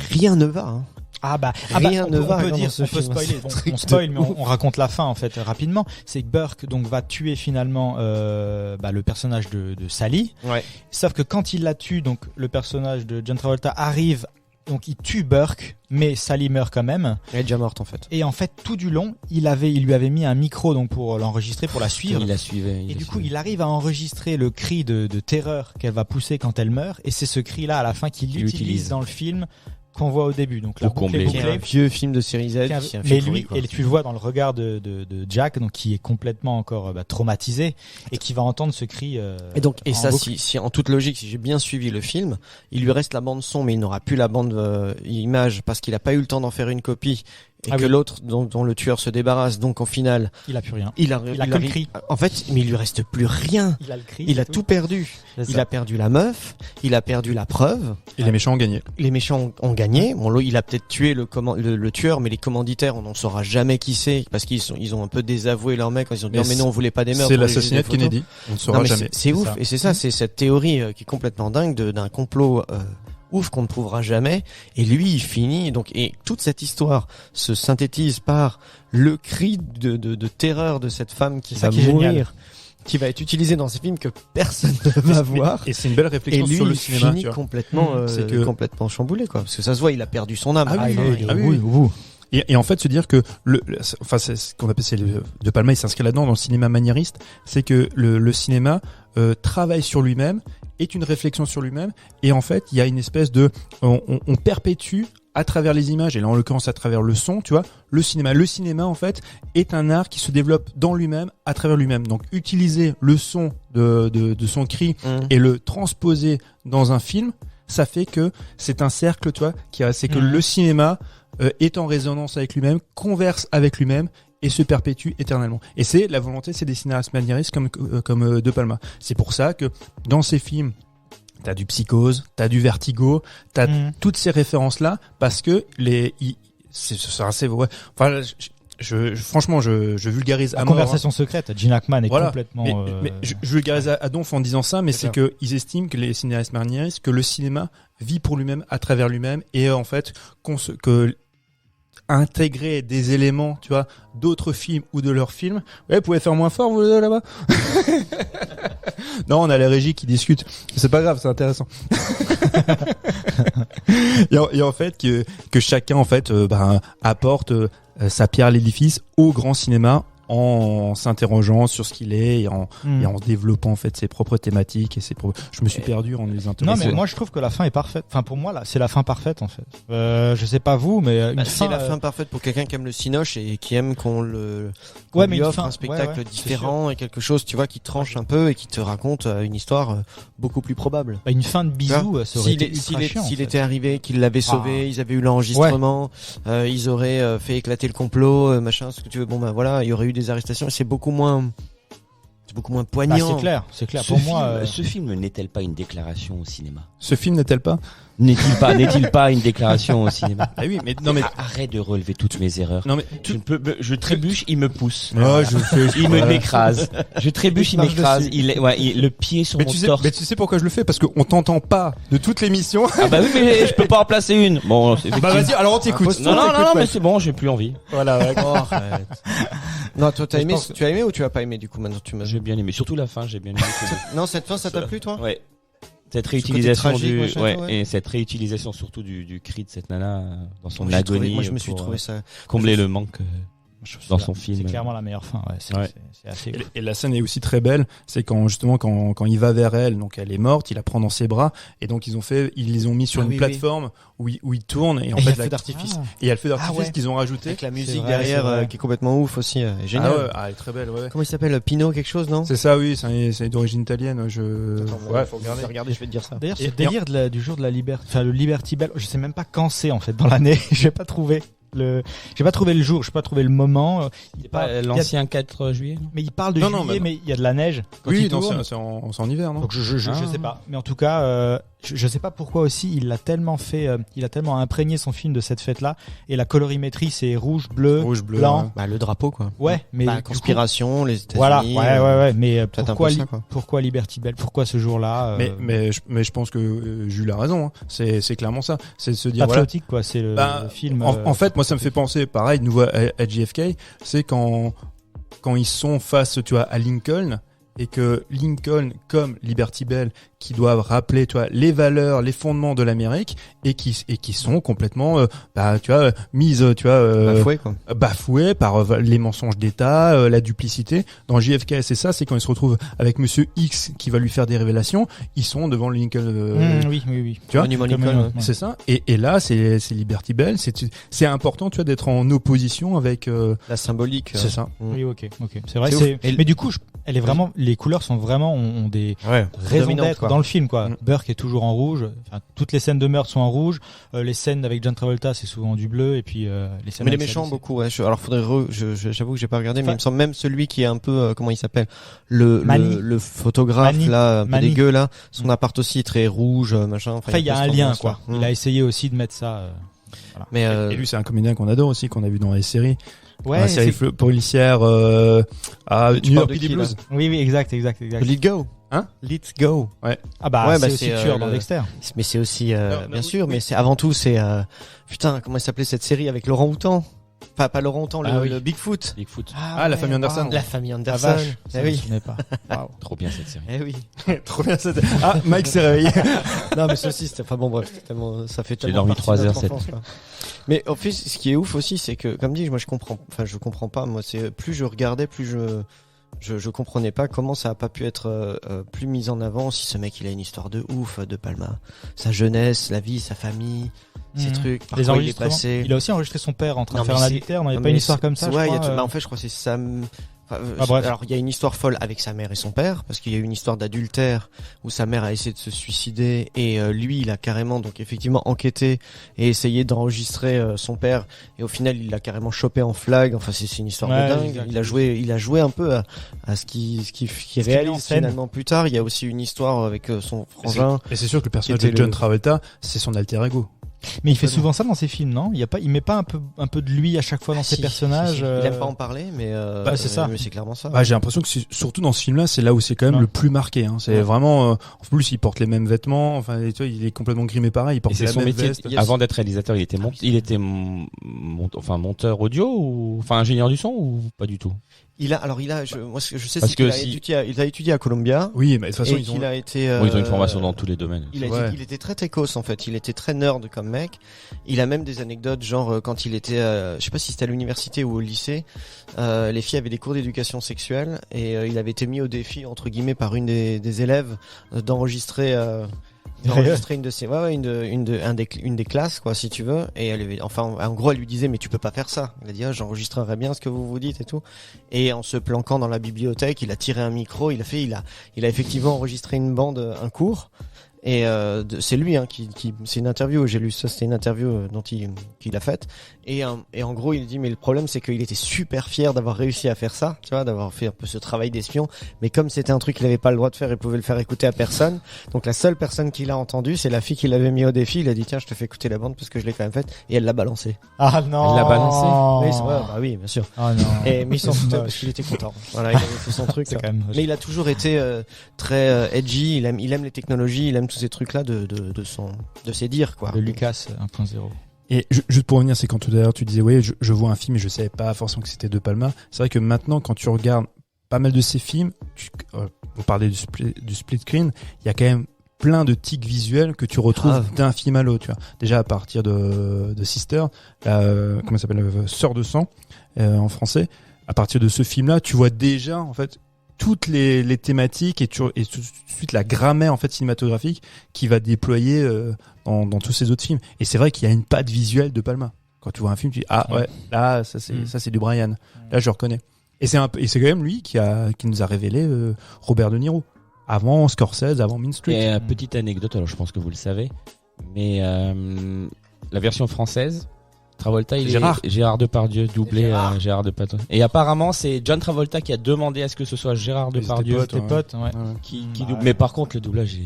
Speaker 6: rien ne va. Hein. Rien ne va.
Speaker 4: On peut spoiler. On spoil, mais on raconte la fin en fait rapidement. C'est que Burke donc va tuer finalement le personnage de Sally.
Speaker 6: Ouais.
Speaker 4: Sauf que quand il la tue, donc le personnage de John Travolta arrive. Donc il tue Burke, mais Sally meurt quand même.
Speaker 6: Elle est déjà morte en fait.
Speaker 4: Et en fait tout du long, il lui avait mis un micro donc pour l'enregistrer, pour la suivre.
Speaker 3: Il la suivait.
Speaker 4: Et du coup, il arrive à enregistrer le cri de terreur qu'elle va pousser quand elle meurt. Et c'est ce cri-là à la fin qu'il utilise dans le film qu'on voit au début. Donc la boucle est bouclée.
Speaker 6: Un vieux film de série Z.
Speaker 4: Mais lui, et tu le vois dans le regard de Jack, donc qui est complètement encore traumatisé et qui va entendre ce cri.
Speaker 6: Et donc, ça, si en toute logique, si j'ai bien suivi le film, il lui reste la bande son, mais il n'aura plus la bande image parce qu'il a pas eu le temps d'en faire une copie. Et que l'autre dont le tueur se débarrasse, donc au final,
Speaker 4: il a plus rien.
Speaker 6: Il a que le cri. En fait, mais il lui reste plus rien.
Speaker 4: Il a le cri.
Speaker 6: Il a tout perdu. Il a perdu la meuf. Il a perdu la preuve.
Speaker 5: Et les méchants ont gagné.
Speaker 6: Les méchants ont gagné. Bon, il a peut-être tué le tueur, mais les commanditaires, on n'en saura jamais qui c'est parce qu'ils ont un peu désavoué leur mec quand ils ont dit non mais non on voulait pas des meurtres.
Speaker 5: C'est l'assassinat de Kennedy. On ne saura jamais.
Speaker 6: C'est ouf. Et c'est ça, c'est cette théorie qui est complètement dingue d'un complot ouf qu'on ne trouvera jamais. Et lui, il finit. Donc, et toute cette histoire se synthétise par le cri de terreur de cette femme qui
Speaker 4: C'est ça
Speaker 6: va
Speaker 4: qui est génial.
Speaker 6: mourir, qui va être utilisé dans ces films que personne ne va voir.
Speaker 5: Et c'est une belle
Speaker 6: Et
Speaker 5: réflexion
Speaker 6: lui,
Speaker 5: sur le
Speaker 6: il
Speaker 5: cinéma.
Speaker 6: finit
Speaker 5: Tu vois.
Speaker 6: complètement,
Speaker 5: C'est que-
Speaker 6: complètement chamboulé, quoi. Parce que ça se voit, il a perdu son âme.
Speaker 5: Ah oui,
Speaker 6: Enfin,
Speaker 5: oui,
Speaker 6: il-
Speaker 5: ah oui. Et en fait, se dire que enfin, c'est ce qu'on appelle, De Palma, il s'inscrit là-dedans dans le cinéma maniériste, c'est que le cinéma travaille sur lui-même, est une réflexion sur lui-même, et en fait, il y a une espèce de, on perpétue à travers les images, et là en l'occurrence à travers le son, tu vois, le cinéma. Le cinéma, en fait, est un art qui se développe dans lui-même, à travers lui-même. Donc, utiliser le son de son cri et le transposer dans un film, ça fait que c'est un cercle, tu vois, c'est que le cinéma est en résonance avec lui-même, converse avec lui-même et se perpétue éternellement. Et c'est la volonté, c'est des cinéastes maniéristes comme De Palma. C'est pour ça que dans ces films, t'as du Psychose, t'as du Vertigo, t'as toutes ces références-là, parce que c'est assez, ouais. Enfin, franchement, je vulgarise
Speaker 4: La
Speaker 5: à mort, hein.
Speaker 4: conversation secrète, Gene Hackman est
Speaker 5: Voilà.
Speaker 4: complètement.
Speaker 5: Mais je vulgarise à donf en disant ça, mais c'est
Speaker 6: clair.
Speaker 5: que ils estiment, que les cinéastes maniéristes, que le cinéma vit pour lui-même, à travers lui-même, et en fait que intégrer des éléments, tu vois, d'autres films ou de leurs films. Ouais, vous pouvez faire moins fort, vous là-bas. Non, on a la régie qui discute. C'est pas grave, c'est intéressant. et en fait que chacun en fait apporte sa pierre à l'édifice au grand cinéma, en s'interrogeant sur ce qu'il est et en développant en fait ses propres thématiques et je me suis perdu en les
Speaker 4: Non,
Speaker 5: interrogeant.
Speaker 4: mais moi je trouve que la fin est parfaite. Enfin, pour moi, là, c'est la fin parfaite en fait. Je sais pas vous, mais une
Speaker 6: c'est
Speaker 4: fin.
Speaker 6: la fin parfaite pour quelqu'un qui aime le cinoche et qui aime qu'on
Speaker 4: Ouais,
Speaker 6: lui
Speaker 4: mais une
Speaker 6: offre
Speaker 4: fin-
Speaker 6: un spectacle
Speaker 4: ouais, ouais,
Speaker 6: différent et quelque chose, tu vois, qui tranche un peu et qui te raconte une histoire beaucoup plus probable.
Speaker 4: Bah, une fin de bisous, ça aurait été ultra chiant. en
Speaker 6: S'il
Speaker 4: fait.
Speaker 6: était arrivé, qu'il l'avait sauvé, ils avaient eu l'enregistrement, ils auraient fait éclater le complot, machin, ce que tu veux. Bon, ben voilà, il y aurait eu des arrestations. Et c'est beaucoup moins
Speaker 4: Bah,
Speaker 6: poignant.
Speaker 4: c'est clair.
Speaker 3: Ce
Speaker 4: Pour
Speaker 3: film,
Speaker 4: moi,
Speaker 3: ce film n'est-elle pas une déclaration au cinéma?
Speaker 5: Ce film n'est-elle pas?
Speaker 3: N'est-il pas une déclaration au cinéma?
Speaker 5: Ah oui, mais non mais
Speaker 3: Arrête de relever toutes mes erreurs.
Speaker 5: non mais
Speaker 3: Je trébuche, il me pousse.
Speaker 5: oh, je fais
Speaker 3: Il m'écrase. Je trébuche, il
Speaker 6: marche
Speaker 3: m'écrase.
Speaker 6: dessus.
Speaker 3: Le pied sur mon torse.
Speaker 5: mais tu sais pourquoi je le fais, parce qu'on t'entend pas de toute l'émission.
Speaker 3: Ah bah oui, mais je peux pas en placer une. Bon, c'est
Speaker 5: Bah vas-y, alors on t'écoute.
Speaker 3: Non, mais c'est bon, j'ai plus envie.
Speaker 5: Voilà, ouais.
Speaker 6: Oh, arrête. Non, toi, t'as
Speaker 4: Je
Speaker 6: aimé,
Speaker 4: pense que-
Speaker 6: tu as aimé ou tu as pas aimé, du coup, maintenant, tu m'as
Speaker 3: J'ai bien aimé. Surtout la fin, j'ai bien aimé.
Speaker 6: Non, cette fin, ça t'a plu, toi?
Speaker 3: Ouais. Cette
Speaker 6: côté
Speaker 3: réutilisation
Speaker 6: tragique, machin,
Speaker 3: ouais,
Speaker 6: ouais.
Speaker 3: et cette réutilisation surtout du cri de cette nana dans son
Speaker 6: Moi, j'ai trouvé-
Speaker 3: agonie.
Speaker 6: moi, je me suis
Speaker 3: pour,
Speaker 6: trouvé ça.
Speaker 3: combler le manque dans son
Speaker 4: c'est
Speaker 3: film.
Speaker 4: clairement la meilleure fin. Ouais,
Speaker 3: Ouais.
Speaker 4: c'est assez.
Speaker 5: Et la scène est aussi très belle, c'est quand il va vers elle, donc elle est morte, il la prend dans ses bras, et donc ils les ont mis sur
Speaker 6: Ah
Speaker 5: une
Speaker 6: oui,
Speaker 5: plateforme où il tourne, et en
Speaker 4: Et il y a
Speaker 5: fait,
Speaker 4: feu d'artifice.
Speaker 5: et il y a le feu d'artifice
Speaker 6: Ah ouais.
Speaker 5: qu'ils ont rajouté.
Speaker 6: Avec la musique
Speaker 4: vrai,
Speaker 6: derrière,
Speaker 4: c'est vrai.
Speaker 6: qui est complètement ouf aussi, génial.
Speaker 5: Elle est très belle, ouais.
Speaker 6: Comment il s'appelle? Pino quelque chose, non?
Speaker 5: C'est ça, oui, c'est d'origine italienne,
Speaker 6: Ouais, faut regarder, je vais te dire ça.
Speaker 4: D'ailleurs, ce
Speaker 5: Et-
Speaker 4: délire du jour de la liberté, enfin le Liberty Bell, je sais même pas quand c'est en fait dans l'année. J'ai pas trouvé le jour, j'ai pas trouvé le moment. Il est pas, il y a-
Speaker 3: L'ancien 4 juillet. Non
Speaker 4: mais il parle de
Speaker 5: Non, non,
Speaker 4: juillet,
Speaker 5: bah non.
Speaker 4: mais il y a de la neige. Quand
Speaker 5: Oui,
Speaker 4: il
Speaker 5: non,
Speaker 4: tourne.
Speaker 5: c'est en hiver, non?
Speaker 4: Donc je
Speaker 3: Ah.
Speaker 4: sais pas, mais en tout cas, je sais pas pourquoi aussi il l'a tellement fait, il a tellement imprégné son film de cette fête-là, et la colorimétrie c'est rouge, bleu,
Speaker 5: Rouge, bleu,
Speaker 4: blanc.
Speaker 5: ouais.
Speaker 6: Bah, le drapeau, quoi.
Speaker 4: Ouais, mais
Speaker 6: Bah,
Speaker 4: du coup,
Speaker 6: conspiration, les États-Unis.
Speaker 4: voilà, ouais, mais
Speaker 6: peut-être un
Speaker 4: pourquoi
Speaker 6: peu ça, quoi.
Speaker 4: pourquoi Liberty Bell, pourquoi ce jour-là
Speaker 5: Mais je pense que Jules a raison, hein. C'est clairement ça. C'est de se dire, voilà.
Speaker 4: patriotique quoi, c'est le
Speaker 5: Bah,
Speaker 4: film.
Speaker 5: En fait, moi, ça me fait penser, pareil, de nouveau à JFK, c'est quand ils sont face, tu vois, à Lincoln, et que Lincoln, comme Liberty Bell, qui doivent rappeler, tu vois, les valeurs, les fondements de l'Amérique, et qui sont complètement, tu vois, mises, tu vois,
Speaker 6: Bafoué, quoi.
Speaker 5: bafoués par les mensonges d'État, la duplicité. Dans JFK, c'est ça, c'est quand il se retrouve avec Monsieur X qui va lui faire des révélations, ils sont devant Lincoln.
Speaker 4: Oui.
Speaker 5: Tu vois,
Speaker 6: Monument
Speaker 4: comme,
Speaker 6: Lincoln, ouais.
Speaker 5: c'est ça. Et là, c'est Liberty Bell. C'est important, tu vois, d'être en opposition avec.
Speaker 6: La symbolique.
Speaker 5: C'est ça.
Speaker 4: Oui, ok. C'est vrai.
Speaker 6: C'est ouf. Et
Speaker 4: Mais du coup, elle est vraiment, les couleurs sont vraiment ont des
Speaker 6: Ouais.
Speaker 4: raisons
Speaker 6: Dominante,
Speaker 4: d'être
Speaker 6: quoi.
Speaker 4: dans le film, quoi.
Speaker 5: Mm.
Speaker 4: Burke est toujours en rouge. Enfin, toutes les scènes de meurtre sont en rouge. Les scènes avec John Travolta, c'est souvent du bleu. Et puis les scènes.
Speaker 6: Mais les
Speaker 4: avec
Speaker 6: méchants,
Speaker 4: Sally,
Speaker 6: beaucoup, ouais. Alors, faudrait j'avoue que j'ai pas regardé, mais
Speaker 4: Enfin-
Speaker 6: il me semble même celui qui est un peu, comment il s'appelle? Le photographe,
Speaker 4: Mani.
Speaker 6: là, un peu
Speaker 4: Mani.
Speaker 6: dégueu, là. Son appart aussi est très rouge, machin.
Speaker 4: Enfin, il y a un
Speaker 6: peu cette
Speaker 4: lien,
Speaker 6: ambiance-là.
Speaker 4: quoi. Il a essayé aussi de mettre ça.
Speaker 6: Mais,
Speaker 5: Et lui, c'est un comédien qu'on adore aussi, qu'on a vu dans les séries. Dans la
Speaker 4: Ouais.
Speaker 5: série policière,
Speaker 6: Tu
Speaker 5: New
Speaker 6: parles
Speaker 5: York
Speaker 6: de
Speaker 5: PD
Speaker 6: qui, là
Speaker 5: Blues.
Speaker 4: Oui, exact.
Speaker 6: Lead Go. Let's Go.
Speaker 4: Ah bah,
Speaker 6: Ouais,
Speaker 4: c'est
Speaker 6: bah,
Speaker 4: aussi
Speaker 6: c'est,
Speaker 4: tueur dans
Speaker 6: le-
Speaker 4: Dexter.
Speaker 6: Mais c'est aussi,
Speaker 5: Non,
Speaker 6: bien
Speaker 5: oui,
Speaker 6: sûr,
Speaker 5: oui.
Speaker 6: mais c'est avant tout, c'est putain, comment elle s'appelait cette série avec Laurent Houtan? Enfin, pas Laurent Houtan,
Speaker 3: Ah oui.
Speaker 6: le Bigfoot.
Speaker 3: Bigfoot.
Speaker 5: La famille Anderson.
Speaker 6: La famille
Speaker 4: La
Speaker 6: Anderson.
Speaker 4: vache.
Speaker 6: Eh
Speaker 4: Ça,
Speaker 6: oui.
Speaker 4: je me souvenais pas. Waouh.
Speaker 3: Trop bien cette série.
Speaker 6: Eh oui.
Speaker 5: Trop bien ça. Ah, Mike s'est réveillé.
Speaker 6: Non, mais ceci, c'était, enfin bon, bref, ça fait tellement
Speaker 3: dormi
Speaker 6: partie
Speaker 3: 3
Speaker 6: de notre
Speaker 3: heures, cette
Speaker 6: enfance, quoi. Mais en fait, ce qui est ouf aussi, c'est que, comme dit, moi, je comprends pas, moi, c'est, plus je regardais, plus je comprenais pas comment ça a pas pu être plus mis en avant. Si ce mec, il a une histoire de ouf, De Palma, sa jeunesse, la vie, sa famille, ses trucs, par
Speaker 4: Les
Speaker 6: quoi il est
Speaker 4: enregistrements.
Speaker 6: passé.
Speaker 4: Il a aussi enregistré son père en train
Speaker 6: Non,
Speaker 4: de faire
Speaker 6: mais
Speaker 4: un
Speaker 6: c'est-
Speaker 4: adultère. Non, il n'y a
Speaker 6: Non,
Speaker 4: pas une
Speaker 6: mais
Speaker 4: histoire
Speaker 6: c'est-
Speaker 4: comme ça,
Speaker 6: ouais,
Speaker 4: je
Speaker 6: il y a
Speaker 4: crois.
Speaker 6: tout- bah, en fait, je crois que c'est Sam.
Speaker 4: Ah, bref.
Speaker 6: Alors, il y a une histoire folle avec sa mère et son père, parce qu'il y a eu une histoire d'adultère où sa mère a essayé de se suicider et lui, il a carrément, donc effectivement, enquêté et essayé d'enregistrer son père. Et au final, il l'a carrément chopé en flag. Enfin, c'est une histoire
Speaker 4: Ouais,
Speaker 6: de dingue.
Speaker 4: exact.
Speaker 6: Il a joué un peu à ce qui
Speaker 4: met en
Speaker 6: réalise
Speaker 4: scène.
Speaker 6: finalement plus tard. Il y a aussi une histoire avec son frangin.
Speaker 5: Et c'est sûr que le personnage
Speaker 6: Qui était
Speaker 5: de John
Speaker 6: le-
Speaker 5: Travolta, c'est son alter ego.
Speaker 4: Mais il fait souvent ça dans ses films, non? Il met pas un peu de lui à chaque fois dans ses
Speaker 6: Si,
Speaker 4: personnages.
Speaker 6: si. Il aime pas en parler, mais
Speaker 4: Bah, c'est ça.
Speaker 6: Mais c'est clairement ça.
Speaker 5: Ah, j'ai l'impression que surtout dans ce film-là, c'est là où c'est quand même
Speaker 4: Ouais.
Speaker 5: le plus marqué. Hein. C'est
Speaker 6: Ouais.
Speaker 5: vraiment. En plus, il porte les mêmes vêtements. Enfin, et tu vois, il est complètement grimé pareil. Il
Speaker 3: Et
Speaker 5: porte
Speaker 3: c'est
Speaker 5: la
Speaker 3: son
Speaker 5: même
Speaker 3: métier.
Speaker 5: veste.
Speaker 6: Yes.
Speaker 3: Avant d'être réalisateur, il était monteur audio ou enfin ingénieur du son ou pas du tout.
Speaker 6: Il a, moi, ce que je sais,
Speaker 3: Parce
Speaker 6: c'est qu'il
Speaker 3: que
Speaker 6: a
Speaker 3: si-
Speaker 6: étudié à Columbia.
Speaker 5: Oui, mais de toute façon,
Speaker 6: Et
Speaker 5: ils ont.
Speaker 6: qu'il a été.
Speaker 3: Bon, ils ont une formation dans tous les domaines.
Speaker 5: Ouais.
Speaker 6: Il était très techos en fait. Il était très nerd comme mec. Il a même des anecdotes genre quand il était, je sais pas si c'était à l'université ou au lycée, les filles avaient des cours d'éducation sexuelle et il avait été mis au défi entre guillemets par une des élèves d'enregistrer. Une de ses, une des classes, quoi, si tu veux. Et en gros, elle lui disait, mais tu peux pas faire ça. Il a dit, j'enregistrerai bien ce que vous vous dites et tout. Et en se planquant dans la bibliothèque, il a tiré un micro, il a effectivement enregistré une bande, un cours. Et c'est lui c'est une interview, j'ai lu ça, c'était une interview qu'il a faite et en gros il dit mais le problème c'est qu'il était super fier d'avoir réussi à faire ça, tu vois, d'avoir fait un peu ce travail d'espion, mais comme c'était un truc qu'il avait pas le droit de faire, il pouvait le faire écouter à personne. Donc la seule personne qui l'a entendu, c'est la fille qui l'avait mis au défi. Il a dit tiens, je te fais écouter la bande parce que je l'ai quand même faite et elle l'a balancé.
Speaker 4: Ah non.
Speaker 3: Elle l'a balancé.
Speaker 6: Oui, bah oui, bien sûr.
Speaker 4: Ah non.
Speaker 6: Mais il s'en
Speaker 4: C'est
Speaker 6: foutait
Speaker 4: moche.
Speaker 6: parce qu'il était content. Voilà, il avait fait son truc.
Speaker 4: C'est quand même.
Speaker 6: Mais il a toujours été très edgy. Il aime les technologies. Il aime tous ces trucs-là de ses dires, quoi.
Speaker 4: Le Lucas 1.0.
Speaker 5: Et juste pour revenir, c'est quand tout à l'heure tu disais, oui, je vois un film et je savais pas forcément que c'était De Palma. C'est vrai que maintenant, quand tu regardes pas mal de ces films, on parlait du split screen, il y a quand même plein de tics visuels que tu retrouves
Speaker 6: Grave.
Speaker 5: d'un film à l'autre. Tu vois. Déjà à partir de Sister, comment ça s'appelle, Sœur de sang en français. À partir de ce film-là, tu vois déjà en fait toutes les thématiques et tout de suite la grammaire en fait cinématographique qui va déployer dans tous ces autres films. Et c'est vrai qu'il y a une patte visuelle de Palma. Quand tu vois un film, tu dis ah ouais, là ça c'est du Brian. Là je reconnais. Et c'est quand même lui qui nous a révélé Robert De Niro. Avant Scorsese, avant Mean Street.
Speaker 3: Et petite anecdote, alors je pense que vous le savez, mais la version française, Travolta, il est Gérard Depardieu, doublé Gérard Depardieu. Et apparemment, c'est John Travolta qui a demandé à ce que ce soit Gérard Depardieu
Speaker 4: Tes potes, ouais.
Speaker 3: qui double. Mais par contre, le doublage, il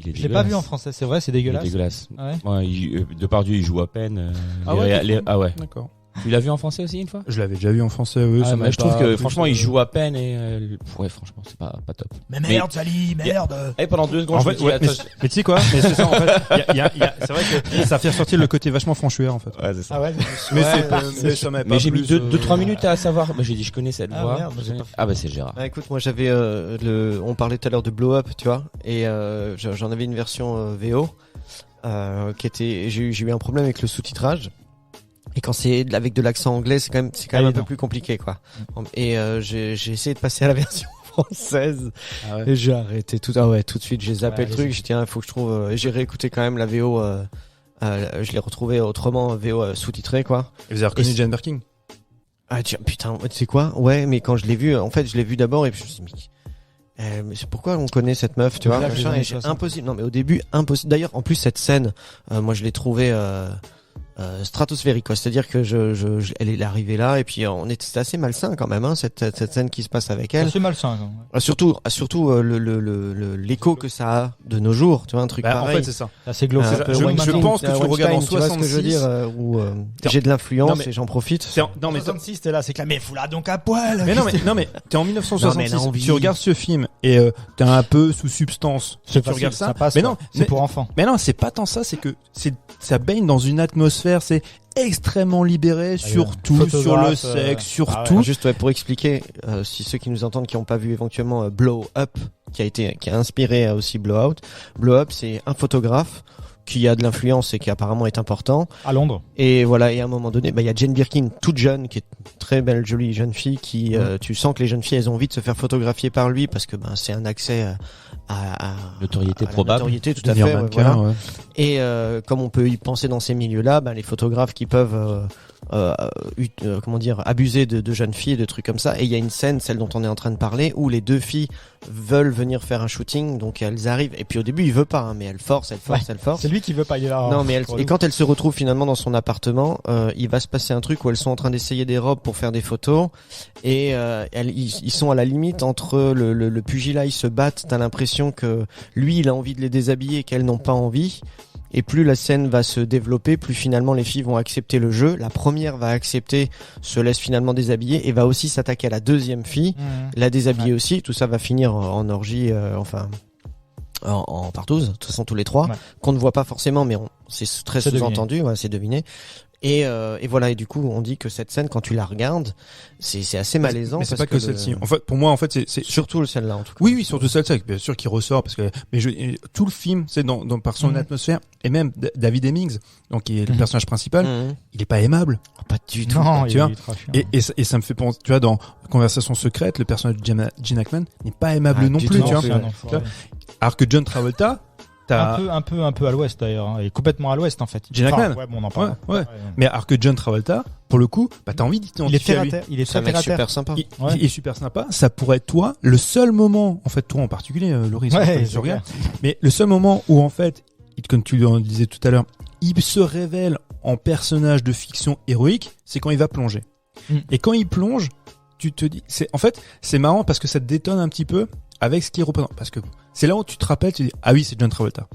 Speaker 3: est dégueulasse.
Speaker 4: Je l'ai pas vu en français, c'est vrai, c'est
Speaker 3: Il est
Speaker 4: dégueulasse.
Speaker 3: dégueulasse.
Speaker 4: Ah ouais.
Speaker 3: Ouais, Depardieu, il joue à peine.
Speaker 5: Ah ouais,
Speaker 3: ah ouais.
Speaker 5: D'accord.
Speaker 3: Tu l'as vu en français aussi une fois?
Speaker 5: Je l'avais déjà vu en français, oui.
Speaker 3: Ah,
Speaker 5: ça
Speaker 3: mais
Speaker 5: m'a
Speaker 3: je trouve
Speaker 5: pas
Speaker 3: que
Speaker 5: plus,
Speaker 3: franchement, il joue à peine et ouais, franchement, c'est pas top.
Speaker 4: Mais
Speaker 3: merde,
Speaker 4: Sally, merde.
Speaker 3: Et pendant 2 secondes,
Speaker 5: En
Speaker 3: je me
Speaker 5: fait,
Speaker 3: dis,
Speaker 5: ouais,
Speaker 3: attends,
Speaker 5: mais tu sais quoi? Mais c'est ça, en fait. C'est vrai que ça fait ressortir le côté vachement franchouillard, en fait.
Speaker 3: ouais, c'est ça.
Speaker 4: Ah ouais.
Speaker 5: Mais
Speaker 6: Ouais,
Speaker 5: ça m'a pas
Speaker 3: Mais j'ai mis
Speaker 5: plus,
Speaker 3: 2-3 minutes à savoir. Bah, j'ai dit, je connais cette
Speaker 4: Ah,
Speaker 3: voix.
Speaker 4: merde, j'ai pas fait.
Speaker 3: Ah bah c'est Gérard.
Speaker 6: Ah, écoute, moi j'avais on parlait tout à l'heure de Blow Up, tu vois, et j'en avais une version VO j'ai eu un problème avec le sous-titrage. Et quand c'est avec de l'accent anglais, c'est quand même un peu plus compliqué, quoi. Et j'ai essayé de passer à la version française.
Speaker 5: Ah ouais.
Speaker 6: Et j'ai arrêté tout. Ah ouais, tout de suite, j'ai zappé
Speaker 4: Ouais,
Speaker 6: le truc. J'ai dit, il faut que je trouve. J'ai réécouté quand même la VO. Je l'ai retrouvé autrement VO sous-titré, quoi.
Speaker 5: Et vous avez reconnu
Speaker 6: Et
Speaker 5: Jane Birkin?
Speaker 6: Ah tiens, putain, tu sais quoi? Ouais, mais quand je l'ai vu, en fait, je l'ai vu d'abord et puis je me suis dit, mais c'est pourquoi on connaît cette meuf, tu vois?
Speaker 4: Là, les
Speaker 6: Machin,
Speaker 4: années
Speaker 6: et
Speaker 4: 60.
Speaker 6: impossible. Non, mais au début, impossible. D'ailleurs, en plus, cette scène, moi, je l'ai trouvée stratosphérique, quoi. C'est-à-dire que elle est arrivée là et puis c'était assez malsain quand même, hein, cette scène qui se passe avec elle.
Speaker 4: C'est malsain. Quand même.
Speaker 6: Surtout l'écho que ça a de nos jours, tu vois, un truc
Speaker 5: Bah, en
Speaker 6: pareil.
Speaker 5: fait, c'est ça.
Speaker 4: C'est glauque.
Speaker 6: Un
Speaker 5: je-
Speaker 6: peu
Speaker 5: je
Speaker 6: Weinstein,
Speaker 5: pense que tu le regardes en
Speaker 6: Weinstein, tu vois ce que je veux
Speaker 5: 66.
Speaker 6: dire, où
Speaker 5: T'es-
Speaker 6: j'ai de
Speaker 5: Non,
Speaker 6: l'influence
Speaker 5: mais-
Speaker 6: et j'en profite.
Speaker 5: Non, mais
Speaker 4: 66, t'es là, c'est clair. Mais fous-la donc à poil.
Speaker 5: Mais non, mais t'es en
Speaker 6: Non, mais
Speaker 5: 1966.
Speaker 6: l'envie.
Speaker 5: Tu regardes ce film et t'es un peu sous substance.
Speaker 4: C'est
Speaker 5: Tu regardes ça.
Speaker 4: passe.
Speaker 5: Mais
Speaker 4: quoi.
Speaker 5: non,
Speaker 4: c'est pour enfants.
Speaker 5: Mais non, c'est pas tant ça. C'est que ça baigne dans une atmosphère. C'est extrêmement libéré, surtout sur le
Speaker 4: photographe,
Speaker 5: sexe, sur
Speaker 4: ah ouais.
Speaker 5: tout.
Speaker 6: Juste pour expliquer, si ceux qui nous entendent qui n'ont pas vu éventuellement Blow Up, qui a inspiré aussi Blow Out. Blow Up, c'est un photographe qui a de l'influence et qui apparemment est important.
Speaker 4: À Londres.
Speaker 6: Et voilà, et à un moment donné, il y a Jane Birkin, toute jeune, qui est une très belle, jolie jeune fille, qui, tu sens que les jeunes filles, elles ont envie de se faire photographier par lui parce que c'est un accès à
Speaker 3: Notoriété
Speaker 6: à la
Speaker 3: probable.
Speaker 6: notoriété, tout à
Speaker 5: Devenir
Speaker 6: fait. Ouais,
Speaker 5: mannequin,
Speaker 6: voilà.
Speaker 5: ouais.
Speaker 6: Et comme on peut y penser dans ces milieux-là, les photographes qui peuvent abuser de jeunes filles et de trucs comme ça. Et il y a une scène, celle dont on est en train de parler, où les deux filles veulent venir faire un shooting, donc elles arrivent. Et puis au début, il veut pas, hein, mais elles forcent.
Speaker 4: C'est lui qui veut pas y aller là.
Speaker 6: Non, mais et quand elles se retrouvent finalement dans son appartement, il va se passer un truc où elles sont en train d'essayer des robes pour faire des photos, et ils sont à la limite entre le pugilat, ils se battent. T'as l'impression que lui, il a envie de les déshabiller et qu'elles n'ont pas envie. Et plus la scène va se développer, plus finalement les filles vont accepter le jeu. La première va accepter, se laisse finalement déshabiller et va aussi s'attaquer à la deuxième fille, la déshabiller aussi. Tout ça va finir en orgie, en partouze, de toute façon tous les trois, qu'on ne voit pas forcément, mais c'est très
Speaker 4: C'est
Speaker 6: sous-entendu, c'est deviné. Et voilà, et du coup on dit que cette scène, quand tu la regardes, c'est assez malaisant.
Speaker 5: Mais c'est
Speaker 6: parce
Speaker 5: pas que celle-ci. En fait, pour moi, c'est
Speaker 6: surtout celle-là en tout cas.
Speaker 5: oui, surtout celle-ci, bien sûr, qui ressort parce que, mais tout le film, c'est par son atmosphère, et même David Hemmings, donc qui est le personnage principal, il est pas aimable.
Speaker 6: Pas du tout.
Speaker 4: Non,
Speaker 5: tu vois.
Speaker 4: il est trop chiant.
Speaker 5: Et ça me fait penser, tu vois, dans Conversation secrète, le personnage de Gene Hackman n'est pas aimable non
Speaker 6: du
Speaker 5: plus,
Speaker 6: tout,
Speaker 5: tu vois.
Speaker 4: c'est un enfoiré.
Speaker 5: Alors que John Travolta,
Speaker 4: Un peu à l'ouest d'ailleurs, hein, et complètement à l'ouest en fait.
Speaker 5: Gene Hackman.
Speaker 4: Ouais, bon, on en parle.
Speaker 5: Ouais. Mais alors que John Travolta, pour le coup, t'as envie
Speaker 4: Il est
Speaker 5: d'identifier
Speaker 4: terre
Speaker 5: à
Speaker 4: à
Speaker 5: lui.
Speaker 4: terre. Il est
Speaker 6: C'est un
Speaker 4: très
Speaker 6: mec
Speaker 4: terre à terre.
Speaker 6: super sympa.
Speaker 5: Il est super sympa. Ça pourrait être toi, le seul moment, en fait, toi en particulier, Laurie,
Speaker 4: Ouais,
Speaker 5: je regarde, mais le seul moment où, en fait, comme tu le disais tout à l'heure, il se révèle en personnage de fiction héroïque, c'est quand il va plonger. Et quand il plonge, tu te dis, c'est marrant parce que ça te détonne un petit peu avec ce qu'il représente. Parce que c'est là où tu te rappelles, tu dis, ah oui, c'est John Travolta.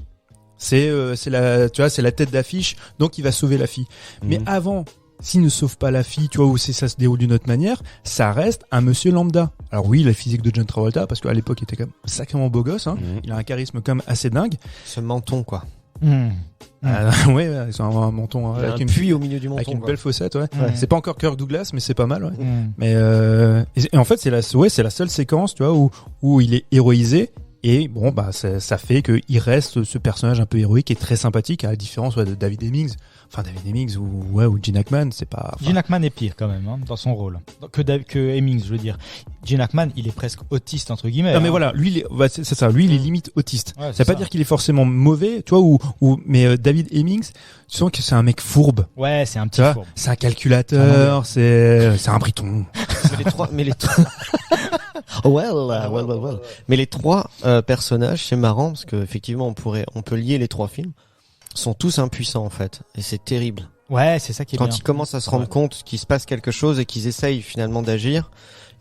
Speaker 5: C'est la tête d'affiche, donc il va sauver la fille. Mais avant, s'il ne sauve pas la fille, tu vois, ou si ça se déroule d'une autre manière, ça reste un monsieur lambda. Alors oui, la physique de John Travolta, parce qu'à l'époque, il était quand même sacrément beau gosse, hein. Il a un charisme quand même assez dingue.
Speaker 6: Ce menton quoi.
Speaker 5: Ouais, c'est un menton,
Speaker 6: Il y a
Speaker 5: avec
Speaker 6: un
Speaker 5: une
Speaker 6: puits au milieu du menton.
Speaker 5: avec une
Speaker 6: quoi.
Speaker 5: belle fossette, ouais.
Speaker 4: Ouais.
Speaker 5: C'est pas encore Kirk Douglas, mais c'est pas mal, ouais. Mais et en fait, c'est la seule séquence, tu vois, où il est héroïsé. Et bon, ça fait qu'il reste ce personnage un peu héroïque et très sympathique, à la différence de David Hemmings. Enfin, David Hemmings ou Gene Hackman, c'est pas.
Speaker 4: Gene Hackman est pire quand même, hein, dans son rôle. Que Hemmings, je veux dire. Gene Hackman, il est presque autiste, entre guillemets.
Speaker 5: Non mais voilà, lui, c'est ça. Lui, il est limite autiste.
Speaker 4: Ouais,
Speaker 5: ça veut pas dire qu'il est forcément mauvais, tu vois, mais David Hemmings, tu sens que c'est un mec fourbe.
Speaker 4: Ouais, c'est un
Speaker 5: Tu
Speaker 4: petit
Speaker 5: vois,
Speaker 4: fourbe.
Speaker 5: c'est un calculateur, c'est un briton.
Speaker 6: Mais les trois. well. Mais les trois personnages, c'est marrant parce que effectivement, on peut lier les trois films, sont tous impuissants en fait, et c'est terrible.
Speaker 4: Ouais, c'est ça qui est
Speaker 6: Quand
Speaker 4: bien.
Speaker 6: ils commencent à se rendre compte qu'il se passe quelque chose et qu'ils essayent finalement d'agir,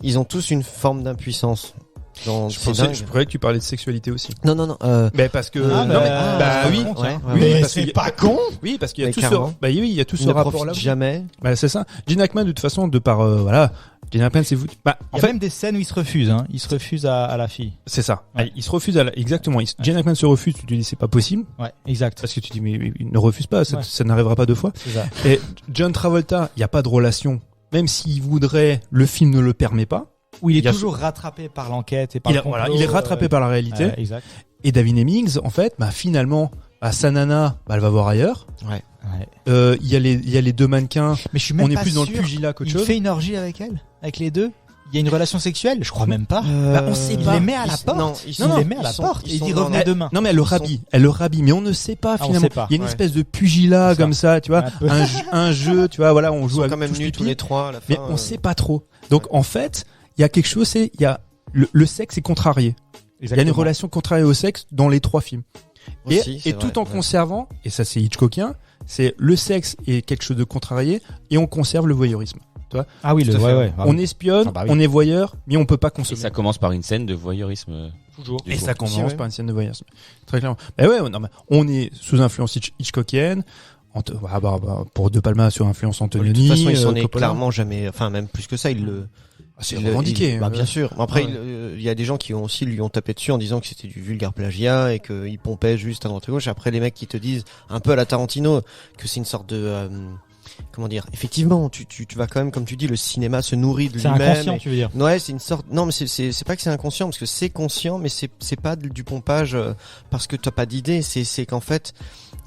Speaker 6: ils ont tous une forme d'impuissance. C'est dingue.
Speaker 5: Je croyais que tu parlais de sexualité aussi.
Speaker 6: Non.
Speaker 5: Mais parce que
Speaker 4: Ah,
Speaker 5: non, mais, oui.
Speaker 4: con,
Speaker 6: Ouais,
Speaker 4: tiens.
Speaker 6: ouais,
Speaker 4: Mais
Speaker 5: parce
Speaker 4: c'est
Speaker 5: qu'il y a-
Speaker 4: pas con.
Speaker 5: Oui, parce qu'il y a
Speaker 6: Mais
Speaker 5: tout
Speaker 6: clairement.
Speaker 5: il y a tout
Speaker 6: Ils
Speaker 5: ce
Speaker 6: ne
Speaker 5: rapport
Speaker 6: profitent
Speaker 5: là.
Speaker 6: jamais.
Speaker 5: Bah c'est ça. Gene Hackman de toute façon de par voilà, Gene Hackman c'est vous. Bah
Speaker 4: Il
Speaker 5: en
Speaker 4: y a
Speaker 5: fait
Speaker 4: même des scènes où il se refuse, hein. Il se refuse à la fille.
Speaker 5: c'est ça.
Speaker 4: Ouais.
Speaker 5: Il se refuse exactement. Gene Hackman se refuse. Tu te dis c'est pas possible
Speaker 4: Ouais, exact.
Speaker 5: parce que tu dis mais il ne refuse pas. Ça,
Speaker 4: Ouais.
Speaker 5: ça n'arrivera pas deux fois.
Speaker 4: C'est ça.
Speaker 5: Et John Travolta, il y a pas de relation. Même s'il voudrait, le film ne le permet pas.
Speaker 4: Où il
Speaker 5: Il
Speaker 4: est
Speaker 5: y a
Speaker 4: toujours rattrapé par l'enquête et par le complot.
Speaker 5: Il est rattrapé par la réalité.
Speaker 4: Exact.
Speaker 5: Et David Hemmings, en fait, finalement, sa nana, elle va voir ailleurs.
Speaker 4: Ouais.
Speaker 5: Il y a les deux mannequins.
Speaker 4: Mais je suis même
Speaker 5: On est
Speaker 4: pas
Speaker 5: plus dans le
Speaker 4: sûr.
Speaker 5: pugilat qu'autre
Speaker 4: Il
Speaker 5: chose.
Speaker 4: fait une orgie avec elle, avec les deux. Il y a une relation sexuelle. Je crois même pas.
Speaker 5: on sait
Speaker 4: Il
Speaker 5: pas.
Speaker 4: les met à la porte.
Speaker 6: Non,
Speaker 4: Il les met à la porte. Et il dit revenez demain.
Speaker 5: Non mais elle le rhabille, mais on ne sait pas
Speaker 4: on
Speaker 5: finalement.
Speaker 4: sait pas.
Speaker 5: Il y a une
Speaker 6: Ouais.
Speaker 5: espèce de pugilat
Speaker 4: C'est ça.
Speaker 5: comme ça, tu vois,
Speaker 4: Un peu.
Speaker 5: un jeu, tu vois, voilà, on
Speaker 6: Ils
Speaker 5: joue
Speaker 6: sont
Speaker 5: à
Speaker 6: quand même
Speaker 5: touche
Speaker 6: nus
Speaker 5: pipi,
Speaker 6: tous les trois à la fin.
Speaker 5: mais on sait pas trop. Donc en fait, il y a quelque chose, il y a le sexe est contrarié. Il y a une relation contrariée au sexe dans les trois films.
Speaker 6: Aussi, c'est
Speaker 5: Et
Speaker 6: vrai,
Speaker 5: tout en
Speaker 6: ouais.
Speaker 5: conservant, et ça c'est Hitchcockien, c'est le sexe est quelque chose de contrarié et on conserve le voyeurisme.
Speaker 4: Ah oui,
Speaker 5: On espionne, on est voyeur, mais on peut pas
Speaker 3: Et
Speaker 5: consommer.
Speaker 3: ça commence par une scène de voyeurisme.
Speaker 4: toujours.
Speaker 5: Et
Speaker 3: jour.
Speaker 5: ça commence
Speaker 6: ouais.
Speaker 5: par une scène de voyeurisme. Très clairement. Mais ouais, non, mais on est sous influence Hitchcockienne. Pour De Palma sur influence
Speaker 6: De
Speaker 5: Antonioni.
Speaker 6: toute façon, il s'en est
Speaker 5: Coppola.
Speaker 6: clairement jamais, enfin même plus que ça, il le.
Speaker 5: C'est
Speaker 6: il-
Speaker 5: revendiqué.
Speaker 6: bah, bien sûr. Après,
Speaker 5: Ah
Speaker 6: il y a des gens qui lui ont tapé dessus en disant que c'était du vulgaire plagiat et qu'il pompait juste à droite à gauche. Après, les mecs qui te disent un peu à la Tarantino que c'est une sorte de comment dire. Effectivement, tu vas quand même, comme tu dis, le cinéma se nourrit de
Speaker 4: C'est
Speaker 6: lui-même.
Speaker 4: inconscient, tu veux dire.
Speaker 6: Ouais, c'est une sorte. Non, mais c'est pas que c'est inconscient parce que c'est conscient, mais c'est pas du pompage parce que t'as pas d'idée. C'est qu'en fait,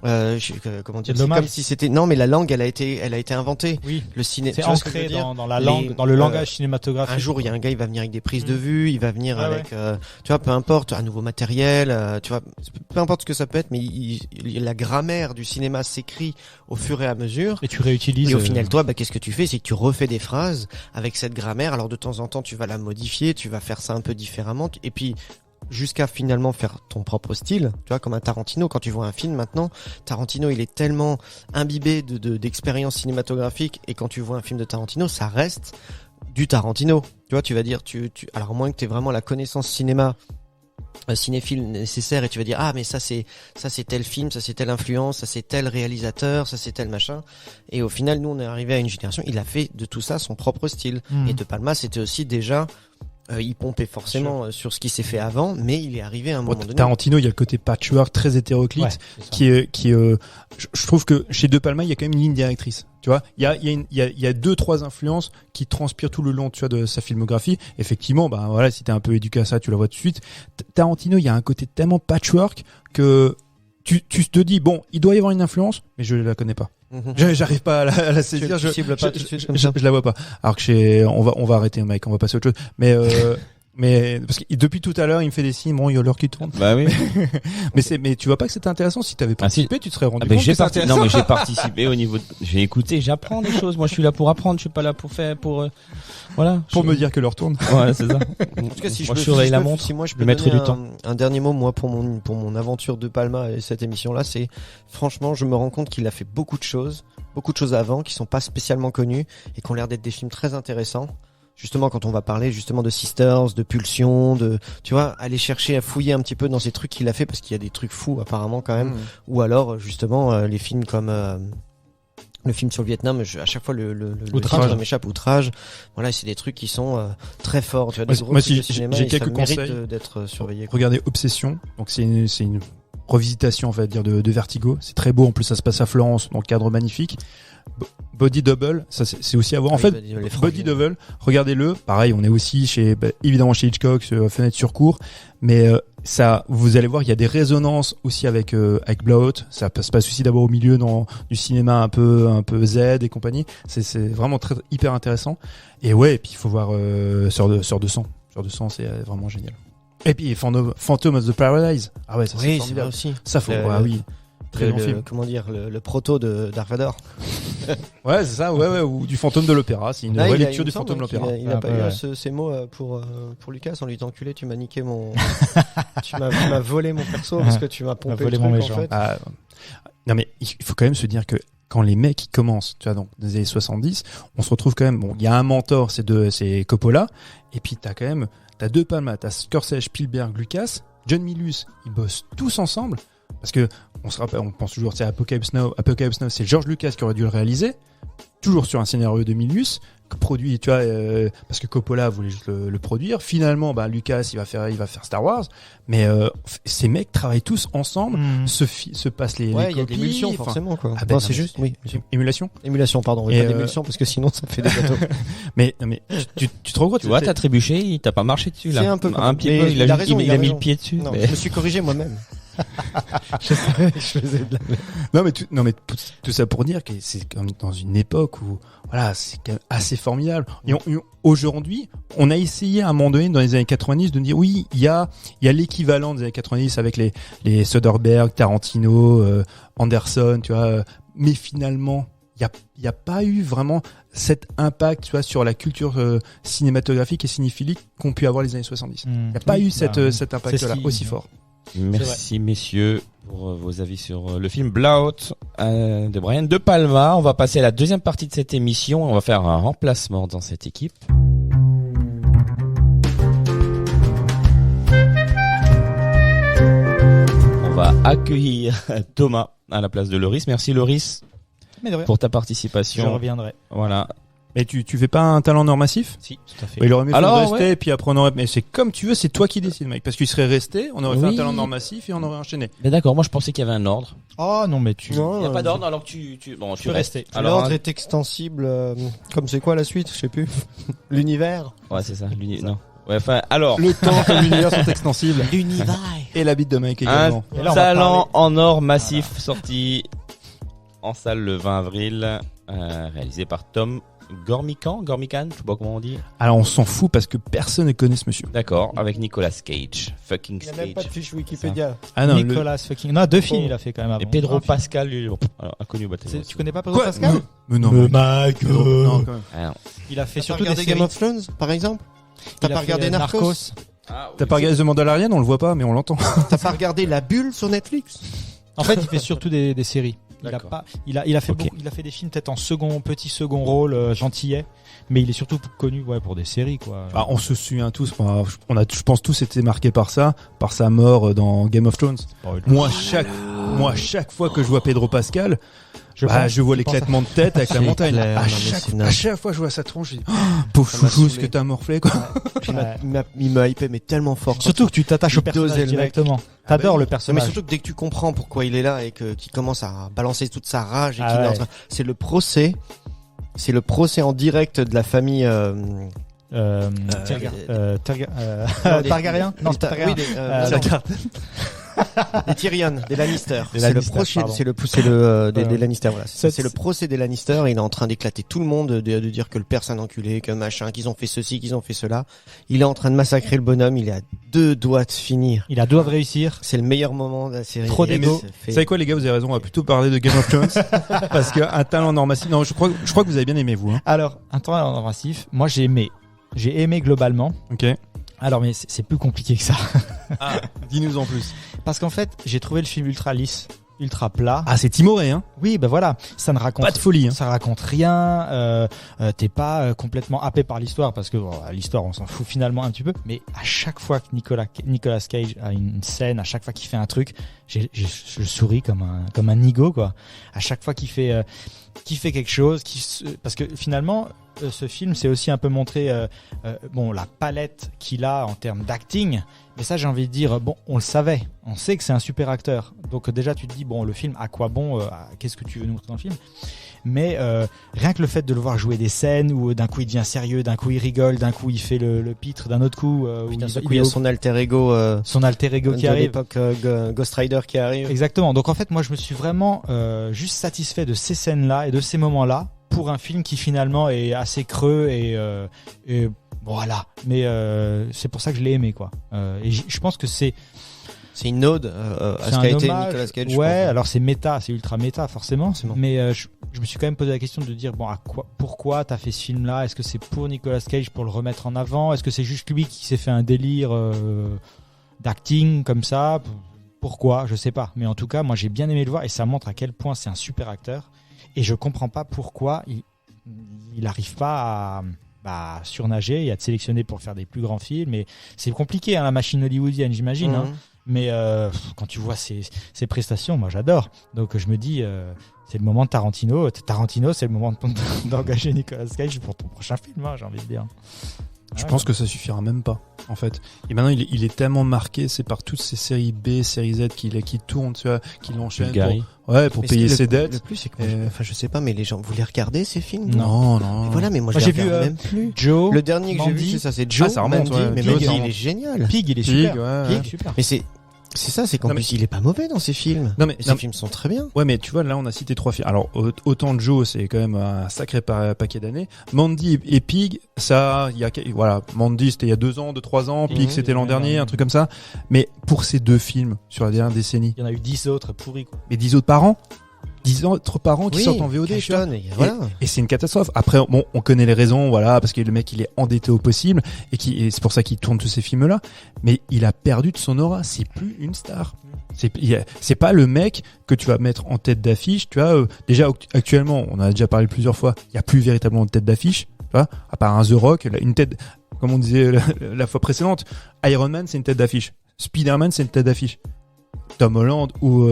Speaker 6: comment dire,
Speaker 4: C'est
Speaker 6: c'est
Speaker 4: dommage.
Speaker 6: comme si c'était. Non, mais la langue, elle a été inventée.
Speaker 4: Oui.
Speaker 6: Le cinéma.
Speaker 4: C'est ancré dans la langue, dans le langage cinématographique.
Speaker 6: Un jour, il y a un gars, il va venir avec des prises de
Speaker 4: Mm.
Speaker 6: vue, il va venir
Speaker 4: Ah
Speaker 6: avec, tu vois, peu importe, un nouveau matériel, tu vois, peu importe ce que ça peut être, mais la grammaire du cinéma s'écrit au fur et à mesure.
Speaker 4: Et tu réutilises.
Speaker 6: Et au final, toi, qu'est-ce que tu fais? C'est que tu refais des phrases avec cette grammaire. Alors, de temps en temps, tu vas la modifier, tu vas faire ça un peu différemment. Et puis, jusqu'à finalement faire ton propre style. Tu vois, comme un Tarantino. Quand tu vois un film maintenant, Tarantino, il est tellement imbibé d'expériences cinématographiques. Et quand tu vois un film de Tarantino, ça reste du Tarantino. Tu vois, tu vas dire, alors, à moins que tu aies vraiment la connaissance cinéphile nécessaire et tu vas dire mais ça c'est tel film, ça c'est telle influence, ça c'est tel réalisateur, ça c'est tel machin, et au final nous on est arrivé à une génération, il a fait de tout ça son propre style. Et De Palma c'était aussi déjà il pompait forcément sur ce qui s'est fait avant, mais il est arrivé à un moment donné.
Speaker 5: Tarantino, il y a le côté patchwork très hétéroclite,
Speaker 4: Ouais, c'est ça.
Speaker 5: je trouve que chez De Palma, il y a quand même une ligne directrice. Tu vois, il y a 2-3 influences qui transpirent tout le long, tu vois, de sa filmographie. Effectivement, bah voilà, si t'es un peu éduqué à ça, tu la vois tout de suite. Tarantino, il y a un côté tellement patchwork que tu te dis bon, il doit y avoir une influence, mais je la connais pas. J'arrive pas à la saisir.
Speaker 6: Tu cibles pas tout de suite comme ça.
Speaker 5: Je la vois pas. Alors que on va arrêter, mec, on va passer à autre chose. Mais parce que depuis tout à l'heure, il me fait des signes. Bon, il y a l'heure qui tourne.
Speaker 3: Bah oui.
Speaker 5: Mais tu vois pas que c'était intéressant. Si t'avais participé, tu te serais rendu
Speaker 3: mais
Speaker 5: compte que c'était intéressant.
Speaker 3: non, mais j'ai participé au niveau. J'ai écouté, j'apprends des choses. Moi, je suis là pour apprendre. Je suis pas là pour faire, voilà.
Speaker 5: Pour me dire que l'heure tourne.
Speaker 3: Ouais, c'est ça.
Speaker 6: En tout cas, si
Speaker 3: Moi,
Speaker 6: je
Speaker 3: je
Speaker 6: peux,
Speaker 3: surveille
Speaker 6: si
Speaker 3: la
Speaker 6: je peux-
Speaker 3: montre,
Speaker 6: si moi je
Speaker 3: le
Speaker 6: peux
Speaker 3: maître
Speaker 6: donner
Speaker 3: du temps.
Speaker 6: un dernier mot moi pour mon aventure de Palma et cette émission là, c'est franchement je me rends compte qu'il a fait beaucoup de choses avant qui sont pas spécialement connues et qui ont l'air d'être des films très intéressants. Justement quand on va parler justement de Sisters, de Pulsion, tu vois, aller chercher à fouiller un petit peu dans ces trucs qu'il a fait parce qu'il y a des trucs fous apparemment quand même, ou alors justement les films comme le film sur le Vietnam, à chaque fois le
Speaker 5: Outrage.
Speaker 6: titre m'échappe, Outrage. Voilà, c'est des trucs qui sont très forts. Tu vois, des gros
Speaker 5: moi,
Speaker 6: trucs
Speaker 5: si
Speaker 6: de cinéma
Speaker 5: j'ai
Speaker 6: et ça
Speaker 5: quelques
Speaker 6: mérite
Speaker 5: conseils.
Speaker 6: d'être surveillé. Quoi.
Speaker 5: Regardez Obsession. Donc c'est une revisitation, on va dire, de Vertigo. C'est très beau. En plus, ça se passe à Florence, donc cadre magnifique. Body Double, ça c'est aussi à voir. En
Speaker 6: Oui,
Speaker 5: fait,
Speaker 6: bah, les francs,
Speaker 5: Body Double, regardez-le. Pareil, on est aussi évidemment chez Hitchcock, Fenêtre sur cour, mais ça, vous allez voir, il y a des résonances aussi avec Blowout. Ça se passe aussi d'abord au milieu du cinéma un peu Z et compagnie. C'est vraiment hyper intéressant. Et ouais, et puis il faut voir Sœur de sang. Sœur de sang, c'est vraiment génial. Et puis Phantom of the Paradise. Ah ouais, ça c'est
Speaker 6: Oui, c'est vrai
Speaker 5: formidable.
Speaker 6: aussi.
Speaker 5: Ça faut, oui. Très bon film.
Speaker 6: Comment dire, le proto de Dark Vador.
Speaker 5: Ouais, c'est ça, ouais, ou du fantôme de l'opéra. C'est une
Speaker 6: Là,
Speaker 5: vraie
Speaker 6: il a-
Speaker 5: lecture
Speaker 6: il me
Speaker 5: du fantôme de
Speaker 6: semble
Speaker 5: l'opéra.
Speaker 6: qu'il a- Il a
Speaker 4: Ah,
Speaker 6: pas
Speaker 4: ouais.
Speaker 6: eu ces mots pour Lucas en lui disant enculé, tu m'as niqué mon. tu m'as volé mon perso parce que tu m'as pompé
Speaker 4: volé
Speaker 6: le
Speaker 4: mon
Speaker 6: truc
Speaker 4: méchant.
Speaker 6: en fait.
Speaker 5: Ah, non, mais il faut quand même se dire que quand les mecs ils commencent, tu vois, donc dans les années 70, on se retrouve quand même, bon, il y a un mentor, c'est Coppola, et puis t'as De Palma, t'as Scorsese, Spielberg, Lucas, John Milius, ils bossent tous ensemble, parce que on se rappelle, on pense toujours, c'est Apocalypse Now, c'est George Lucas qui aurait dû le réaliser, toujours sur un scénario de Milius, produit, tu vois, parce que Coppola voulait juste le produire. Finalement, bah Lucas, il va faire Star Wars, mais ces mecs travaillent tous ensemble, se passent les
Speaker 6: Ouais, il y a de
Speaker 5: copies,
Speaker 6: l'émulsion
Speaker 5: enfin,
Speaker 6: forcément quoi.
Speaker 5: Ah ben,
Speaker 6: Non,
Speaker 5: non,
Speaker 6: c'est juste, oui.
Speaker 5: émulation.
Speaker 6: Émulation, pardon. Oui,
Speaker 5: Et,
Speaker 6: pas d'émulsion parce que sinon ça fait des bateaux.
Speaker 5: Mais non, mais tu te rends compte,
Speaker 3: Tu vois, t'as trébuché, t'as pas marché dessus là.
Speaker 6: C'est un peu
Speaker 3: un pied,
Speaker 6: mais
Speaker 3: il a
Speaker 6: il a
Speaker 3: mis
Speaker 6: raison, il a
Speaker 3: mis le
Speaker 6: raison.
Speaker 3: pied dessus.
Speaker 6: Non,
Speaker 3: mais-
Speaker 6: je me suis corrigé moi-même. Je savais que je faisais de la merde.
Speaker 5: non mais tout ça pour dire que c'est comme dans une époque où voilà, c'est quand même assez formidable. Et aujourd'hui, on a essayé à un moment donné dans les années 90 de dire oui, il y a l'équivalent des années 90 avec les Soderbergh, Tarantino, Anderson, tu vois, mais finalement il y a pas eu vraiment cet impact, tu vois, sur la culture cinématographique et cinéphilique qu'ont pu avoir les années 70. Il n'y a pas eu cet impact-là aussi fort.
Speaker 3: Merci messieurs pour vos avis sur le film Blowout de Brian De Palma. On va passer à la deuxième partie de cette émission. On va faire un remplacement dans cette équipe. On va accueillir Thomas à la place de Loris. Merci Loris
Speaker 4: Mais de rien.
Speaker 3: pour ta
Speaker 4: Je
Speaker 3: participation.
Speaker 4: reviendrai.
Speaker 3: Voilà.
Speaker 5: Mais tu fais pas un talent nord massif?
Speaker 4: Si, tout à fait.
Speaker 5: Il aurait mieux fait de
Speaker 3: Alors,
Speaker 5: rester, et puis après on aurait, mais c'est comme tu veux, c'est toi qui décides, mec. Parce qu'il serait resté, on aurait fait
Speaker 3: Oui.
Speaker 5: un talent nord massif et on aurait enchaîné.
Speaker 3: Mais d'accord, moi je pensais qu'il y avait un ordre.
Speaker 4: Oh non, mais tu.
Speaker 3: Il n'y a pas d'ordre alors que tu
Speaker 4: peux rester.
Speaker 3: Alors,
Speaker 6: L'ordre est extensible. Comme c'est quoi la suite? Je sais plus. L'univers.
Speaker 3: ouais, c'est ça. Non. Ouais, enfin, alors.
Speaker 5: Le temps et l'univers sont extensibles.
Speaker 6: L'univers.
Speaker 5: Et la bite de Mike
Speaker 3: Un
Speaker 5: également.
Speaker 4: Et là, on va
Speaker 3: talent en or massif sorti en salle le 20 avril, réalisé par Tom Gormican, je sais pas comment on dit.
Speaker 5: Alors on s'en fout parce que personne ne connaît ce monsieur.
Speaker 3: D'accord, avec Nicolas Cage, fucking
Speaker 6: Il n'y a même pas de
Speaker 3: Cage.
Speaker 6: fiche Wikipédia.
Speaker 5: Ah non,
Speaker 4: Nicolas fucking. Non, 2 films il a fait quand même avant.
Speaker 3: Et Pedro
Speaker 4: Un film.
Speaker 3: Pascal, lui, bon, alors, inconnu au baptême.
Speaker 4: Tu connais pas Pedro
Speaker 5: Quoi?
Speaker 4: Pascal?
Speaker 5: Mais non.
Speaker 4: Mike.
Speaker 5: Non, quand même.
Speaker 3: Ah, non.
Speaker 4: Il a fait
Speaker 6: T'as
Speaker 4: surtout des
Speaker 6: regardé
Speaker 4: séries.
Speaker 6: Game of Thrones, par exemple? T'as
Speaker 4: Il a
Speaker 6: pas
Speaker 4: fait,
Speaker 6: regardé Narcos?
Speaker 5: T'as pas regardé The Mandalorian? On le voit pas, mais on l'entend.
Speaker 6: T'as pas regardé La Bulle sur Netflix?
Speaker 4: En fait, il fait surtout des séries. Il a
Speaker 3: D'accord.
Speaker 4: pas, il a fait
Speaker 3: Ok.
Speaker 4: beaucoup, il a fait des films peut-être en petit second rôle, gentillet, mais il est surtout connu, ouais, pour des séries, quoi.
Speaker 5: Ah, on se souvient tous. Je pense tous été marqués par ça, par sa mort dans Game of Thrones. Moi, chaque fois que je vois Pedro Pascal, je vois l'éclatement de tête avec la
Speaker 6: C'est
Speaker 5: montagne.
Speaker 6: clair,
Speaker 5: À
Speaker 6: non, mais
Speaker 5: chaque,
Speaker 6: c'est
Speaker 5: à
Speaker 6: naze.
Speaker 5: chaque fois que je vois sa tronche, je dis, oh, pauvre
Speaker 6: Ça m'a
Speaker 5: chouchou, ce
Speaker 6: saoulé.
Speaker 5: que t'as morflé, quoi.
Speaker 6: Puis il m'a hypé, mais tellement fort.
Speaker 4: Surtout que tu t'attaches au
Speaker 6: il dosait
Speaker 4: personnage
Speaker 6: le mec.
Speaker 4: directement. T'adores
Speaker 5: oui.
Speaker 4: le
Speaker 6: Non, mais
Speaker 4: personnage.
Speaker 6: surtout que dès que tu comprends pourquoi il est là et qu'il commence à balancer toute sa rage et
Speaker 4: Ah
Speaker 6: qu'il est en
Speaker 4: ouais.
Speaker 6: train... C'est le procès. C'est le procès en direct de la famille.
Speaker 4: Targaryen? Non, c'est pas Targaryen.
Speaker 6: Oui,
Speaker 4: non.
Speaker 6: des Tyrion, des Lannister.
Speaker 4: Des
Speaker 6: C'est le
Speaker 4: Lannister,
Speaker 6: procès,
Speaker 4: pardon.
Speaker 6: des Lannister. Voilà.
Speaker 4: C'est-
Speaker 6: C'est le procès des Lannister. Et il est en train d'éclater tout le monde, de dire que le père c'est un enculé, que machin, qu'ils ont fait ceci, qu'ils ont fait cela. Il est en train de massacrer le bonhomme. Il est à 2 doigts de finir.
Speaker 4: Il a doivent réussir.
Speaker 6: C'est le meilleur moment de la série.
Speaker 4: Trop
Speaker 6: Et
Speaker 4: d'égo.
Speaker 6: ça fait-
Speaker 5: Vous savez quoi, les gars, vous avez raison, on va plutôt parler de Game of Thrones. Parce qu'un talent nord massif, non, je crois que vous avez bien aimé, vous, hein.
Speaker 4: Alors, un temps en massif, moi j'ai aimé globalement.
Speaker 5: Ok.
Speaker 4: Alors, mais c'est plus compliqué que ça.
Speaker 5: Dis-nous en plus.
Speaker 4: Parce qu'en fait, j'ai trouvé le film ultra lisse, ultra plat.
Speaker 5: Ah, c'est Timoré, hein.
Speaker 4: Oui, ben voilà, ça ne raconte
Speaker 5: Pas de folie, hein.
Speaker 4: ça raconte rien. T'es pas complètement happé par l'histoire parce que bon, l'histoire, on s'en fout finalement un petit peu. Mais à chaque fois que Nicolas Cage a une scène, à chaque fois qu'il fait un truc, je souris comme un nigo, quoi. À chaque fois qu'il fait quelque chose, parce que finalement, ce film, c'est aussi un peu montré bon, la palette qu'il a en termes d'acting. Mais ça, j'ai envie de dire, bon, on le savait. On sait que c'est un super acteur. Donc déjà, tu te dis, bon, le film, à quoi bon qu'est-ce que tu veux nous montrer dans le film? Mais rien que le fait de le voir jouer des scènes où d'un coup il devient sérieux, d'un coup il rigole, d'un coup il fait le pitre, d'un autre coup où
Speaker 6: Putain, ce
Speaker 4: il
Speaker 6: coup, il y a son alter ego,
Speaker 4: son alter ego qui
Speaker 6: de
Speaker 4: arrive.
Speaker 6: l'époque Ghost Rider qui arrive.
Speaker 4: Exactement. Donc en fait, moi, je me suis vraiment juste satisfait de ces scènes-là et de ces moments-là pour un film qui finalement est assez creux et voilà. Mais c'est pour ça que je l'ai aimé, quoi. Et je pense que c'est
Speaker 6: une ode à
Speaker 4: c'est
Speaker 6: ce
Speaker 4: un
Speaker 6: qu'a été
Speaker 4: hommage.
Speaker 6: Nicolas Cage. je
Speaker 4: Ouais,
Speaker 6: pense.
Speaker 4: alors c'est méta, c'est ultra méta forcément.
Speaker 6: Forcément.
Speaker 4: Mais je me suis quand même posé la question de dire bon, pourquoi t'as fait ce film-là? Est-ce que c'est pour Nicolas Cage pour le remettre en avant? Est-ce que c'est juste lui qui s'est fait un délire d'acting comme ça? Pourquoi? Je sais pas. Mais en tout cas, moi j'ai bien aimé le voir et ça montre à quel point c'est un super acteur. Et je comprends pas pourquoi il arrive pas à surnager et à être sélectionné pour faire des plus grands films. Et c'est compliqué, hein, la machine hollywoodienne, j'imagine. Hein.
Speaker 6: Mhm.
Speaker 4: Mais quand tu vois ses prestations, moi j'adore. Donc je me dis, c'est le moment de Tarantino. Tarantino, c'est le moment d'engager Nicolas Cage pour ton prochain film, hein, j'ai envie de dire.
Speaker 5: Je pense que ça suffira même pas, en fait. Et maintenant, il est tellement marqué, c'est par toutes ces séries B, séries Z qui tournent, tu vois, qui l'enchaînent
Speaker 3: Bulgarie.
Speaker 5: pour
Speaker 6: Mais
Speaker 5: payer
Speaker 6: le-
Speaker 5: ses dettes.
Speaker 6: Le plus, c'est que,
Speaker 5: Et-
Speaker 6: enfin, je sais pas, mais les gens, vous les regardez ces films?
Speaker 5: Non.
Speaker 6: Mais voilà, mais moi,
Speaker 4: Moi,
Speaker 6: je
Speaker 4: j'ai
Speaker 6: les
Speaker 4: vu,
Speaker 6: regarde même plus.
Speaker 4: Joe,
Speaker 6: Le dernier que j'ai vu,
Speaker 4: Mandy.
Speaker 6: c'est ça, c'est Joe.
Speaker 5: Ah, ça remonte,
Speaker 6: Mandy,
Speaker 5: ouais.
Speaker 6: mais
Speaker 5: Joe,
Speaker 6: Mandy,
Speaker 5: ça
Speaker 6: il
Speaker 5: remonte.
Speaker 6: est génial.
Speaker 4: Pig, il est
Speaker 5: Pig,
Speaker 4: super.
Speaker 5: ouais.
Speaker 4: Pig, super.
Speaker 6: Mais c'est ça, c'est qu'en
Speaker 5: Non, mais-
Speaker 6: plus, il est pas mauvais dans ses films.
Speaker 5: Non, mais-
Speaker 6: Et ses
Speaker 5: non,
Speaker 6: films sont très bien.
Speaker 5: Ouais, mais tu vois, là, on a cité 3 films. Alors, autant Joe, c'est quand même un sacré paquet d'années. Mandy et Pig, ça, voilà, Mandy, c'était il y a 2 ans, 3 ans. Pig,
Speaker 4: Mhm.
Speaker 5: c'était l'an
Speaker 4: Ouais,
Speaker 5: dernier,
Speaker 4: ouais.
Speaker 5: un truc comme ça. Mais pour ces 2 films, sur la dernière décennie,
Speaker 4: Il y en a eu 10 autres pourris, quoi.
Speaker 5: mais 10 autres par an, 10 autres par an qui sortent en VOD. Tu vois.
Speaker 6: Voilà.
Speaker 5: Et c'est une catastrophe. Après, bon, on connaît les raisons, voilà, parce que le mec il est endetté au possible et c'est pour ça qu'il tourne tous ces films-là. Mais il a perdu de son aura. C'est plus une star. C'est pas le mec que tu vas mettre en tête d'affiche. Tu vois, déjà actuellement, on en a déjà parlé plusieurs fois. Il y a plus véritablement de tête d'affiche. Tu vois, à part un The Rock, une tête, comme on disait la fois précédente. Iron Man, c'est une tête d'affiche. Spider-Man, c'est une tête d'affiche. Tom Holland ou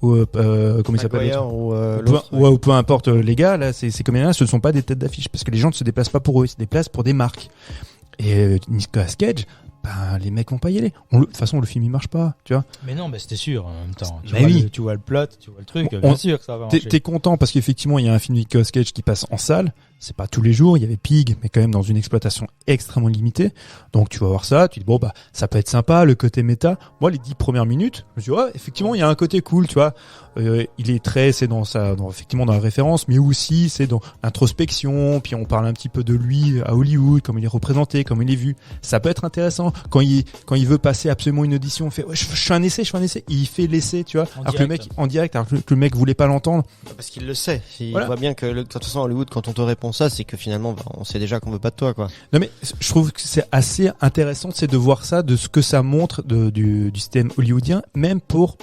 Speaker 5: comment il s'appelle ou peu importe les gars là, ces comédiens ce ne sont pas des têtes d'affiche parce que les gens ne se déplacent pas pour eux, ils se déplacent pour des marques. Et Nicolas Cage, ben les mecs vont pas y aller. De toute façon le film il marche pas, tu vois.
Speaker 4: Mais non, c'était sûr en même temps. Tu
Speaker 5: Mais
Speaker 4: vois le plot, tu vois le truc, bien sûr que ça va marcher.
Speaker 5: T'es content parce qu'effectivement il y a un film de Nicolas Cage qui passe en salle. C'est pas tous les jours, il y avait Pig, mais quand même dans une exploitation extrêmement limitée. Donc tu vas voir ça, tu dis bon bah ça peut être sympa, le côté méta. Moi les 10 premières minutes, je me dis ouais effectivement il y a un côté cool, tu vois. Il est c'est effectivement dans la référence, mais aussi c'est dans l'introspection. Puis on parle un petit peu de lui à Hollywood, comme il est représenté, comme il est vu. Ça peut être intéressant quand il veut passer absolument une audition. On fait ouais, je fais un essai. Il fait l'essai, tu vois. Alors que le mec en direct, alors que le mec voulait pas l'entendre.
Speaker 6: Parce qu'il le sait. Il voit bien que de toute façon à Hollywood quand on te répond ça, c'est que finalement on sait déjà qu'on veut pas de toi quoi.
Speaker 5: Non mais je trouve que c'est assez intéressant de voir ça, de ce que ça montre du système hollywoodien, même pour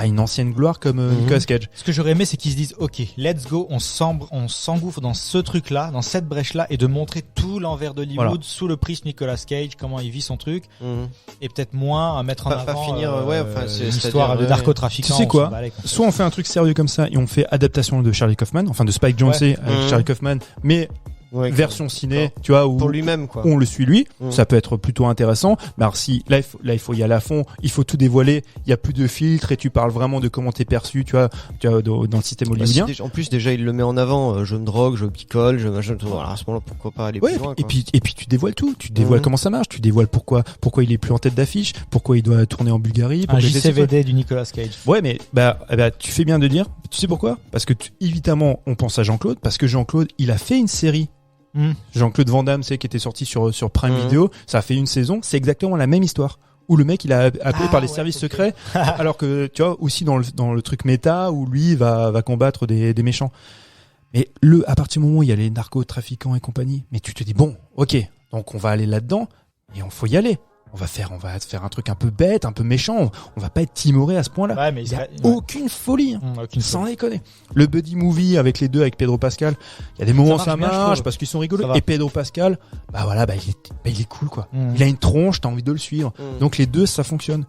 Speaker 5: une ancienne gloire comme Nicolas Cage.
Speaker 4: Ce que j'aurais aimé, c'est qu'ils se disent, ok, let's go, on s'engouffre dans ce truc-là, dans cette brèche-là, et de montrer tout l'envers d'Hollywood sous le prisme Nicolas Cage, comment il vit son truc, et peut-être moins à mettre en avant une histoire de narcotrafiquant.
Speaker 5: Tu sais quoi, soit on fait un truc sérieux comme ça, et on fait adaptation de Charlie Kaufman, enfin de Spike Jonze avec Charlie Kaufman, mais version ciné, tu vois, où
Speaker 6: pour lui-même quoi.
Speaker 5: On le suit lui, ça peut être plutôt intéressant. Mais alors si là il faut y aller à fond, il faut tout dévoiler, il y a plus de filtres et tu parles vraiment de comment t'es perçu, tu vois dans le système hollywoodien.
Speaker 6: En plus déjà il le met en avant, je me drogue, je picole, voilà, à ce moment-là pourquoi pas aller plus loin.
Speaker 5: Et puis tu dévoiles tout, tu dévoiles comment ça marche, tu dévoiles pourquoi il est plus en tête d'affiche, pourquoi il doit tourner en Bulgarie,
Speaker 4: un JCVD du Nicolas Cage.
Speaker 5: Ouais mais tu fais bien de dire, tu sais pourquoi ? Parce que évidemment on pense à Jean-Claude parce que Jean-Claude il a fait une série. Jean-Claude Van Damme, c'est qui était sorti sur Prime Video, ça a fait une saison, c'est exactement la même histoire. Où le mec il a appelé par les services secrets, alors que tu vois aussi dans le truc méta où lui va combattre des méchants. Mais à partir du moment où il y a les narcotrafiquants et compagnie, mais tu te dis bon, ok, donc on va aller là-dedans et on faut y aller. On va faire un truc un peu bête, un peu méchant. On va pas être timoré à ce point-là.
Speaker 4: Ouais, mais
Speaker 5: il y a aucune folie, sans déconner. Le buddy movie avec les deux, avec Pedro Pascal. Il y a des moments où ça marche parce qu'ils sont rigolos. Et Pedro Pascal, il est cool quoi. Il a une tronche, t'as envie de le suivre. Donc les deux, ça fonctionne.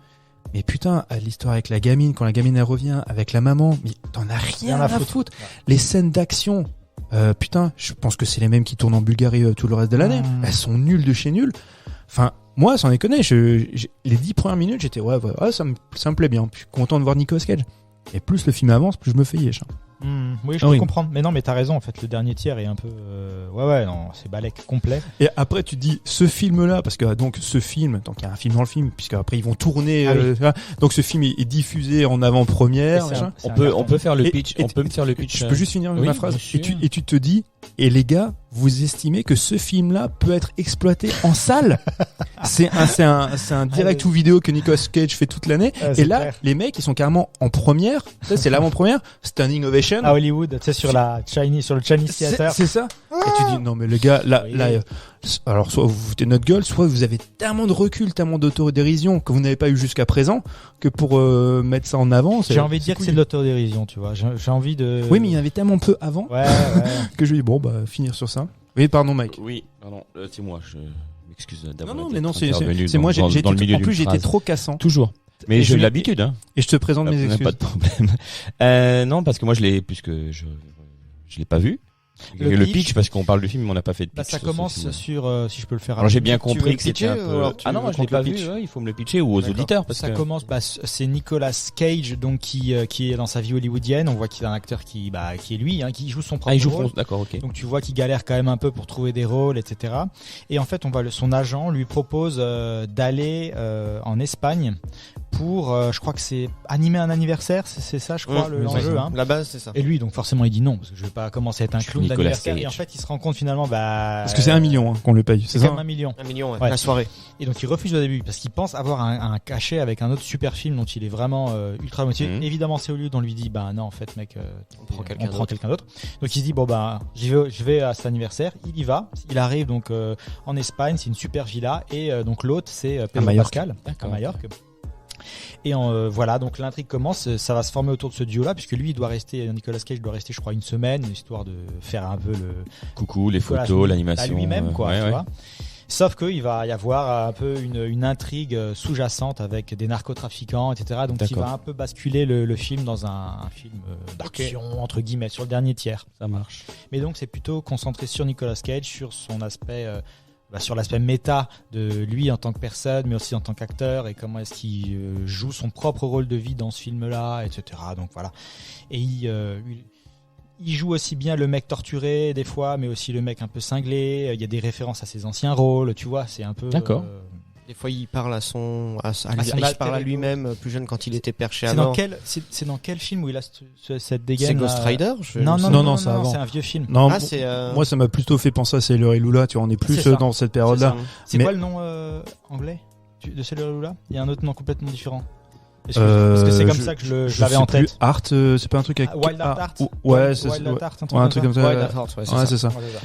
Speaker 5: Mais putain, l'histoire avec la gamine, quand la gamine elle revient avec la maman, mais t'en as rien à foutre. Les scènes d'action. Putain, je pense que c'est les mêmes qui tournent en Bulgarie tout le reste de l'année. Elles sont nulles de chez nulles. Enfin, moi, sans déconner, les 10 premières minutes, j'étais ça me plaît bien. Je suis content de voir Nicolas Cage. Et plus le film avance, plus je me fais yèche.
Speaker 4: Oui, je peux comprendre. Mais non, mais t'as raison. En fait, le dernier tiers est un peu, non, c'est balèque complet.
Speaker 5: Et après, tu te dis, ce film-là, parce que donc ce film, donc il y a un film dans le film, puisque après ils vont tourner. Donc ce film est diffusé en avant-première.
Speaker 3: On peut faire le pitch. On peut me faire le pitch.
Speaker 5: Je peux juste finir ma phrase. Et tu te dis, et les gars, vous estimez que ce film-là peut être exploité en salle? C'est un direct ou vidéo que Nicolas Cage fait toute l'année. Et là, clair. Les mecs, ils sont carrément en première. C'est l'avant-première. Standing ovation.
Speaker 4: À Hollywood, tu sais, sur le Chinese Theater.
Speaker 5: C'est ça. Et tu dis, non, mais les gars, là, alors, soit vous vous foutez de notre gueule, soit vous avez tellement de recul, tellement d'autodérision que vous n'avez pas eu jusqu'à présent, que pour mettre ça en avant,
Speaker 4: j'ai envie de dire que c'est de l'autodérision, tu vois. J'ai envie de.
Speaker 5: Oui, mais il y en avait tellement peu avant. Que je dis, finir sur ça. Oui, pardon, Mike.
Speaker 3: Oui, pardon, c'est moi, je m'excuse d'avoir.
Speaker 5: Non, mais non, c'est moi, en plus, j'étais trop cassant.
Speaker 3: Toujours. Mais j'ai l'habitude, hein.
Speaker 5: Et je te présente mes excuses.
Speaker 3: Pas de problème. Non, parce que moi, puisque je l'ai pas vu. Le pitch, parce qu'on parle du film, mais on n'a pas fait de pitch.
Speaker 4: Ça commence sur, si je peux le faire.
Speaker 3: Alors j'ai bien compris que c'était un peu. Ah non, moi je l'ai pas vu. Il faut me le pitcher ou aux auditeurs. Parce
Speaker 4: ça commence. C'est Nicolas Cage, donc qui est dans sa vie hollywoodienne. On voit qu'il est un acteur qui est lui, qui joue son propre rôle.
Speaker 3: D'accord, ok.
Speaker 4: Donc tu vois qu'il galère quand même un peu pour trouver des rôles, etc. Et en fait, son agent lui propose d'aller en Espagne pour, je crois que c'est animer un anniversaire, c'est ça, je crois, l'enjeu. Hein.
Speaker 6: La base, c'est ça.
Speaker 4: Et lui, donc forcément, il dit non, parce que je vais pas commencer à être un clown
Speaker 3: Nicolas
Speaker 4: d'anniversaire.
Speaker 3: Cage.
Speaker 4: Et en fait, il se rend compte finalement,
Speaker 5: Parce que c'est 1 million qu'on le paye, c'est
Speaker 4: c'est
Speaker 5: ça?
Speaker 4: quand même 1 million.
Speaker 6: 1 million,
Speaker 4: Ouais.
Speaker 6: la soirée.
Speaker 4: Et donc il refuse au début parce qu'il pense avoir un cachet avec un autre super film dont il est vraiment ultra motivé.
Speaker 3: Mhm.
Speaker 4: Évidemment, c'est Hollywood, on lui dit bah non, en fait, mec,
Speaker 6: On prend
Speaker 4: on prend quelqu'un d'autre. Donc il se dit bon bah je vais à cet anniversaire. Il y va. Il arrive donc en Espagne, c'est une super villa et donc l'hôte c'est Pedro
Speaker 5: Majorque.
Speaker 4: Pascal
Speaker 3: D'accord.
Speaker 4: à Majorque. Et voilà, donc l'intrigue commence, ça va se former autour de ce duo-là, puisque lui, Nicolas Cage doit rester, je crois, une semaine, histoire de faire un peu le
Speaker 3: Coucou, les
Speaker 4: voilà,
Speaker 3: photos,
Speaker 4: à
Speaker 3: l'animation.
Speaker 4: lui-même, quoi,
Speaker 3: ouais,
Speaker 4: tu
Speaker 3: ouais.
Speaker 4: vois. Sauf qu'il va y avoir un peu une intrigue sous-jacente avec des narcotrafiquants, etc. Donc il
Speaker 3: D'accord.
Speaker 4: va un peu basculer le film dans un film d'action, entre guillemets, sur le dernier tiers.
Speaker 3: Ça marche.
Speaker 4: Mais donc c'est plutôt concentré sur Nicolas Cage, sur son aspect, sur l'aspect méta de lui en tant que personne, mais aussi en tant qu'acteur, et comment est-ce qu'il joue son propre rôle de vie dans ce film-là, etc. Donc voilà. Et il joue aussi bien le mec torturé des fois, mais aussi le mec un peu cinglé. Il y a des références à ses anciens rôles, tu vois. C'est un peu.
Speaker 3: D'accord.
Speaker 6: Des fois, il parle à
Speaker 4: son
Speaker 6: il
Speaker 4: alter
Speaker 6: parle à
Speaker 4: ego.
Speaker 6: lui-même plus jeune quand il était perché à
Speaker 4: C'est dans
Speaker 6: mort.
Speaker 4: c'est dans quel film où il a cette dégaine
Speaker 6: C'est Ghost
Speaker 4: là
Speaker 6: Rider
Speaker 5: Non, c'est avant.
Speaker 4: c'est un vieux film.
Speaker 5: Non,
Speaker 6: Ah, c'est
Speaker 5: moi ça m'a plutôt fait penser à Sailor et Lula, tu vois, on est plus
Speaker 4: C'est ça.
Speaker 5: dans cette période-là.
Speaker 4: C'est
Speaker 5: Mais-
Speaker 4: quoi le nom anglais de Sailor Lula? Il y a un autre nom complètement différent. Parce que c'est comme ça que je l'avais
Speaker 5: sais
Speaker 4: en
Speaker 5: plus.
Speaker 4: tête.
Speaker 5: Art, c'est pas un truc avec
Speaker 4: Wild at Heart.
Speaker 5: Ouais, c'est
Speaker 4: Wild at Heart,
Speaker 5: ouais, un truc comme ça.
Speaker 6: Wild at Heart, ouais, c'est
Speaker 5: Ouais,
Speaker 6: ça.
Speaker 5: c'est ça.
Speaker 4: Ouais, c'est ça.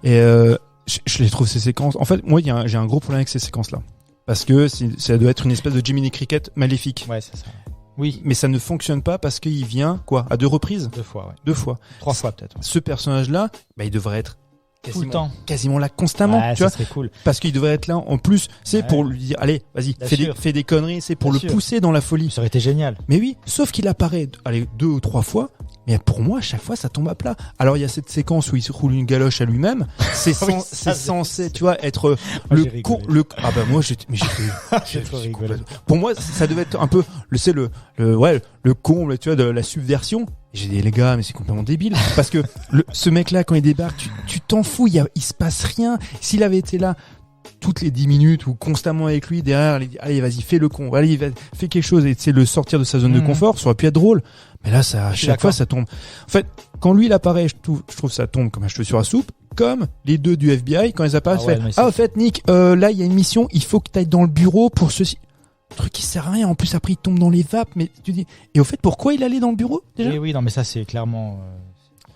Speaker 5: Et je les trouve ces séquences. En fait, moi, j'ai un gros problème avec ces séquences-là, parce que ça doit être une espèce de Jiminy Cricket maléfique.
Speaker 4: Ouais, c'est ça. Oui,
Speaker 5: Mais ça ne fonctionne pas parce qu'il vient à 2 reprises,
Speaker 4: 2 fois, ouais.
Speaker 5: 2 fois.
Speaker 4: 3 fois peut-être. Ouais.
Speaker 5: Ce personnage-là, il devrait être
Speaker 4: Tout le temps.
Speaker 5: quasiment là constamment,
Speaker 4: Ouais,
Speaker 5: tu
Speaker 4: ça
Speaker 5: vois,
Speaker 4: serait cool.
Speaker 5: parce qu'il devrait être là en plus, c'est
Speaker 4: Ouais.
Speaker 5: pour lui dire allez, vas-y,
Speaker 4: Bien
Speaker 5: fais
Speaker 4: sûr.
Speaker 5: des conneries, c'est pour
Speaker 4: Bien
Speaker 5: le
Speaker 4: sûr.
Speaker 5: pousser dans la folie.
Speaker 4: Ça aurait été génial.
Speaker 5: Mais oui, sauf qu'il apparaît 2 ou 3 fois, mais pour moi, à chaque fois, ça tombe à plat. Alors, il y a cette séquence où il se roule une galoche à lui-même. C'est
Speaker 4: Oui,
Speaker 5: c'est
Speaker 4: ça,
Speaker 5: censé, tu vois, être
Speaker 4: j'ai
Speaker 5: le con,
Speaker 4: rigolé.
Speaker 5: ah bah moi, j'étais
Speaker 4: J'ai trop rigolé.
Speaker 5: pour moi, ça devait être un peu, le comble, tu vois, de la subversion. Et j'ai dit, les gars, mais c'est complètement débile. Parce que ce mec-là, quand il débarque, tu t'en fous, il se passe rien. S'il avait été là, toutes les 10 minutes ou constamment avec lui derrière, allez, vas-y, fais le con, allez, fais quelque chose et tu sais, le sortir de sa zone de confort, ça aurait pu être drôle. Mais là, ça, à
Speaker 4: suis
Speaker 5: chaque fois,
Speaker 4: d'accord.
Speaker 5: ça tombe. En fait, quand lui, il apparaît, je trouve ça tombe comme un cheveu sur la soupe, comme les deux du FBI, quand ils apparaissent,
Speaker 4: Ah ouais, mais c'est
Speaker 5: au fait, Nick, là, il y a une mission, il faut que tu ailles dans le bureau pour ceci. Truc qui sert à rien. En plus, après, il tombe dans les vapes, mais tu dis, et au fait, pourquoi il allait dans le bureau, déjà?
Speaker 4: Oui, non, mais ça c'est clairement.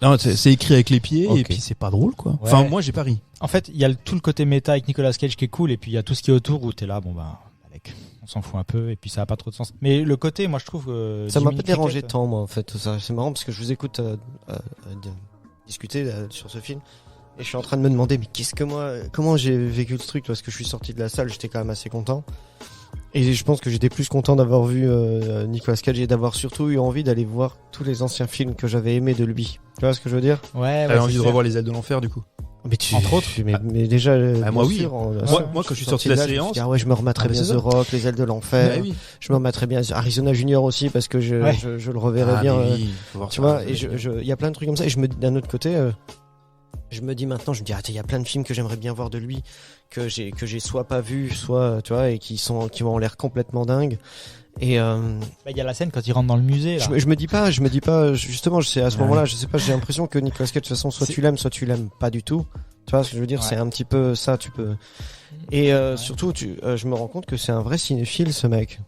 Speaker 5: Non, c'est écrit avec les pieds,
Speaker 3: Ok.
Speaker 5: et puis c'est pas drôle, quoi.
Speaker 4: Ouais.
Speaker 5: Enfin, moi, j'ai pas ri.
Speaker 4: En fait, il y a tout le côté méta avec Nicolas Cage qui est cool, et puis il y a tout ce qui est autour où t'es là, bon bah, mec, on s'en fout un peu, et puis ça a pas trop de sens. Mais le côté, moi je trouve.
Speaker 6: Ça m'a
Speaker 4: Jiminy
Speaker 6: pas dérangé
Speaker 4: Cricket,
Speaker 6: tant, moi, en fait, tout ça. C'est marrant parce que je vous écoute discuter sur ce film. Et je suis en train de me demander, mais comment j'ai vécu ce truc, parce que je suis sorti de la salle, j'étais quand même assez content. Et je pense que j'étais plus content d'avoir vu Nicolas Cage et d'avoir surtout eu envie d'aller voir tous les anciens films que j'avais aimés de lui. Tu vois ce que je veux dire?
Speaker 4: Ouais,
Speaker 5: T'avais
Speaker 4: ouais,
Speaker 5: envie
Speaker 4: c'est
Speaker 5: de
Speaker 4: clair.
Speaker 5: revoir les ailes de l'enfer, du coup.
Speaker 6: Mais
Speaker 4: Entre autres.
Speaker 6: mais déjà,
Speaker 5: Ah, moi,
Speaker 6: bien
Speaker 5: oui.
Speaker 6: sûr,
Speaker 5: Moi, quand je suis sorti de la
Speaker 6: là, je me suis
Speaker 5: séance-
Speaker 6: dit, ah ouais, je me remettrais
Speaker 5: Ah, bah,
Speaker 6: bien
Speaker 5: c'est
Speaker 6: The
Speaker 5: ça.
Speaker 6: Rock, Les Ailes de l'Enfer.
Speaker 5: Bah oui.
Speaker 6: Je me remettrais bien Arizona Junior aussi parce que je le reverrai
Speaker 5: Ah,
Speaker 6: bien.
Speaker 5: mais oui, faut voir
Speaker 6: Tu
Speaker 5: ça.
Speaker 6: vois, et il y a plein de trucs comme ça. Et d'un autre côté, je me dis maintenant, je me dis, il y a plein de films que j'aimerais bien voir de lui, que j'ai soit pas vu, soit, tu vois, et qui ont l'air complètement dingues. Et
Speaker 4: Bah, il y a la scène quand il rentre dans le musée. Là.
Speaker 6: je me dis pas, justement, c'est à ce
Speaker 4: Ouais.
Speaker 6: moment-là, je sais pas, j'ai l'impression que Nicolas Cage, de toute façon, soit tu l'aimes pas du tout. Tu vois ce que je veux dire?
Speaker 4: Ouais.
Speaker 6: C'est un petit peu ça, tu peux. Et surtout, je me rends compte que c'est un vrai cinéphile, ce mec.